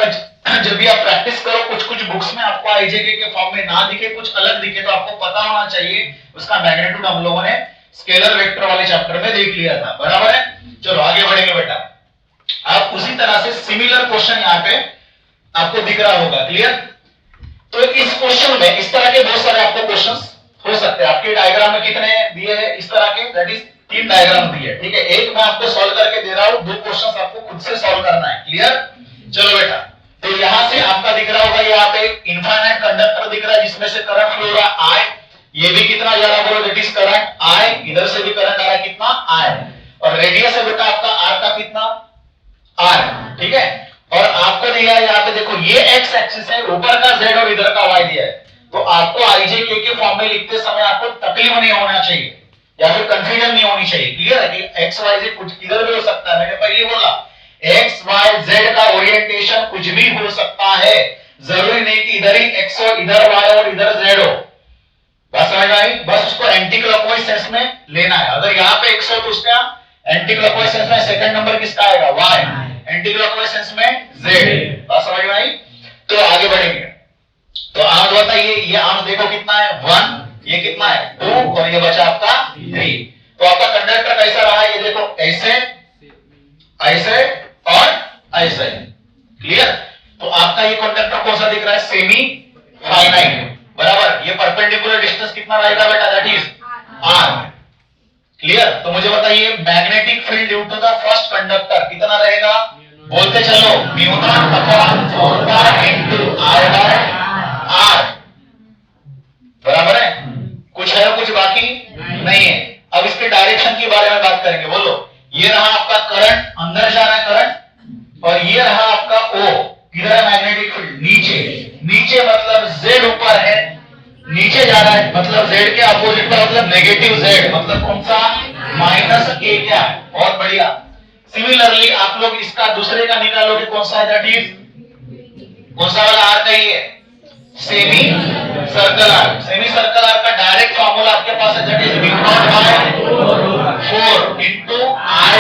जब भी आप प्रैक्टिस करो कुछ कुछ बुक्स में आपको आईजेके के फॉर्म में ना दिखे, कुछ अलग दिखे, तो आपको पता होना चाहिए उसका मैग्नीट्यूड हम लोगों ने स्केलर वेक्टर वाले चैप्टर में देख लिया था, बराबर है। चलो आगे बढ़ेंगे बेटा। आप उसी तरह से सिमिलर क्वेश्चन यहाँ पे आपको दिख रहा होगा, क्लियर। तो इस क्वेश्चन में इस तरह के बहुत सारे आपको क्वेश्चंस हो सकते हैं। आपके डायग्राम में कितने दिए हैं इस तरह के, दैट इज 3 डायग्राम दिए, ठीक है। एक मैं आपको सॉल्व करके दे रहा हूं, 2 क्वेश्चंस आपको खुद से सॉल्व करना है, क्लियर। चलो बेटा, तो यहां से आपका दिख रहा होगा, यहाँ पे इनफाइनाइट कंडक्टर दिख रहा है जिसमें से करंट फ्लो हो रहा है I, ये भी कितना जा रहा है बोलो, दैट इज करंट I, इधर से भी करंट आ रहा है कितना I, और रेडियस है बेटा आपका R का कितना R, ठीक है। और आपको दिया है यहाँ पे देखो, ये x एक्सिस है, ऊपर का z और इधर का y दिया है। तो आपको IJK के फॉर्म में लिखते समय आपको तकलीफ नहीं होना चाहिए या फिर कंफ्यूजन नहीं होनी चाहिए, क्लियर है कि x y z कुछ इधर भी हो सकता है। मैंने पहले बोला x y z का ओरिएंटेशन कुछ भी हो सकता है, जरूरी नहीं कि इधर ही x हो, इधर y और इधर z हो, बस समझ आई। बस उसको एंटी क्लॉकवाइज सेंस में लेना है। अगर यहाँ पे x हो तो उसका एंटी क्लॉकवाइज सेंस में सेकंड नंबर किसका आएगा, y, एंटी क्लॉकवाइज सेंस में z, बस समझ में आई। तो आगे बढ़ेंगे। तो आंसर बताइए, ये आंसर देखो कितना है 1, ये कितना है 2 और ये बचा आपका 3। तो आपका कंडक्टर कैसा रहा है, ये देखो ऐसे ऐसे और ऐसे, क्लियर। तो आपका ये कंडक्टर कौन सा दिख रहा है, सेमी फाइनाइट, बराबर। ये परपेंडिकुलर डिस्टेंस कितना रहेगा बेटा, दैट इज r, क्लियर। तो मुझे बताइए magnetic field due to the first conductor कितना रहेगा, बोलते चलो, μ0/4 I/r, बराबर है। कुछ है कुछ बाकी नहीं है। अब इसके डायरेक्शन के बारे में बात करेंगे, बोलो। ये रहा आपका करंट, अंदर जा रहा है करंट, और ये रहा आपका O, किधर है मैग्नेटिक फील्ड, नीचे, नीचे मतलब Z ऊपर है, नीचे जा रहा है मतलब Z के अपोजिट का मतलब नेगेटिव Z, मतलब कौन सा, -a, क्या, बहुत बढ़िया। सिमिलरली आप लोग इसका दूसरे का निकालोगे, कौन सा है, दैट इज कौन सा वाला R का ही है, semi circle arc. Semi circle arc का डायरेक्ट फार्मूला आपके पास है, that is μ0/4 into I/,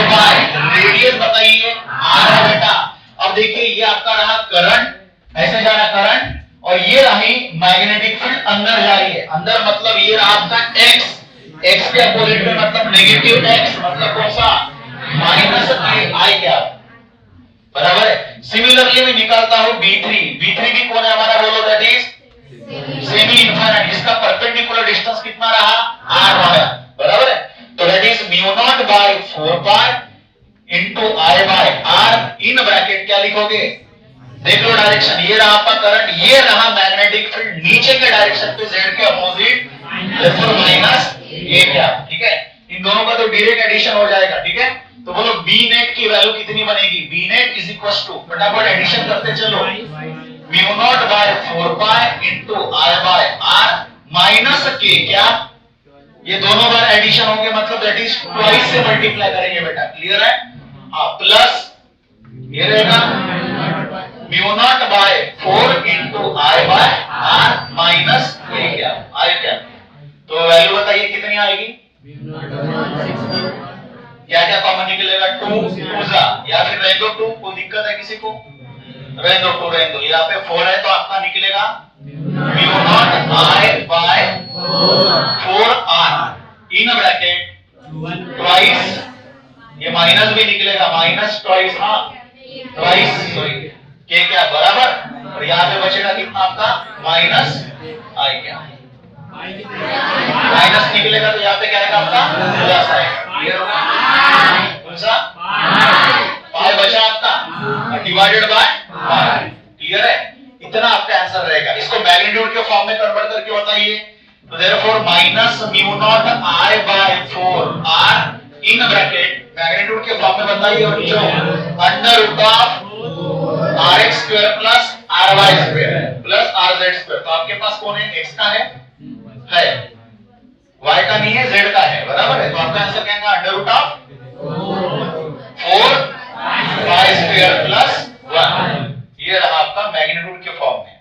radius बताइए R है बेटा। अब देखिए ये आपका रहा करंट, ऐसे जा रहा करंट, और ये रही मैग्नेटिक फील्ड अंदर जा रही है, अंदर मतलब ये रहा आपका x, x के अपोजिट में मतलब नेगेटिव x, मतलब कौन सा, -I क्या, बराबर है। सिमिलरली मैं निकालता हूं B3 भी कौन है हमारा, बोलो, दैट इज सेमी इनफाइनाइट, जिसका परपेंडिकुलर डिस्टेंस कितना रहा, r रहा, बराबर है। तो that is μ0/4 into I/r, in bracket क्या लिखोगे, देख लो डायरेक्शन, ये रहा आपका करंट, ये रहा मैग्नेटिक फील्ड नीचे के डायरेक्शन पे z के अपोजिट, therefore -a क्या, ठीक है। इन दोनों का तो डायरेक्ट एडिशन हो जाएगा, ठीक है। तो बोलो B नेट की वैल्यू कितनी बनेगी, B net is equal to, फटाफट एडिशन करते चलो, μ0/4 इनटू I/r माइनस k, क्या, ये दोनों बार एडिशन होंगे मतलब दैट इज ट्वाइस से मल्टीप्लाई करेंगे बेटा, क्लियर है। प्लस ये रहेगा μ0/4 इनटू I/r माइनस k, क्या I क्या। तो वैल्यू बताइए कितनी आएगी, क्या क्या कॉमन निकलेगा, 2 या फिर रहने दो 2, कोई दिक्कत है किसी को, रहने दो 2 रहने दो। यहाँ पे 4 है तो आपका निकलेगा μ0I/4r इन ब्रैकेट ट्वाइस, ये माइनस भी निकलेगा, माइनस ट्वाइस, हाँ ट्वाइस, सॉरी के क्या, बराबर। और यहाँ पे बचेगा कितना आपका, -I क्या, माइनस निकलेगा तो यहाँ पे क्या आएगा आपका, प्लस आएगा, क्लियर होगा। कौन सा पाई बचा आपका, डिवाइडेड बाय पाई, क्लियर है। इतना आपका आंसर रहेगा। इसको मैग्नीट्यूड के फॉर्म में कन्वर्ट करके बताइए, तो therefore -μ0I/4r in bracket magnitude के फॉर्म में बताइए, और जो √rx² plus ry² plus rz²। तो आपके पास कौन है, x का है, y का नहीं है, z का है, बराबर है। तो आपका आंसर क्या आएगा, under root of 4 pi square plus 1। ये रहा आपका मैग्नीट्यूड के फॉर्म में।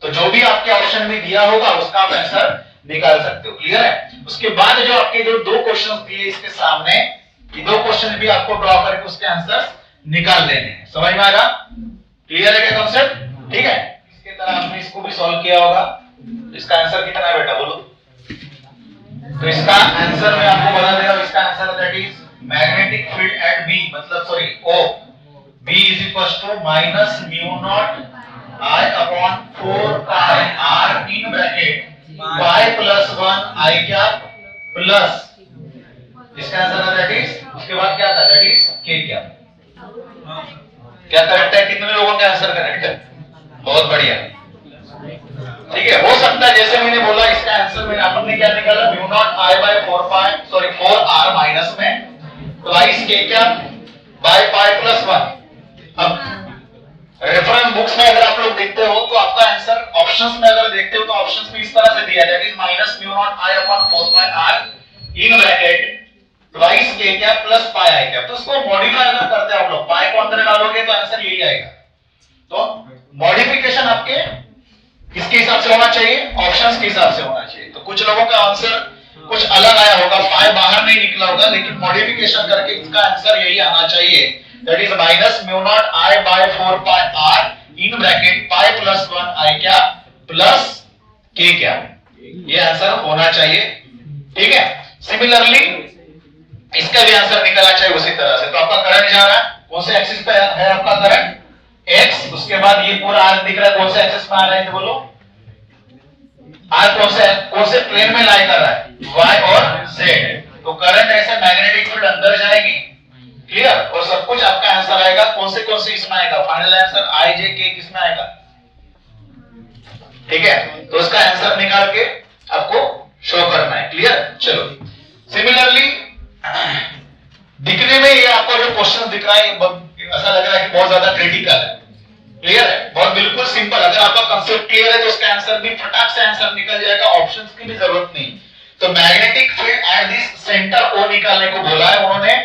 तो जो भी आपके ऑप्शन में दिया होगा उसका आप आंसर निकाल सकते हो, क्लियर है। उसके बाद जो आपके जो दो क्वेश्चंस दिए इसके सामने, ये दो क्वेश्चन भी आपको ड्रॉ करके उसके आंसर निकाल लेने हैं। समझ में आएगा, क्लियर है क्या कॉन्सेप्ट, ठीक है। इसके तरह आपने इसको भी सॉल्व किया होगा। इसका आंसर कितना है बेटा बोलो। तो इसका आंसर मैं आपको बता दे रहा हूं, इसका answer that is magnetic field at B, मतलब sorry O, B is equal to minus mu not I upon 4 pi R in bracket y plus 1 I cap plus, इसका आंसर दैट इज, उसके बाद क्या था, दैट इज k कैप। क्या correct है, कितने लोगों का आंसर करेक्ट है, बहुत बढ़िया, ठीक है। हो सकता है जैसे मैंने बोला इसका आंसर में अपन ने क्या निकाला, mu not I by 4 pi sorry 4 R minus में twice k cap by pi plus 1। अब रेफरेंस बुक्स में अगर आप लोग देखते हो तो आपका आंसर ऑप्शंस में अगर देखते हो तो ऑप्शंस में इस तरह से दिया है, that is minus mu not I upon 4 pi R in bracket twice k cap plus pi I cap. तो इसको मॉडिफाई अगर करते हैं आप लोग, पाई को अंदर डालोगे तो आंसर यही आएगा। तो मॉडिफिकेशन आपके किसके हिसाब से होना चाहिए, ऑप्शंस के हिसाब से होना चाहिए। तो कुछ लोगों का आंसर कुछ अलग आया होगा, पाई बाहर नहीं निकला होगा, लेकिन मॉडिफिकेशन करके इसका आंसर यही आना चाहिए, that is minus mu not I by 4 pi R in bracket pi plus 1 I cap plus k cap. ये आंसर होना चाहिए, ठीक है। सिमिलरली इसका भी आंसर निकलना चाहिए उसी तरह से। तो आपका करंट जा रहा है कौन से एक्सिस पे है, आपका करंट x, उसके बाद ये पूरा आर्क दिख रहा है कौन से एक्सिस में आ रहा है, तो बोलो आर्क कौन से प्लेन में लाई कर रहा है, y और z। तो करंट ऐसे मैग्नेटिक फील्ड अंदर जाएगी, क्लियर, और सब कुछ आपका आंसर आएगा कौन से इसमें आएगा, final answer I J K किसमें आएगा, ठीक है। तो उसका आंसर निकाल के आपको शो करना है, क्लियर। चलो सिमिलरली दिखने में ये आपको जो क्वेश्चन दिख रहा है ऐसा लग रहा है कि बहुत ज्यादा क्रिटिकल है, क्लियर है, बहुत बिल्कुल सिंपल। अगर आपका कांसेप्ट क्लियर है तो उसका आंसर भी फटाक से आंसर निकल जाएगा, ऑप्शंस की भी जरूरत नहीं। तो magnetic field at this centre O निकालने को बोला है उन्होंने,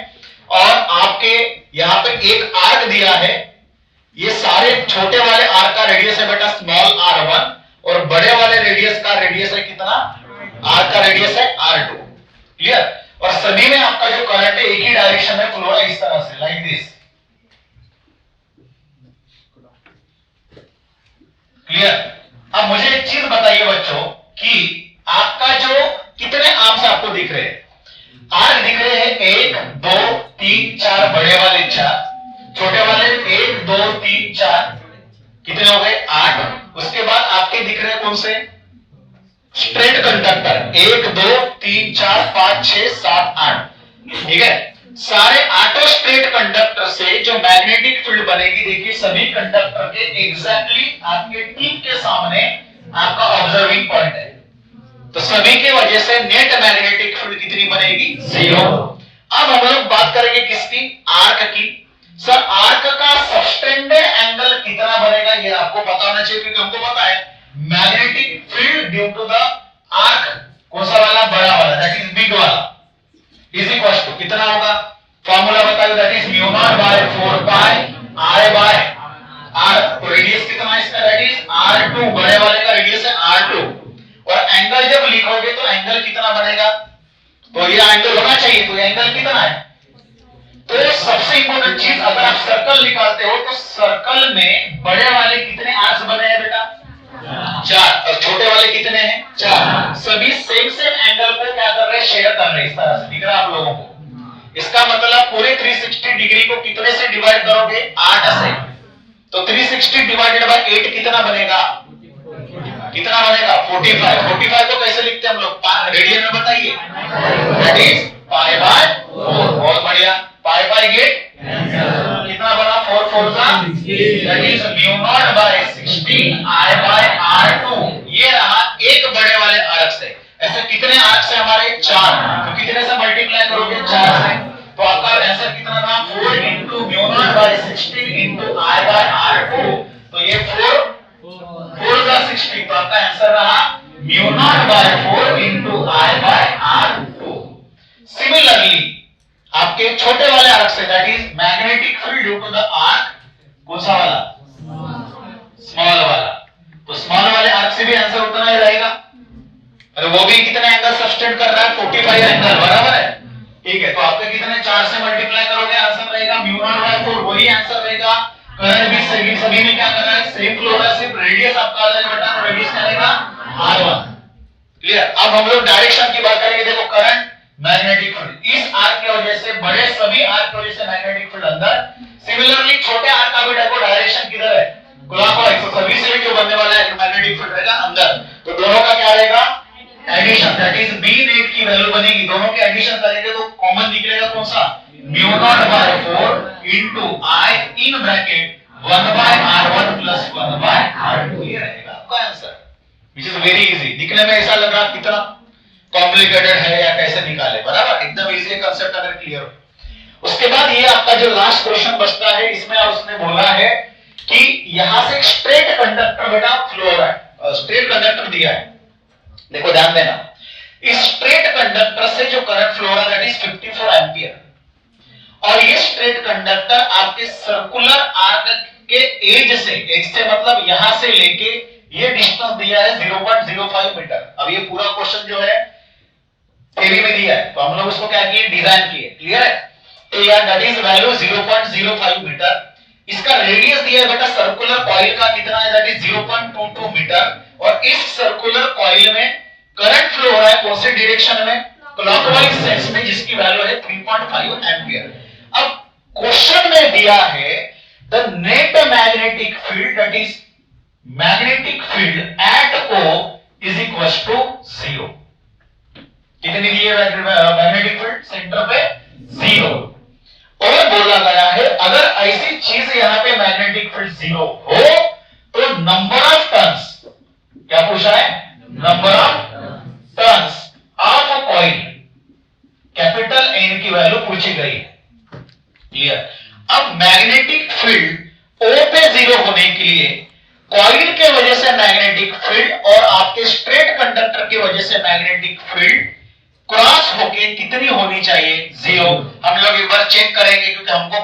और आपके यहाँ पे एक आर्क दिया है, ये सारे छोटे वाले आर्क का रेडियस है बेटा स्मॉल r1, और बड़े वाले रेडियस का रेडियस है कितना, आर्क का रेडियस है r2, क्लियर। और सभी में आपका जो करंट है एक ही डायरेक्शन में फ्लो है, इस तरह से लाइक दिस, क्लियर। अब मुझे एक चीज बताइए बच्चों कि आपका जो कितने आर्म्स आपको दिख रहे हैं, आर्क दिख रहे हैं 1 2 3 4, बड़े वाले 4, छोटे वाले 1 2 3 4, कितने हो गए 8। उसके बाद आपके दिख रहे हैं कौन से, स्ट्रेट कंडक्टर 1 2 3 4 5 6 7 8, ठीक है। सारे आठों स्ट्रेट कंडक्टर से जो मैग्नेटिक फील्ड बनेगी, देखिए सभी कंडक्टर के एग्जैक्टली आपके टिप के सामने आपका ऑब्जर्विंग पॉइंट है, तो सभी के वजह से नेट मैग्नेटिक फील्ड कितनी बनेगी, 0। अब हम लोग बात करेंगे किसकी, आर्क की। सर आर्क का सबटेंडेड एंगल कितना बनेगा ये आपको पता होना चाहिए, क्योंकि हमको पता है magnetic field due to the arc कौन सा वाला, बड़ा वाला, दैट इज बिग वाला, इज इक्वल टू कितना होगा, फार्मूला बताइए, that is mu not by 4 pi I by R। तो रेडियस कितना है इसका, दैट इज R2, बड़े वाले का रेडियस है R2। और एंगल जब लिखोगे तो एंगल कितना बनेगा, तो ये एंगल होना चाहिए, तो ये एंगल कितना है। तो सबसे इंपॉर्टेंट चीज, अगर आप सर्कल निकालते हो तो सर्कल में बड़े वाले कितने आर्क्स बने हैं बेटा, 4, और छोटे वाले कितने हैं, 4। सभी सेम एंगल को क्या कर रहे हैं, शेयर कर रहे हैं, इस तरह से दिख रहा है आप लोगों को। इसका मतलब पूरे 360 डिग्री को कितने से डिवाइड करोगे, 8 से। तो 360 डिवाइडेड बाय 8 कितना बनेगा, कितना बनेगा 45। 45 को कैसे लिखते हैं हम लोग, रेडियन में बताइए, दैट इज पाई बाय 4। बहुत बढ़िया, पाई बाय 8 कितना बना, 4 4 का, that is mu not by 16 I by R2। ये रहा एक बड़े वाले आर्क से। ऐसे कितने आर्क से हमारे, 4, तो कितने से मल्टीप्लाई करोगे, 4 से। तो आपका आंसर कितना रहा, 4 into mu not by 16 into I by R2। तो ये 4 4 का 16, तो आपका आंसर रहा mu not by 4 into I by R2। Similarly आपके छोटे वाले आर्क से, that is magnetic field due to the arc, कौन सा वाला, स्मॉल वाला, तो स्मॉल वाले आर्क से भी आंसर उतना ही रहेगा। अरे वो भी कितने एंगल सब्सटेंड कर रहा है, 45 एंगल, बराबर है। ठीक है, तो आपके कितने 4 से मल्टीप्लाई करोगे, आंसर रहेगा म्यू नॉट बाय 4, वही आंसर रहेगा। करंट भी सभी में क्या कर रहा है, सेम फ्लो हो रहा है, सिर्फ रेडियस आपका अलग है बेटा, रेडियस क्या रहेगा R1। क्लियर। अब हम लोग डायरेक्शन की बात करेंगे। देखो करंट, मैग्नेटिक फील्ड, इस आर्क की वजह से, बड़े सभी आर्क की वजह से मैग्नेटिक फील्ड अंदर। सिमिलरली छोटे आर्क का भी देखो डायरेक्शन किधर है, क्लॉकवाइज, तो सभी से जो बनने वाला है मैग्नेटिक फील्ड रहेगा अंदर। तो दोनों का क्या रहेगा, addition, that is B net की वैल्यू बनेगी, दोनों के एडिशन करेंगे तो कॉमन निकलेगा कौन सा, mu not by 4 into I in bracket 1 by R1 plus 1 by R2, ये रहेगा आपका answer, which is very easy. दिखने में ऐसा लग रहा कितना कॉम्प्लिकेटेड है या कैसे निकाले, बराबर, एकदम इजी कंसेप्ट अगर क्लियर हो। उसके बाद ये आपका जो लास्ट क्वेश्चन बचता है, इसमें उसने बोला है कि यहां से स्ट्रेट कंडक्टर बेटा फ्लो हो रहा है, स्ट्रेट कंडक्टर दिया है। देखो ध्यान देना, इस स्ट्रेट कंडक्टर से जो करंट फ्लो हो रहा है दैट इज 54 एंपियर, और ये स्ट्रेट कंडक्टर आपके सर्कुलर आर्क के एज से, एज से मतलब यहां से लेके ये डिस्टेंस दिया है 0.05 मीटर। अब ये पूरा क्वेश्चन जो है थ्योरी में दिया है, तो हम लोग उसको क्या किए, डिजाइन किए। क्लियर है। तो यार दैट इज वैल्यू 0.05 मीटर। इसका रेडियस दिया है बेटा सर्कुलर कॉइल का कितना है, दैट इज 0.22 मीटर, और इस सर्कुलर कॉइल में करंट फ्लो हो रहा है कौन से डायरेक्शन में, क्लॉकवाइज सेंस में, जिसकी वैल्यू है 3.5 एंपियर। अब क्वेश्चन में दिया है the net magnetic field, that is magnetic field at O is equal to 0। कितनी दी है मैग्नेटिक फील्ड, सेंटर पे 0। और बोला गया है अगर ऐसी चीज यहां पे मैग्नेटिक फील्ड 0 हो तो नंबर ऑफ टर्न्स, क्या पूछा है, number of turns of a coil, capital N की वैल्यू पूछी गई है। क्लियर। अब मैग्नेटिक फील्ड O पे 0 होने के लिए कॉइल के वजह से मैग्नेटिक फील्ड और आपके स्ट्रेट कंडक्टर की वजह से मैग्नेटिक फील्ड क्रॉस होके कितनी होनी चाहिए, 0। हम लोग एक बार चेक करेंगे क्योंकि हमको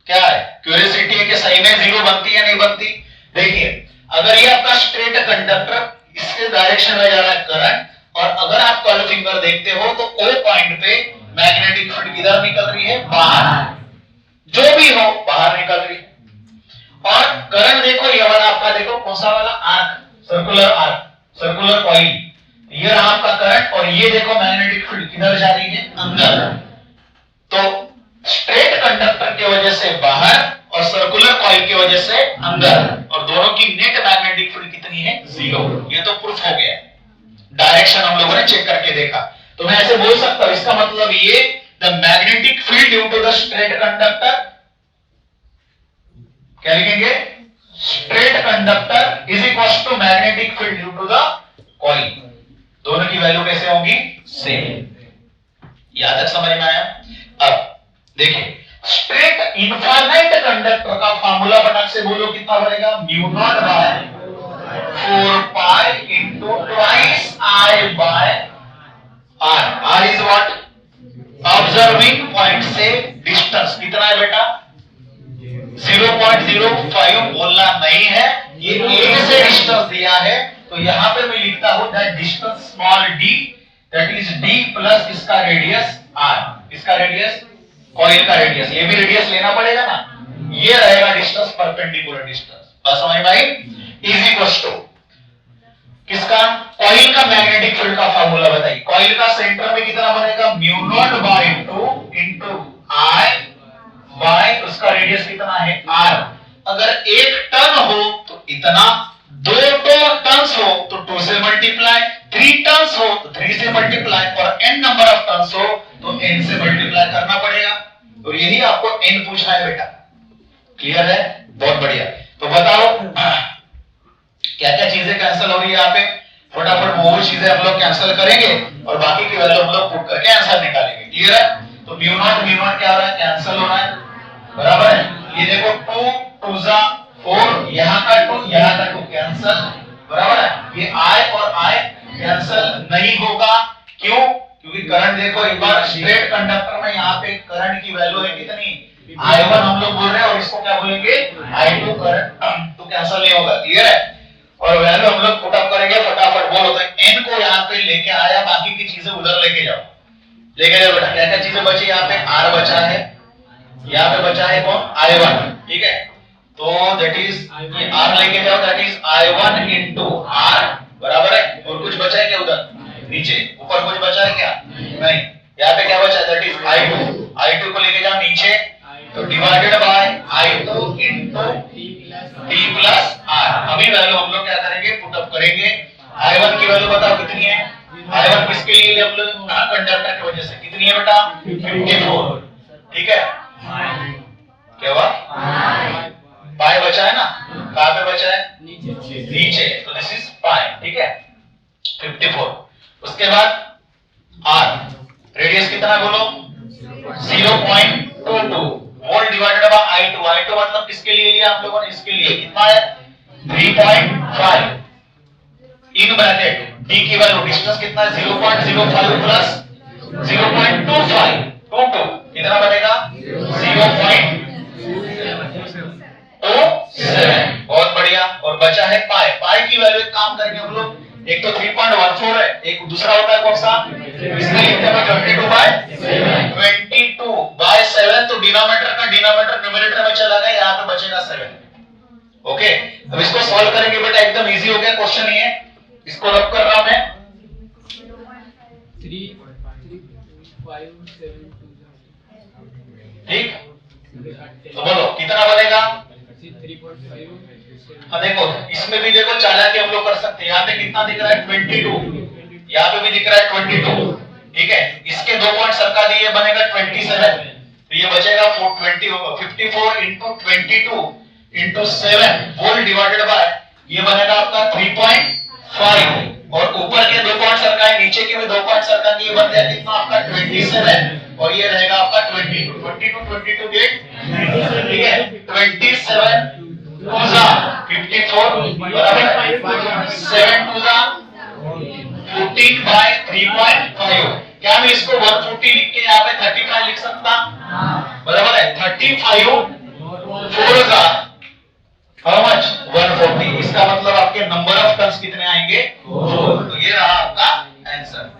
क्या है, क्यूरियोसिटी है कि सही में 0 बनती है नहीं बनती। देखिए अगर ये आपका स्ट्रेट कंडक्टर इसके डायरेक्शन में जा रहा है करंट, और अगर आप कर्व फिंगर देखते हो तो O पॉइंट पे मैग्नेटिक फील्ड किधर निकल रही है, बाहर, जो भी हो बाहर निकल रही है। और करंट देखो ये वाला आपका, देखो कौन सा वाला arc, circular arc, circular coil, ये रहा आपका करंट, और ये देखो मैग्नेटिक फील्ड किधर जा रही है, अंदर। तो स्ट्रेट कंडक्टर की वजह से बाहर और सर्कुलर कॉइल की वजह से अंदर, और दोनों की नेट मैग्नेटिक फील्ड कितनी है, 0। ये तो प्रूफ हो गया, डायरेक्शन हम लोगों ने चेक करके देखा। तो मैं ऐसे बोल सकता हूं, इसका मतलब ये the magnetic field due to the straight conductor, क्या लिखेंगे, straight conductor is equal to magnetic field due to the coil. दोनों की वैल्यू कैसे होगी, सेम। यहां तक समझ में आया। अब देखिए स्ट्रेट इनफाइनाइट कंडक्टर का फार्मूला फटाक से बोलो, कितना बनेगा, mu not by 4 pi into twice I by R. R is what, observing point से डिस्टेंस कितना है बेटा, 0.05 बोलना नहीं है, ये A से डिस्टेंस दिया है, तो यहां पे मैं लिखता हूं that distance small d, that is d plus इसका रेडियस r, इसका रेडियस कॉइल का रेडियस, ये भी रेडियस लेना पड़ेगा ना, ये रहेगा डिस्टेंस, परपेंडिकुलर डिस्टेंस। बस समझ में आई। इज इक्वल टू किसका, कॉइल का मैग्नेटिक फील्ड का फार्मूला बताइए। कॉइल का सेंटर में कितना बनेगा, mu not by 2 into I by उसका रेडियस कितना है, r। अगर 1 टन हो तो इतना, 2 टन्स हो तो 2 से मल्टीप्लाई, 3 टन्स हो तो 3 से मल्टीप्लाई, और n नंबर ऑफ टन्स हो तो n से मल्टीप्लाई करना पड़ेगा। और यही आपको n पूछना है बेटा। क्लियर है, बहुत बढ़िया। तो बताओ क्या क्या चीजें कैंसिल हो रही है यहाँ पे, फटाफट वो चीजें हम लोग कैंसिल करेंगे और बाकी की वैल्यू हम लोग पुट करके आंसर निकालेंगे। क्लियर है। तो म्यू नॉट क्या हो रहा है, कैंसिल हो रहा है, बराबर है। ये देखो 2 2 4, यहाँ का 2 यहाँ का 2 कैंसिल, बराबर है। ये I और I कैंसिल नहीं होगा। क्यों? क्योंकि करंट देखो एक बार स्ट्रेट कंडक्टर में यहाँ पे करंट की वैल्यू है कितनी, I1 हम लोग बोल रहे हैं, और इसको क्या बोलेंगे, I2 करंट, तो कैंसिल नहीं होगा। क्लियर है? और वैल्यू हम लोग पुट अप करेंगे, फटाफट बोलो। तो n को यहाँ पे लेके आया, बाकी की चीजें उधर लेके जाओ, लेके जाओ बेटा। क्या क्या चीजें बची यहाँ पे, R बचा है, यहाँ पे बचा है कौन, I1, ठीक है। तो दैट इज ये R लेके जाओ, that is I1 into R बराबर है। और कुछ बचा है क्या उधर नीचे, ऊपर कुछ बचा है क्या, नहीं। यहाँ पे क्या बचा है, दैट इज I2 को लेके जाओ नीचे, तो divided by I2 into T plus R। अभी वैल्यू हम लोग क्या करेंगे, पुट अप करेंगे। I1 की वैल्यू बताओ कितनी है, I1 किसके लिए, हम लोग कंडक्टर की वजह से, कितनी है बेटा, 54, ठीक है। क्या हुआ, पाई बचा है ना, कहां पे बचा है, नीचे, तो दिस इज पाई, ठीक है, 54। उसके बाद R रेडियस कितना बोलो, 0.22 वोल्ट डिवाइडेड बाय I2 मतलब किसके लिए लिया हम लोगों ने, इसके लिए कितना है, 3.5 इन ब्रैकेट D की वैल्यू, डिस्टेंस कितना है, 0.05 प्लस 0.25 कितना बनेगा, 0.27। बहुत बढ़िया। और बचा है पाई, पाई की वैल्यू एक काम करेंगे हम लोग, एक तो 3.14 है, एक दूसरा होता है कौन सा, इसमें लिखते हैं 22/7, तो डिनोमिनेटर का डिनोमिनेटर न्यूमरेटर में चला गया, यहाँ पे बचेगा 7। ओके, अब इसको सॉल्व करेंगे बेटा, एकदम इजी हो गया क्वेश्चन ये, इसको रब कर रहा हूं मैं, 3.572 ठीक। तो बोलो कितना बनेगा,
3.5।
हाँ देखो, इसमें भी देखो चालाकी हम लोग कर सकते हैं। यहाँ पे कितना दिख रहा है, 22, यहाँ पे भी दिख रहा है 22, ठीक है। इसके 2 पॉइंट सरका दिए, बनेगा 27, तो ये बचेगा 54 into 22 into 7 volt divided by, ये बनेगा आपका 3.5, और ऊपर के 2 पॉइंट सरकाए, नीचे के भी 2 पॉइंट सरकाएंगे, ये बन जाएगा कितना आपका 27, और ये रहेगा आपका 22 गेट, ठीक है। 27 54 बराबर 7 टू 14 बाय 3.5। क्या मैं इसको 140 लिख के यहाँ पे 35 लिख सकता, बराबर है, 35 4 हाउ मच, 140। इसका मतलब आपके नंबर ऑफ टर्न्स कितने आएंगे, 4। तो ये रहा आपका आंसर।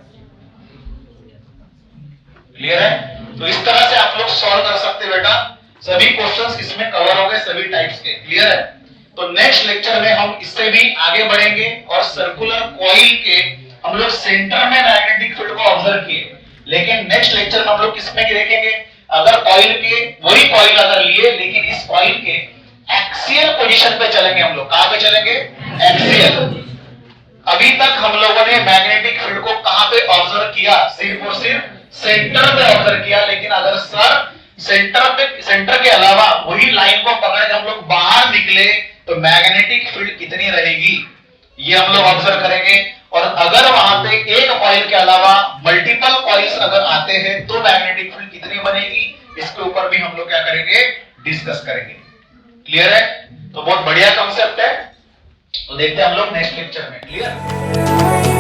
क्लियर है? तो इस तरह से आप लोग सॉल्व कर सकते बेटा, सभी क्वेश्चंस इसमें कवर हो गए, सभी टाइप्स के। क्लियर है? तो नेक्स्ट लेक्चर में हम इससे भी आगे बढ़ेंगे, और सर्कुलर कॉइल के हम लोग सेंटर में मैग्नेटिक फील्ड को ऑब्जर्व किए, लेकिन नेक्स्ट लेक्चर में हम लोग किसमें देखेंगे, अगर कॉइल के वही कॉइल अगर लिए, लेकिन इस कॉइल के एक्सियल पोजीशन पे चलेंगे हम लोग। कहां पे चलेंगे, एक्सियल। अभी तक हम लोगों ने मैग्नेटिक फील्ड को कहां पे ऑब्जर्व किया, सिर्फ और सिर्फ सेंटर पे ऑब्जर्व किया, लेकिन अगर सर सेंटर के अलावा वही लाइन को पकड़ के हम लोग बाहर निकले तो मैग्नेटिक फील्ड कितनी रहेगी, ये हम लोग ऑब्जर्व करेंगे। और अगर वहां पे एक कॉइल के अलावा मल्टीपल कॉइल्स अगर आते हैं तो मैग्नेटिक फील्ड कितनी बनेगी, इसके ऊपर भी हम लोग क्या करेंगे, डिस्कस करेंगे। क्लियर है? तो बहुत बढ़िया कॉन्सेप्ट है, तो देखते हैं हम लोग नेक्स्ट लेक्चर में। क्लियर?